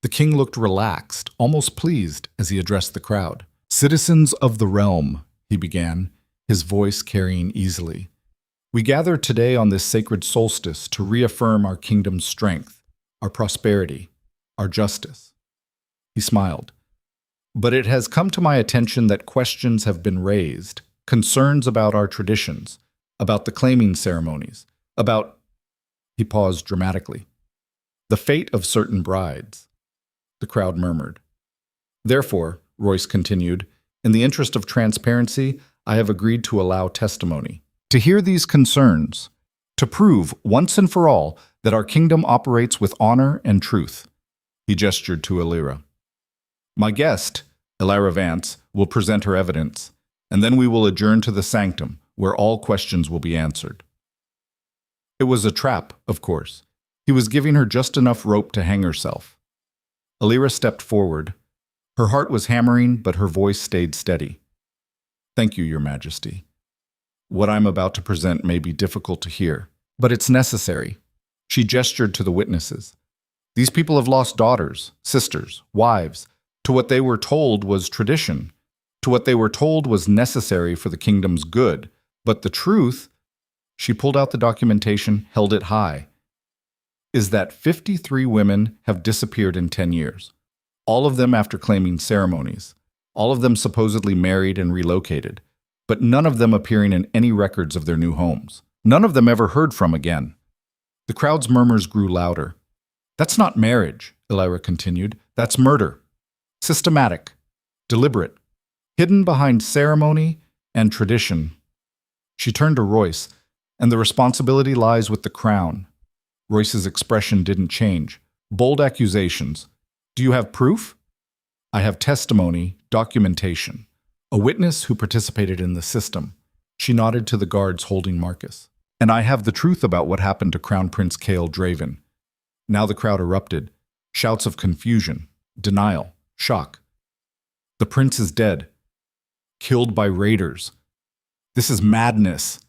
The king looked relaxed, almost pleased, as he addressed the crowd. Citizens of the realm, he began, his voice carrying easily. We gather today on this sacred solstice to reaffirm our kingdom's strength, our prosperity, our justice. He smiled. But it has come to my attention that questions have been raised, concerns about our traditions, about the claiming ceremonies, about, he paused dramatically, the fate of certain brides. The crowd murmured. Therefore, Royce continued, in the interest of transparency, I have agreed to allow testimony. To hear these concerns, to prove once and for all that our kingdom operates with honor and truth. He gestured to Elira. My guest, Elira Vance, will present her evidence, and then we will adjourn to the sanctum, where all questions will be answered. It was a trap, of course. He was giving her just enough rope to hang herself. Elira stepped forward. Her heart was hammering, but her voice stayed steady. Thank you, Your Majesty. What I'm about to present may be difficult to hear, but it's necessary. She gestured to the witnesses. These people have lost daughters, sisters, wives, to what they were told was tradition, to what they were told was necessary for the kingdom's good. But the truth, she pulled out the documentation, held it high, is that 53 women have disappeared in 10 years, all of them after claiming ceremonies, all of them supposedly married and relocated, but none of them appearing in any records of their new homes. None of them ever heard from again. The crowd's murmurs grew louder. That's not marriage, Elira continued. That's murder. Systematic, deliberate, hidden behind ceremony and tradition. She turned to Royce, and the responsibility lies with the crown. Royce's expression didn't change. Bold accusations. Do you have proof? I have testimony, documentation. A witness who participated in the system. She nodded to the guards holding Marcus. And I have the truth about what happened to Crown Prince Kael Draven. Now the crowd erupted. Shouts of confusion, denial, shock. The prince is dead. Killed by raiders. This is madness.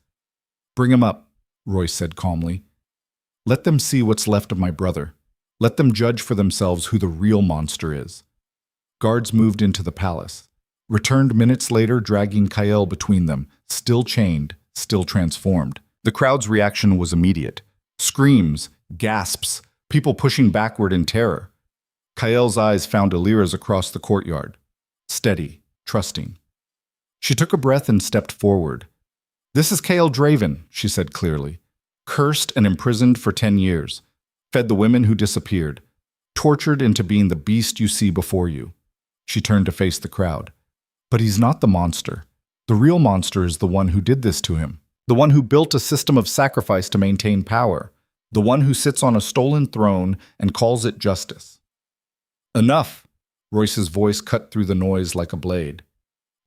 Bring him up, Royce said calmly. Let them see what's left of my brother. Let them judge for themselves who the real monster is. Guards moved into the palace. Returned minutes later, dragging Kael between them, still chained, still transformed. The crowd's reaction was immediate. Screams, gasps, people pushing backward in terror. Kael's eyes found Elira's across the courtyard. Steady, trusting. She took a breath and stepped forward. This is Kael Draven, she said clearly. Cursed and imprisoned for 10 years. Fed the women who disappeared. Tortured into being the beast you see before you. She turned to face the crowd. But he's not the monster. The real monster is the one who did this to him. The one who built a system of sacrifice to maintain power. The one who sits on a stolen throne and calls it justice. Enough! Royce's voice cut through the noise like a blade.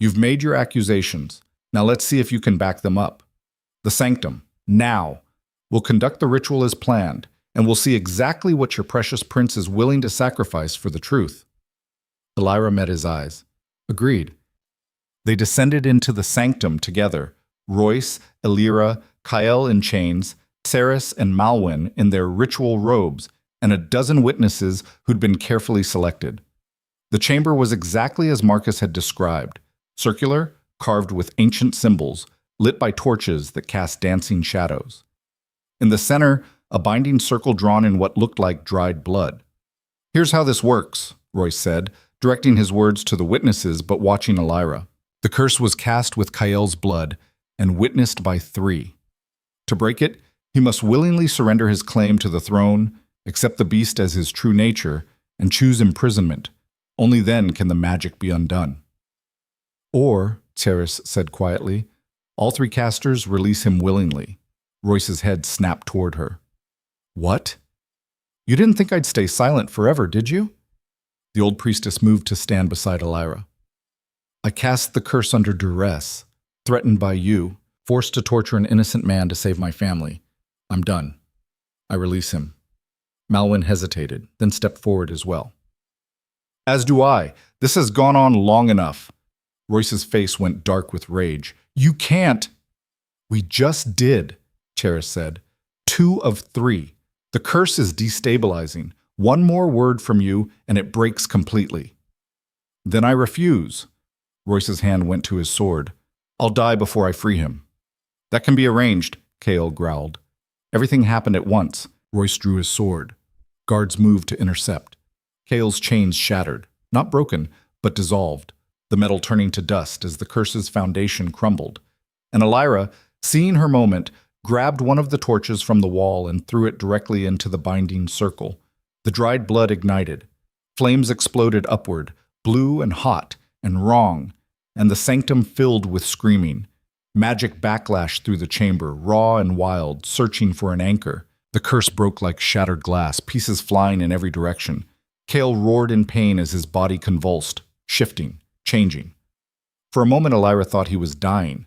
You've made your accusations. Now let's see if you can back them up. The sanctum. Now, we'll conduct the ritual as planned, and we'll see exactly what your precious prince is willing to sacrifice for the truth." Elira met his eyes. Agreed. They descended into the sanctum together, Royce, Elira, Kyle in chains, Ceres and Malwyn in their ritual robes, and a dozen witnesses who'd been carefully selected. The chamber was exactly as Marcus had described, circular, carved with ancient symbols, lit by torches that cast dancing shadows. In the center, a binding circle drawn in what looked like dried blood. "Here's how this works," Royce said, directing his words to the witnesses but watching Elira. The curse was cast with Kyle's blood and witnessed by 3. To break it, he must willingly surrender his claim to the throne, accept the beast as his true nature, and choose imprisonment. Only then can the magic be undone. "Or," Ceres said quietly, "all 3 casters release him willingly." Royce's head snapped toward her. "What? You didn't think I'd stay silent forever, did you?" The old priestess moved to stand beside Elira. "I cast the curse under duress, threatened by you, forced to torture an innocent man to save my family. I'm done. I release him." Malwyn hesitated, then stepped forward as well. "As do I. This has gone on long enough." Royce's face went dark with rage. "You can't." "We just did," Ceres said. 2 of 3. The curse is destabilizing. One more word from you, and it breaks completely." "Then I refuse." Royce's hand went to his sword. "I'll die before I free him." "That can be arranged," Kale growled. Everything happened at once. Royce drew his sword. Guards moved to intercept. Kale's chains shattered, not broken, but dissolved, the metal turning to dust as the curse's foundation crumbled. And Elira, seeing her moment, grabbed one of the torches from the wall and threw it directly into the binding circle. The dried blood ignited. Flames exploded upward, blue and hot and wrong, and the sanctum filled with screaming. Magic backlashed through the chamber, raw and wild, searching for an anchor. The curse broke like shattered glass, pieces flying in every direction. Kale roared in pain as his body convulsed, shifting, changing. For a moment, Elira thought he was dying.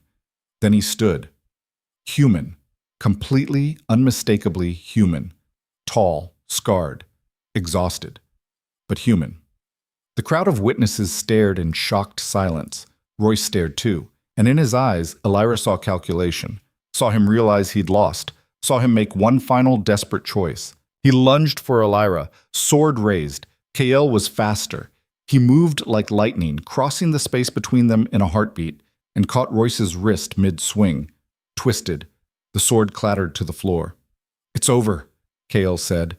Then he stood. Human. Completely, unmistakably human. Tall, scarred, exhausted. But human. The crowd of witnesses stared in shocked silence. Royce stared too. And in his eyes, Elira saw calculation, saw him realize he'd lost, saw him make one final desperate choice. He lunged for Elira, sword raised. Kael was faster. He moved like lightning, crossing the space between them in a heartbeat, and caught Royce's wrist mid-swing. Twisted. The sword clattered to the floor. "It's over," Kael said.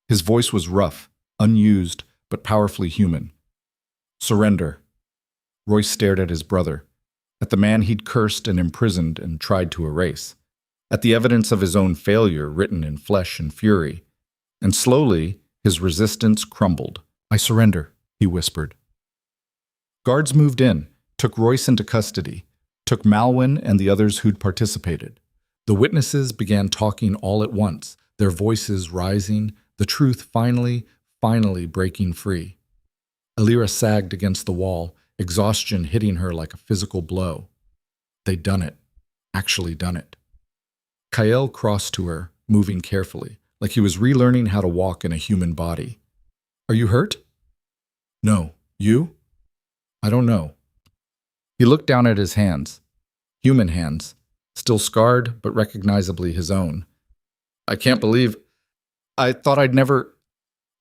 His voice was rough, unused, but powerfully human. "Surrender." Royce stared at his brother, at the man he'd cursed and imprisoned and tried to erase, at the evidence of his own failure written in flesh and fury. And slowly, his resistance crumbled. "I surrender," he whispered. Guards moved in, took Royce into custody, took Malwyn and the others who'd participated. The witnesses began talking all at once, their voices rising, the truth finally breaking free. Elira sagged against the wall, exhaustion hitting her like a physical blow. They'd done it. Actually done it. Kael crossed to her, moving carefully, like he was relearning how to walk in a human body. "Are you hurt?" "No. You?" "I don't know." He looked down at his hands. Human hands, still scarred but recognizably his own. "I can't believe... I thought I'd never..."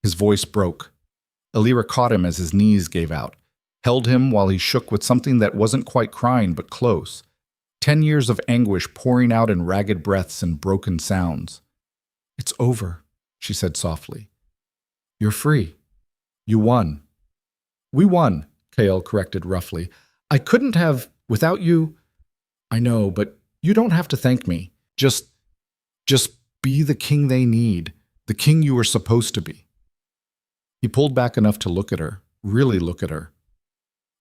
His voice broke. Elira caught him as his knees gave out, held him while he shook with something that wasn't quite crying but close. 10 years of anguish pouring out in ragged breaths and broken sounds. "It's over," she said softly. "You're free. You won." "We won," Kael corrected roughly. "I couldn't have, without you..." "I know, but you don't have to thank me. Just be the king they need, the king you were supposed to be." He pulled back enough to look at her, really look at her.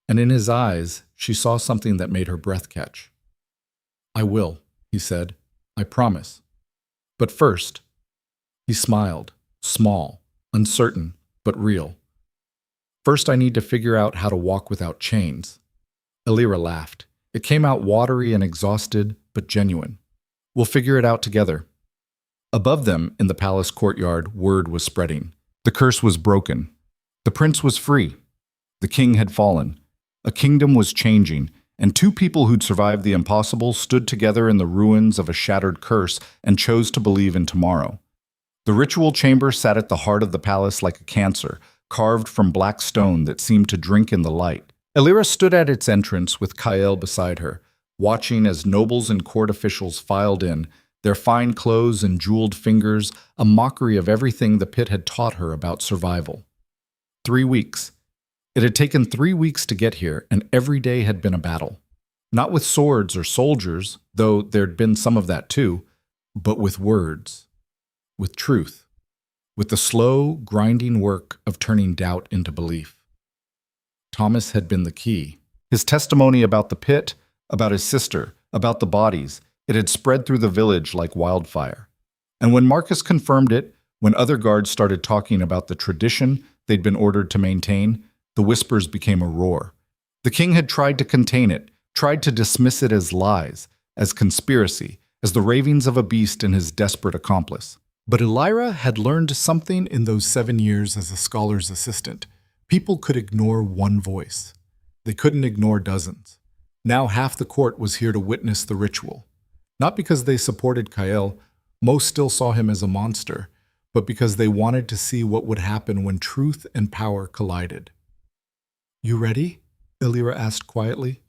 And in his eyes, she saw something that made her breath catch. "I will," he said. "I promise. But first..." He smiled, small, uncertain, but real. "First, I need to figure out how to walk without chains." Elira laughed. It came out watery and exhausted, but genuine. We'll figure it out together. Above them, in the palace courtyard, word was spreading. The curse was broken. The prince was free. The king had fallen. A kingdom was changing, and two people who'd survived the impossible stood together in the ruins of a shattered curse and chose to believe in tomorrow. The ritual chamber sat at the heart of the palace like a cancer, carved from black stone that seemed to drink in the light. Elira stood at its entrance with Kael beside her, watching as nobles and court officials filed in, their fine clothes and jeweled fingers a mockery of everything the pit had taught her about survival. 3 weeks. It had taken 3 weeks to get here, and every day had been a battle. Not with swords or soldiers, though there'd been some of that too, but with words, with truth, with the slow, grinding work of turning doubt into belief. Thomas had been the key. His testimony about the pit, about his sister, about the bodies, it had spread through the village like wildfire. And when Marcus confirmed it, when other guards started talking about the tradition they'd been ordered to maintain, the whispers became a roar. The king had tried to contain it, tried to dismiss it as lies, as conspiracy, as the ravings of a beast and his desperate accomplice. But Elira had learned something in those 7 years as a scholar's assistant. People could ignore one voice. They couldn't ignore dozens. Now half the court was here to witness the ritual. Not because they supported Kael, most still saw him as a monster, but because they wanted to see what would happen when truth and power collided. "You ready?" Elira asked quietly.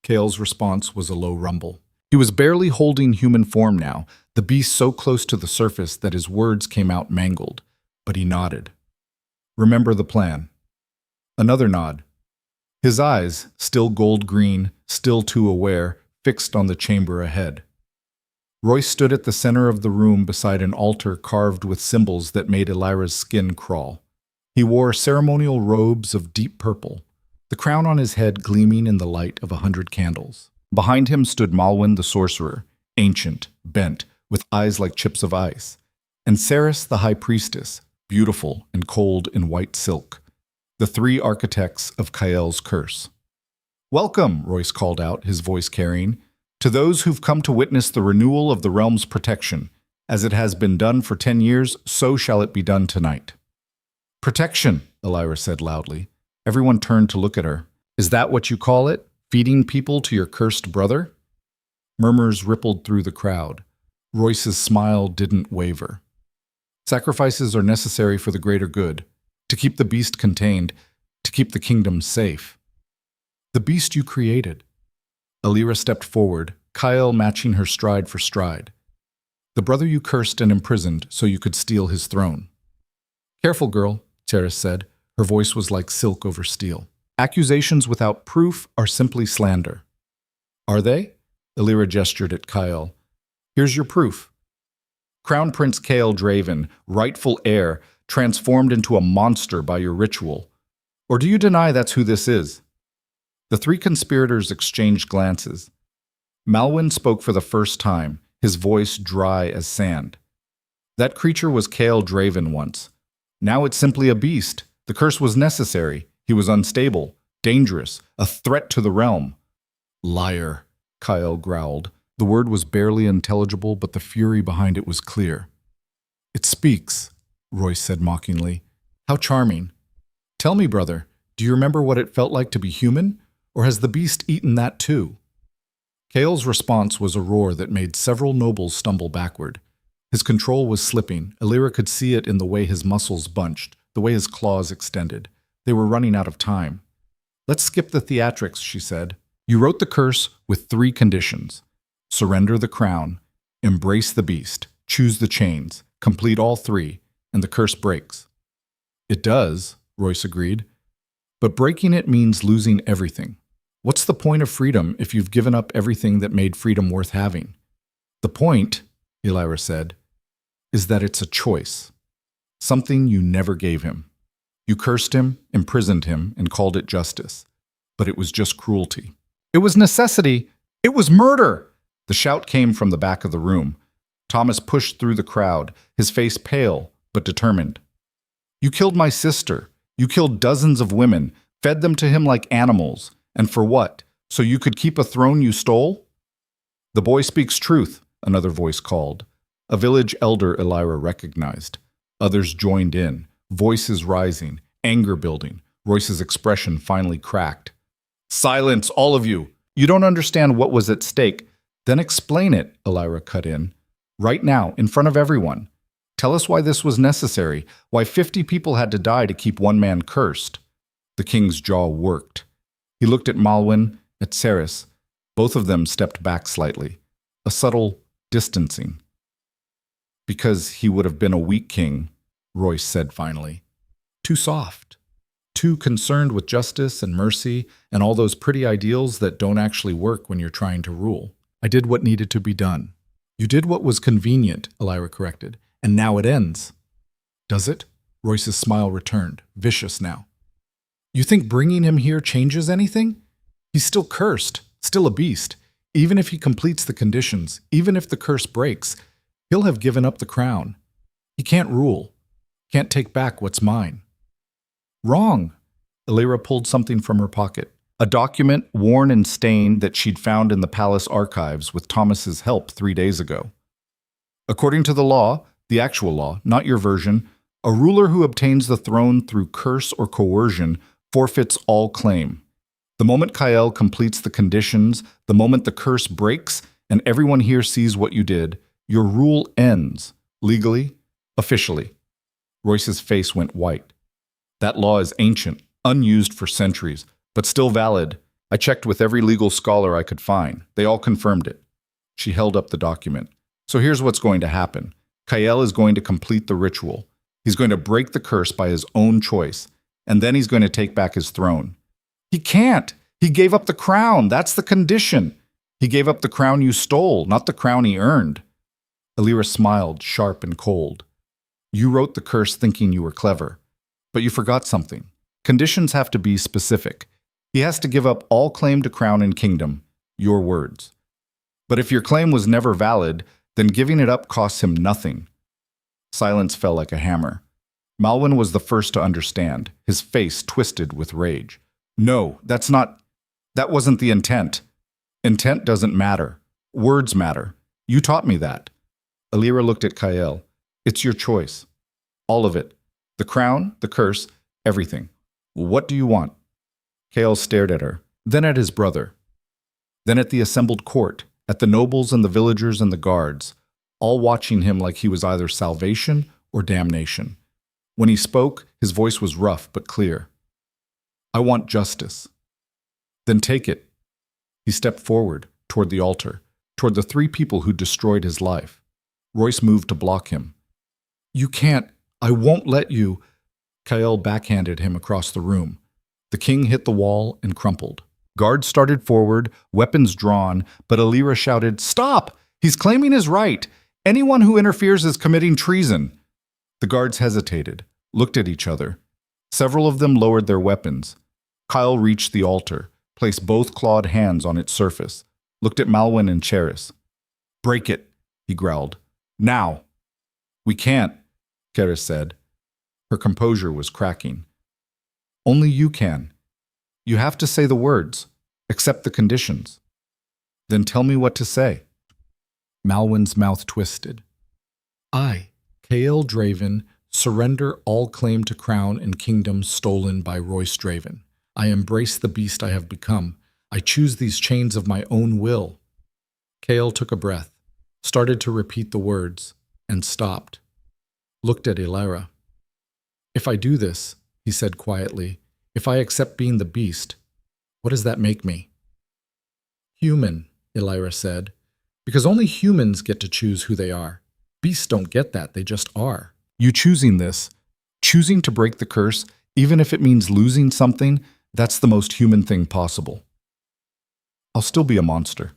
Kael's response was a low rumble. He was barely holding human form now, the beast so close to the surface that his words came out mangled, but he nodded. "Remember the plan." Another nod. His eyes, still gold-green, still too aware, fixed on the chamber ahead. Royce stood at the center of the room beside an altar carved with symbols that made Elira's skin crawl. He wore ceremonial robes of deep purple, the crown on his head gleaming in the light of 100 candles. Behind him stood Malwyn the sorcerer, ancient, bent, with eyes like chips of ice, and Ceres the high priestess, beautiful and cold in white silk, the 3 architects of Kael's curse. "Welcome," Royce called out, his voice carrying, "to those who've come to witness the renewal of the realm's protection. As it has been done for 10 years, so shall it be done tonight." "Protection," Elira said loudly. Everyone turned to look at her. "Is that what you call it? Feeding people to your cursed brother?" Murmurs rippled through the crowd. Royce's smile didn't waver. "Sacrifices are necessary for the greater good, to keep the beast contained, to keep the kingdom safe." "The beast you created." Elira stepped forward, Kael matching her stride for stride. "The brother you cursed and imprisoned so you could steal his throne." "Careful, girl," Ceres said. Her voice was like silk over steel. "Accusations without proof are simply slander." "Are they?" Elira gestured at Kael. "Here's your proof. Crown Prince Kael Draven, rightful heir, transformed into a monster by your ritual. Or do you deny that's who this is?" The 3 conspirators exchanged glances. Malwyn spoke for the first time, his voice dry as sand. "That creature was Kael Draven once. Now it's simply a beast. The curse was necessary. He was unstable, dangerous, a threat to the realm." "Liar," Kael growled. The word was barely intelligible, but the fury behind it was clear. "It speaks," Royce said mockingly. "How charming. Tell me, brother, do you remember what it felt like to be human? Or has the beast eaten that too?" Kael's response was a roar that made several nobles stumble backward. His control was slipping. Elira could see it in the way his muscles bunched, the way his claws extended. They were running out of time. "Let's skip the theatrics," she said. "You wrote the curse with 3 conditions. Surrender the crown, embrace the beast, choose the chains, complete all 3, and the curse breaks." "It does," Royce agreed. "But breaking it means losing everything. What's the point of freedom if you've given up everything that made freedom worth having?" "The point," Elira said, "is that it's a choice. Something you never gave him. You cursed him, imprisoned him, and called it justice. But it was just cruelty. It was necessity. It was murder!" The shout came from the back of the room. Thomas pushed through the crowd, his face pale but determined. "You killed my sister. You killed dozens of women, fed them to him like animals. And for what? So you could keep a throne you stole?" "The boy speaks truth," another voice called. A village elder Elira recognized. Others joined in, voices rising, anger building. Royce's expression finally cracked. Silence, all of you! You don't understand what was at stake. Then explain it, Elira cut in. Right now, in front of everyone. Tell us why this was necessary, why 50 people had to die to keep one man cursed. The king's jaw worked. He looked at Malwyn, at Ceres. Both of them stepped back slightly, a subtle distancing. Because he would have been a weak king, Royce said finally. Too soft. Too concerned with justice and mercy and all those pretty ideals that don't actually work when you're trying to rule. I did what needed to be done. You did what was convenient, Elira corrected, and now it ends. Does it? Royce's smile returned, vicious now. You think bringing him here changes anything? He's still cursed, still a beast. Even if he completes the conditions, even if the curse breaks, he'll have given up the crown. He can't rule, can't take back what's mine. Wrong. Elira pulled something from her pocket. A document, worn and stained, that she'd found in the palace archives with Thomas's help 3 days ago. According to the law, the actual law, not your version, a ruler who obtains the throne through curse or coercion forfeits all claim. The moment Kael completes the conditions, the moment the curse breaks, and everyone here sees what you did, your rule ends, legally, officially. Royce's face went white. That law is ancient, unused for centuries, but still valid. I checked with every legal scholar I could find. They all confirmed it. She held up the document. So here's what's going to happen. Kael is going to complete the ritual. He's going to break the curse by his own choice, and then he's going to take back his throne. He can't. He gave up the crown. That's the condition. He gave up the crown you stole, not the crown he earned. Elira smiled, sharp and cold. You wrote the curse thinking you were clever, but you forgot something. Conditions have to be specific. He has to give up all claim to crown and kingdom, your words. But if your claim was never valid, then giving it up costs him nothing. Silence fell like a hammer. Malwyn was the first to understand, his face twisted with rage. No, that wasn't the intent. Intent doesn't matter. Words matter. You taught me that. Elira looked at Kael. It's your choice. All of it. The crown, the curse, everything. What do you want? Kael stared at her, then at his brother, then at the assembled court, at the nobles and the villagers and the guards, all watching him like he was either salvation or damnation. When he spoke, his voice was rough but clear. I want justice. Then take it. He stepped forward, toward the altar, toward the 3 people who destroyed his life. Royce moved to block him. You can't. I won't let you. Kael backhanded him across the room. The king hit the wall and crumpled. Guards started forward, weapons drawn, but Elira shouted, Stop! He's claiming his right. Anyone who interferes is committing treason. The guards hesitated, looked at each other. Several of them lowered their weapons. Kyle reached the altar, placed both clawed hands on its surface, looked at Malwyn and Ceres. Break it, he growled. Now. We can't, Ceres said. Her composure was cracking. Only you can. You have to say the words, accept the conditions. Then tell me what to say. Malwyn's mouth twisted. I, Kael Draven, surrender all claim to crown and kingdom stolen by Royce Draven. I embrace the beast I have become. I choose these chains of my own will. Kael took a breath, started to repeat the words, and stopped. Looked at Elira. If I do this, he said quietly, if I accept being the beast, what does that make me? Human, Elira said, because only humans get to choose who they are. Beasts don't get that, they just are. You choosing this, choosing to break the curse, even if it means losing something, that's the most human thing possible. I'll still be a monster.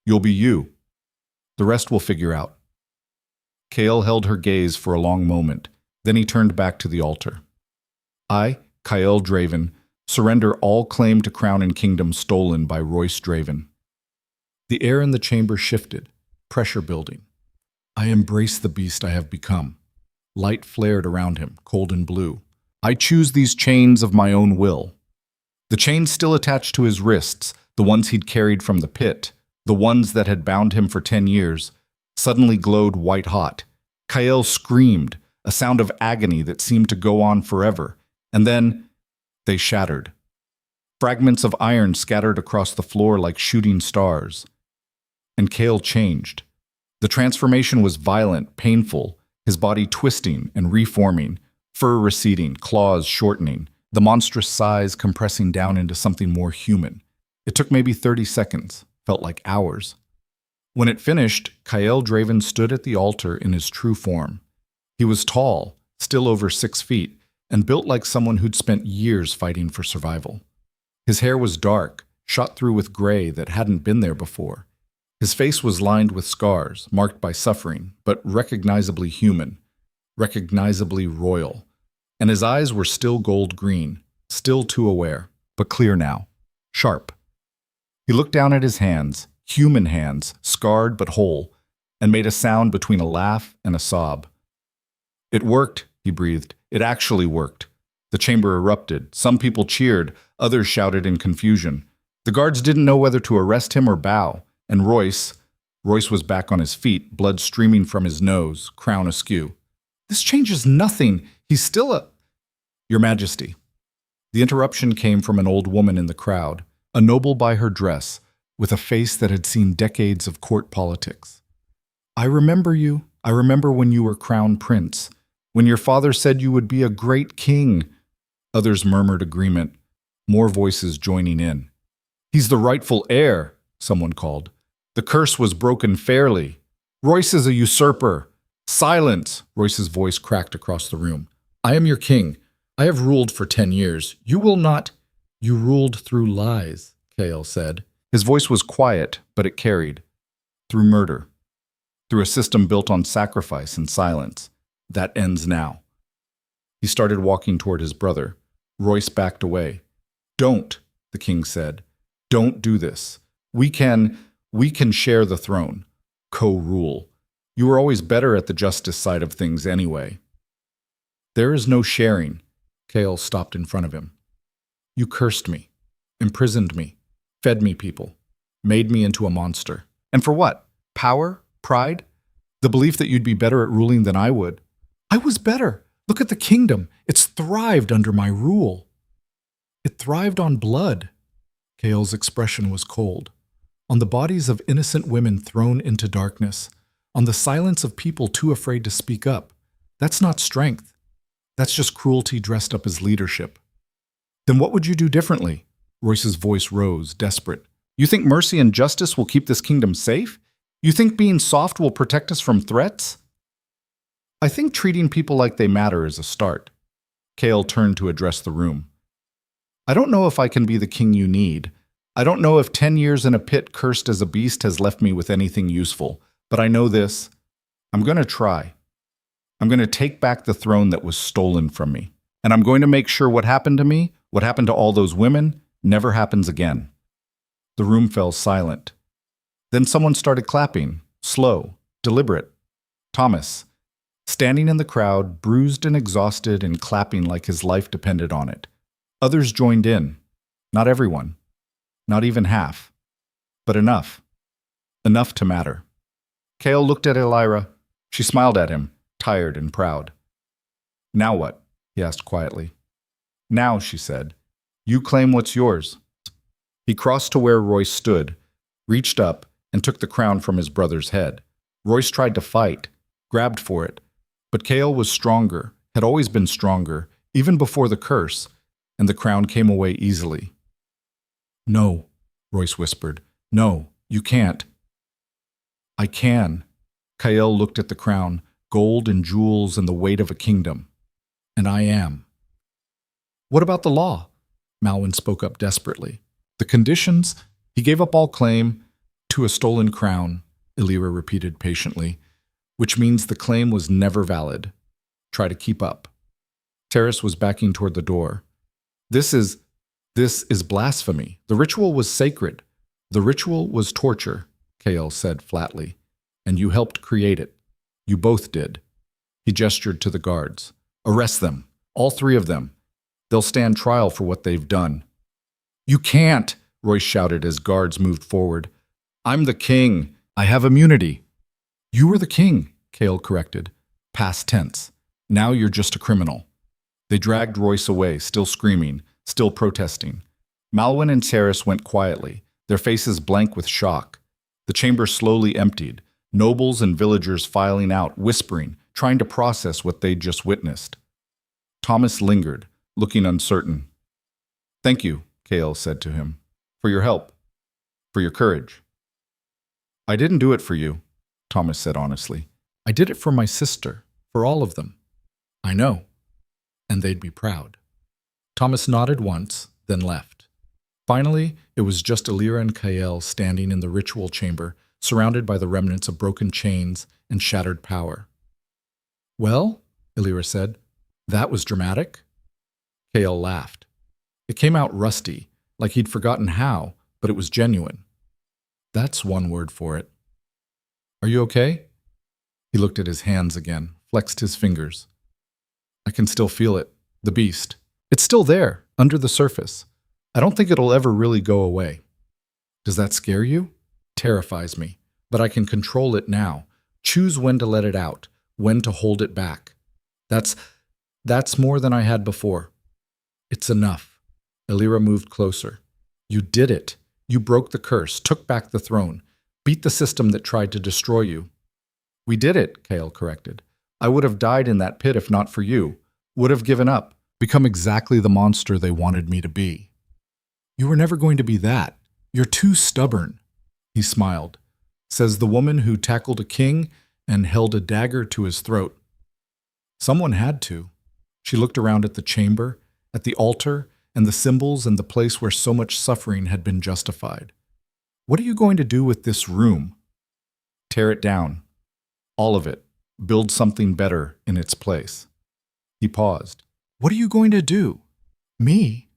You'll be you. The rest we'll figure out. Kael held her gaze for a long moment. Then he turned back to the altar. I, Kael Draven, surrender all claim to crown and kingdom stolen by Royce Draven. The air in the chamber shifted, pressure building. I embrace the beast I have become. Light flared around him, cold and blue. I choose these chains of my own will. The chains still attached to his wrists, the ones he'd carried from the pit, the ones that had bound him for 10 years, suddenly glowed white-hot. Kael screamed, a sound of agony that seemed to go on forever, and then they shattered. Fragments of iron scattered across the floor like shooting stars. And Kael changed. The transformation was violent, painful, his body twisting and reforming, fur receding, claws shortening, the monstrous size compressing down into something more human. It took maybe 30 seconds, felt like hours. When it finished, Kael Draven stood at the altar in his true form. He was tall, still over 6 feet, and built like someone who'd spent years fighting for survival. His hair was dark, shot through with gray that hadn't been there before. His face was lined with scars, marked by suffering, but recognizably human, recognizably royal. And his eyes were still gold green, still too aware, but clear now, sharp. He looked down at his hands, human hands, scarred but whole, and made a sound between a laugh and a sob. "It worked," he breathed. "It actually worked." The chamber erupted. Some people cheered, others shouted in confusion. The guards didn't know whether to arrest him or bow, and Royce was back on his feet, blood streaming from his nose, crown askew. "This changes nothing. He's still a—" "Your Majesty." The interruption came from an old woman in the crowd, a noble by her dress, with a face that had seen decades of court politics. "I remember you. I remember when you were crown prince, when your father said you would be a great king." Others murmured agreement, more voices joining in. "He's the rightful heir," someone called. "The curse was broken fairly. Royce is a usurper." "Silence!" Royce's voice cracked across the room. "I am your king. I have ruled for 10 years. You will not—" "You ruled through lies," Kael said. His voice was quiet, but it carried. "Through murder. Through a system built on sacrifice and silence. That ends now." He started walking toward his brother. Royce backed away. "Don't," the king said. "Don't do this. We can share the throne. Co-rule. You were always better at the justice side of things anyway." "There is no sharing." Kael stopped in front of him. "You cursed me, imprisoned me, fed me people, made me into a monster. And for what? Power? Pride? The belief that you'd be better at ruling than I would. I was better. Look at the kingdom. It's thrived under my rule." "It thrived on blood." Kael's expression was cold. "On the bodies of innocent women thrown into darkness. On the silence of people too afraid to speak up. That's not strength. That's just cruelty dressed up as leadership." "Then what would you do differently?" Royce's voice rose, desperate. "You think mercy and justice will keep this kingdom safe? You think being soft will protect us from threats?" "I think treating people like they matter is a start." Kael turned to address the room. "I don't know if I can be the king you need. I don't know if 10 years in a pit cursed as a beast has left me with anything useful. But I know this. I'm going to try. I'm going to take back the throne that was stolen from me. And I'm going to make sure what happened to me, what happened to all those women, never happens again." The room fell silent. Then someone started clapping, slow, deliberate. Thomas, standing in the crowd, bruised and exhausted and clapping like his life depended on it. Others joined in. Not everyone. Not even half. But enough. Enough to matter. Kael looked at Elira. She smiled at him, tired and proud. "Now what?" he asked quietly. "Now," she said, "you claim what's yours." He crossed to where Royce stood, reached up, and took the crown from his brother's head. Royce tried to fight, grabbed for it, but Kael was stronger, had always been stronger, even before the curse, and the crown came away easily. "No," Royce whispered. "No, you can't." "I can." Kael looked at the crown, gold and jewels and the weight of a kingdom. "And I am." "What about the law?" Malwyn spoke up desperately. "The conditions?" "He gave up all claim to a stolen crown," Elira repeated patiently, "which means the claim was never valid. Try to keep up." Terrace was backing toward the door. This is blasphemy. The ritual was sacred. The ritual was torture," Kael said flatly. "And you helped create it. You both did." He gestured to the guards. "Arrest them. All 3 of them. They'll stand trial for what they've done." "You can't," Royce shouted as guards moved forward. "I'm the king. I have immunity." You were the king, Cale corrected. Past tense. Now you're just a criminal. They dragged Royce away, still screaming, still protesting. Malwyn and Saris went quietly, their faces blank with shock. The chamber slowly emptied, nobles and villagers filing out, whispering, trying to process what they'd just witnessed. Thomas lingered, looking uncertain. "Thank you," Cale said to him, "for your help, for your courage." "I didn't do it for you," Thomas said honestly. "I did it for my sister, for all of them." "I know, and they'd be proud." Thomas nodded once, then left. Finally, it was just Elira and Kael standing in the ritual chamber, surrounded by the remnants of broken chains and shattered power. "Well," Elira said, "that was dramatic." Kael laughed. It came out rusty, like he'd forgotten how, but it was genuine. "That's one word for it." "Are you okay?" He looked at his hands again, flexed his fingers. "I can still feel it, the beast. It's still there, under the surface. I don't think it'll ever really go away." "Does that scare you?" "Terrifies me, but I can control it now. Choose when to let it out, when to hold it back. That's more than I had before." "It's enough." Elira moved closer. "You did it. You broke the curse, took back the throne, beat the system that tried to destroy you." "We did it," Kael corrected. "I would have died in that pit if not for you. Would have given up, become exactly the monster they wanted me to be." "You were never going to be that. You're too stubborn." He smiled. "Says the woman who tackled a king and held a dagger to his throat." "Someone had to." She looked around at the chamber, at the altar, and the symbols and the place where so much suffering had been justified. "What are you going to do with this room?" "Tear it down. All of it. Build something better in its place." He paused. "What are you going to do?" "Me?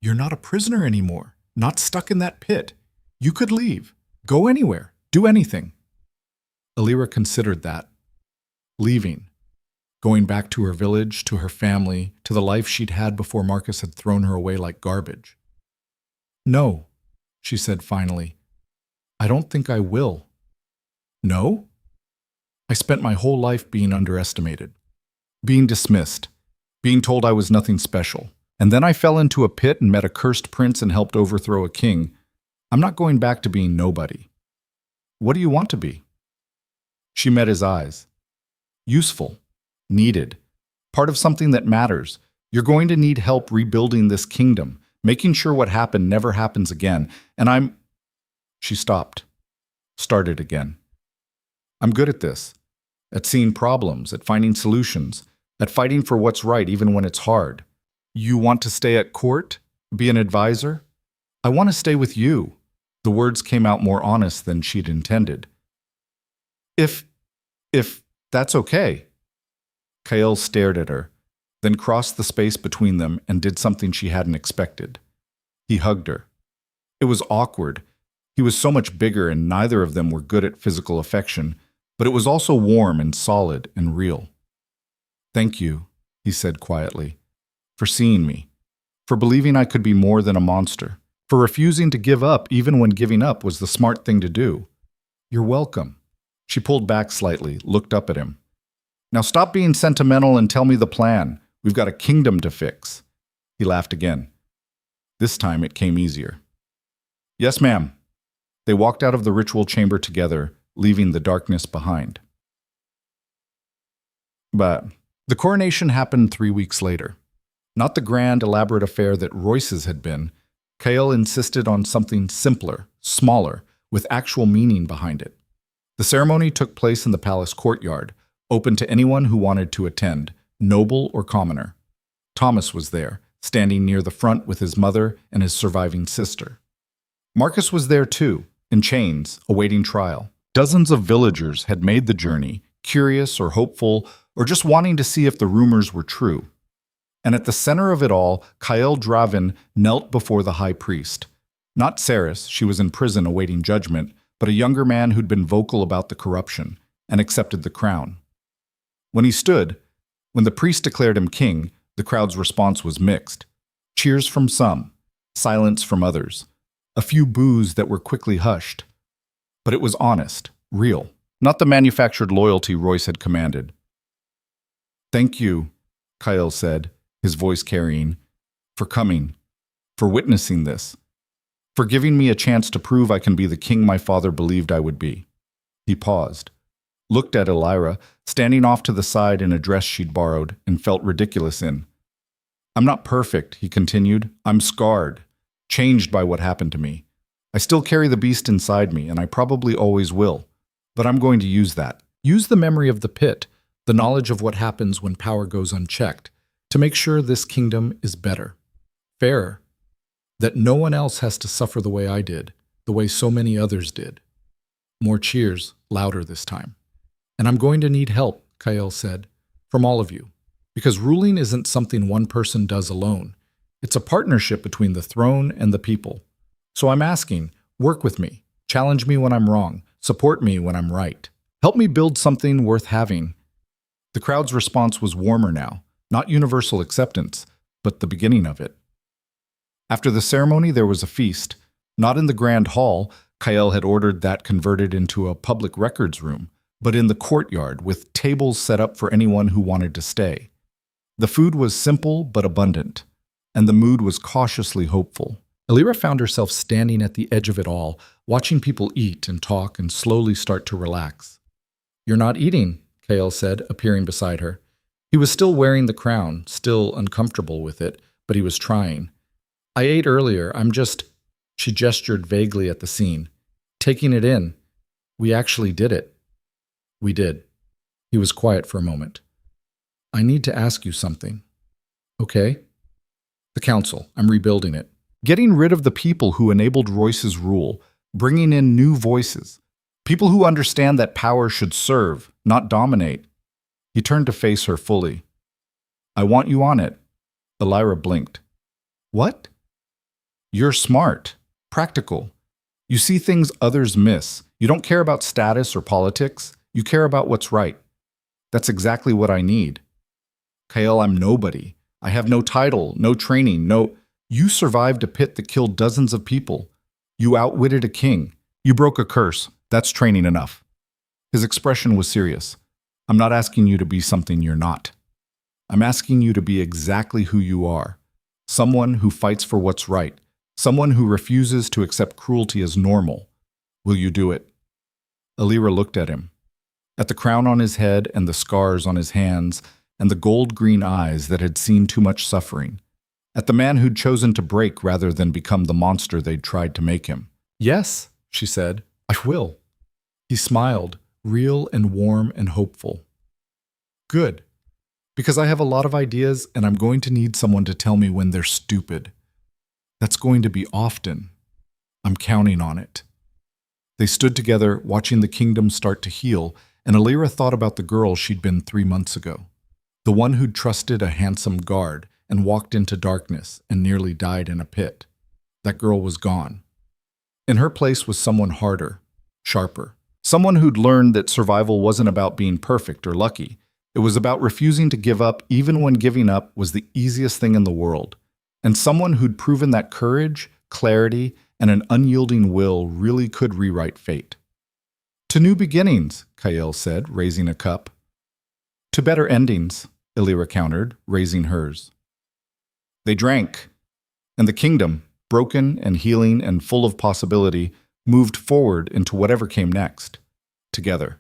You're not a prisoner anymore, not stuck in that pit. You could leave, go anywhere, do anything." Elira considered that. Leaving. Going back to her village, to her family, to the life she'd had before Marcus had thrown her away like garbage. "No," she said finally. "I don't think I will." "No?" "I spent my whole life being underestimated, being dismissed, being told I was nothing special. And then I fell into a pit and met a cursed prince and helped overthrow a king. I'm not going back to being nobody." "What do you want to be?" She met his eyes. "Useful. Needed. Part of something that matters. You're going to need help rebuilding this kingdom, making sure what happened never happens again. And I'm..." She stopped. Started again. "I'm good at this. At seeing problems, at finding solutions, at fighting for what's right even when it's hard. You want to stay at court? Be an advisor?" "I want to stay with you." The words came out more honest than she'd intended. If that's okay." Kael stared at her, then crossed the space between them and did something she hadn't expected. He hugged her. It was awkward. He was so much bigger and neither of them were good at physical affection, but it was also warm and solid and real. "Thank you," he said quietly, "for seeing me, for believing I could be more than a monster, for refusing to give up even when giving up was the smart thing to do." "You're welcome." She pulled back slightly, looked up at him. "Now stop being sentimental and tell me the plan. We've got a kingdom to fix." He laughed again. This time it came easier. "Yes, ma'am." They walked out of the ritual chamber together, leaving the darkness behind. But the coronation happened 3 weeks later. Not the grand, elaborate affair that Royce's had been. Kael insisted on something simpler, smaller, with actual meaning behind it. The ceremony took place in the palace courtyard, open to anyone who wanted to attend, noble or commoner. Thomas was there, standing near the front with his mother and his surviving sister. Marcus was there too, in chains, awaiting trial. Dozens of villagers had made the journey, curious or hopeful, or just wanting to see if the rumors were true. And at the center of it all, Kael Dravin knelt before the high priest. Not Saris, she was in prison awaiting judgment, but a younger man who'd been vocal about the corruption and accepted the crown. When he stood, when the priest declared him king, the crowd's response was mixed. Cheers from some, silence from others, a few boos that were quickly hushed. But it was honest, real. not the manufactured loyalty Royce had commanded. "Thank you," Kyle said, his voice carrying, "for coming, for witnessing this, for giving me a chance to prove I can be the king my father believed I would be." He paused, looked at Elira, standing off to the side in a dress she'd borrowed and felt ridiculous in. "I'm not perfect," he continued. "I'm scarred, changed by what happened to me. I still carry the beast inside me, and I probably always will. But I'm going to use that. Use the memory of the pit, the knowledge of what happens when power goes unchecked, to make sure this kingdom is better, fairer, that no one else has to suffer the way I did, the way so many others did." More cheers, louder this time. "And I'm going to need help," Kyle said, "from all of you. Because ruling isn't something one person does alone. It's a partnership between the throne and the people. So I'm asking, work with me, challenge me when I'm wrong, support me when I'm right. Help me build something worth having." The crowd's response was warmer now, not universal acceptance, but the beginning of it. After the ceremony, there was a feast. Not in the grand hall, Kyle had ordered that converted into a public records room, but in the courtyard with tables set up for anyone who wanted to stay. The food was simple but abundant, and the mood was cautiously hopeful. Elira found herself standing at the edge of it all, watching people eat and talk and slowly start to relax. "You're not eating," Kale said, appearing beside her. He was still wearing the crown, still uncomfortable with it, but he was trying. "I ate earlier, I'm just—" She gestured vaguely at the scene. "Taking it in. We actually did it." "We did." He was quiet for a moment. "I need to ask you something." "Okay." "The council. I'm rebuilding it. Getting rid of the people who enabled Royce's rule, bringing in new voices. People who understand that power should serve, not dominate." He turned to face her fully. "I want you on it." Elira blinked. "What?" "You're smart, practical. You see things others miss. You don't care about status or politics. You care about what's right. That's exactly what I need." "Kyle, I'm nobody. I have no title, no training, no—" "You survived a pit that killed dozens of people. You outwitted a king. You broke a curse. That's training enough." His expression was serious. "I'm not asking you to be something you're not. I'm asking you to be exactly who you are. Someone who fights for what's right. Someone who refuses to accept cruelty as normal. Will you do it?" Elira looked at him. At the crown on his head and the scars on his hands and the gold-green eyes that had seen too much suffering. At the man who'd chosen to break rather than become the monster they'd tried to make him. "Yes," she said, "I will." He smiled, real and warm and hopeful. "Good. Because I have a lot of ideas and I'm going to need someone to tell me when they're stupid. That's going to be often. I'm counting on it." They stood together, watching the kingdom start to heal, and Elira thought about the girl she'd been 3 months ago. The one who'd trusted a handsome guard and walked into darkness and nearly died in a pit. That girl was gone. In her place was someone harder, sharper. Someone who'd learned that survival wasn't about being perfect or lucky. It was about refusing to give up even when giving up was the easiest thing in the world. And someone who'd proven that courage, clarity, and an unyielding will really could rewrite fate. "To new beginnings," Kyle said, raising a cup. "To better endings," Elira countered, raising hers. They drank, and the kingdom, broken and healing and full of possibility, moved forward into whatever came next, together.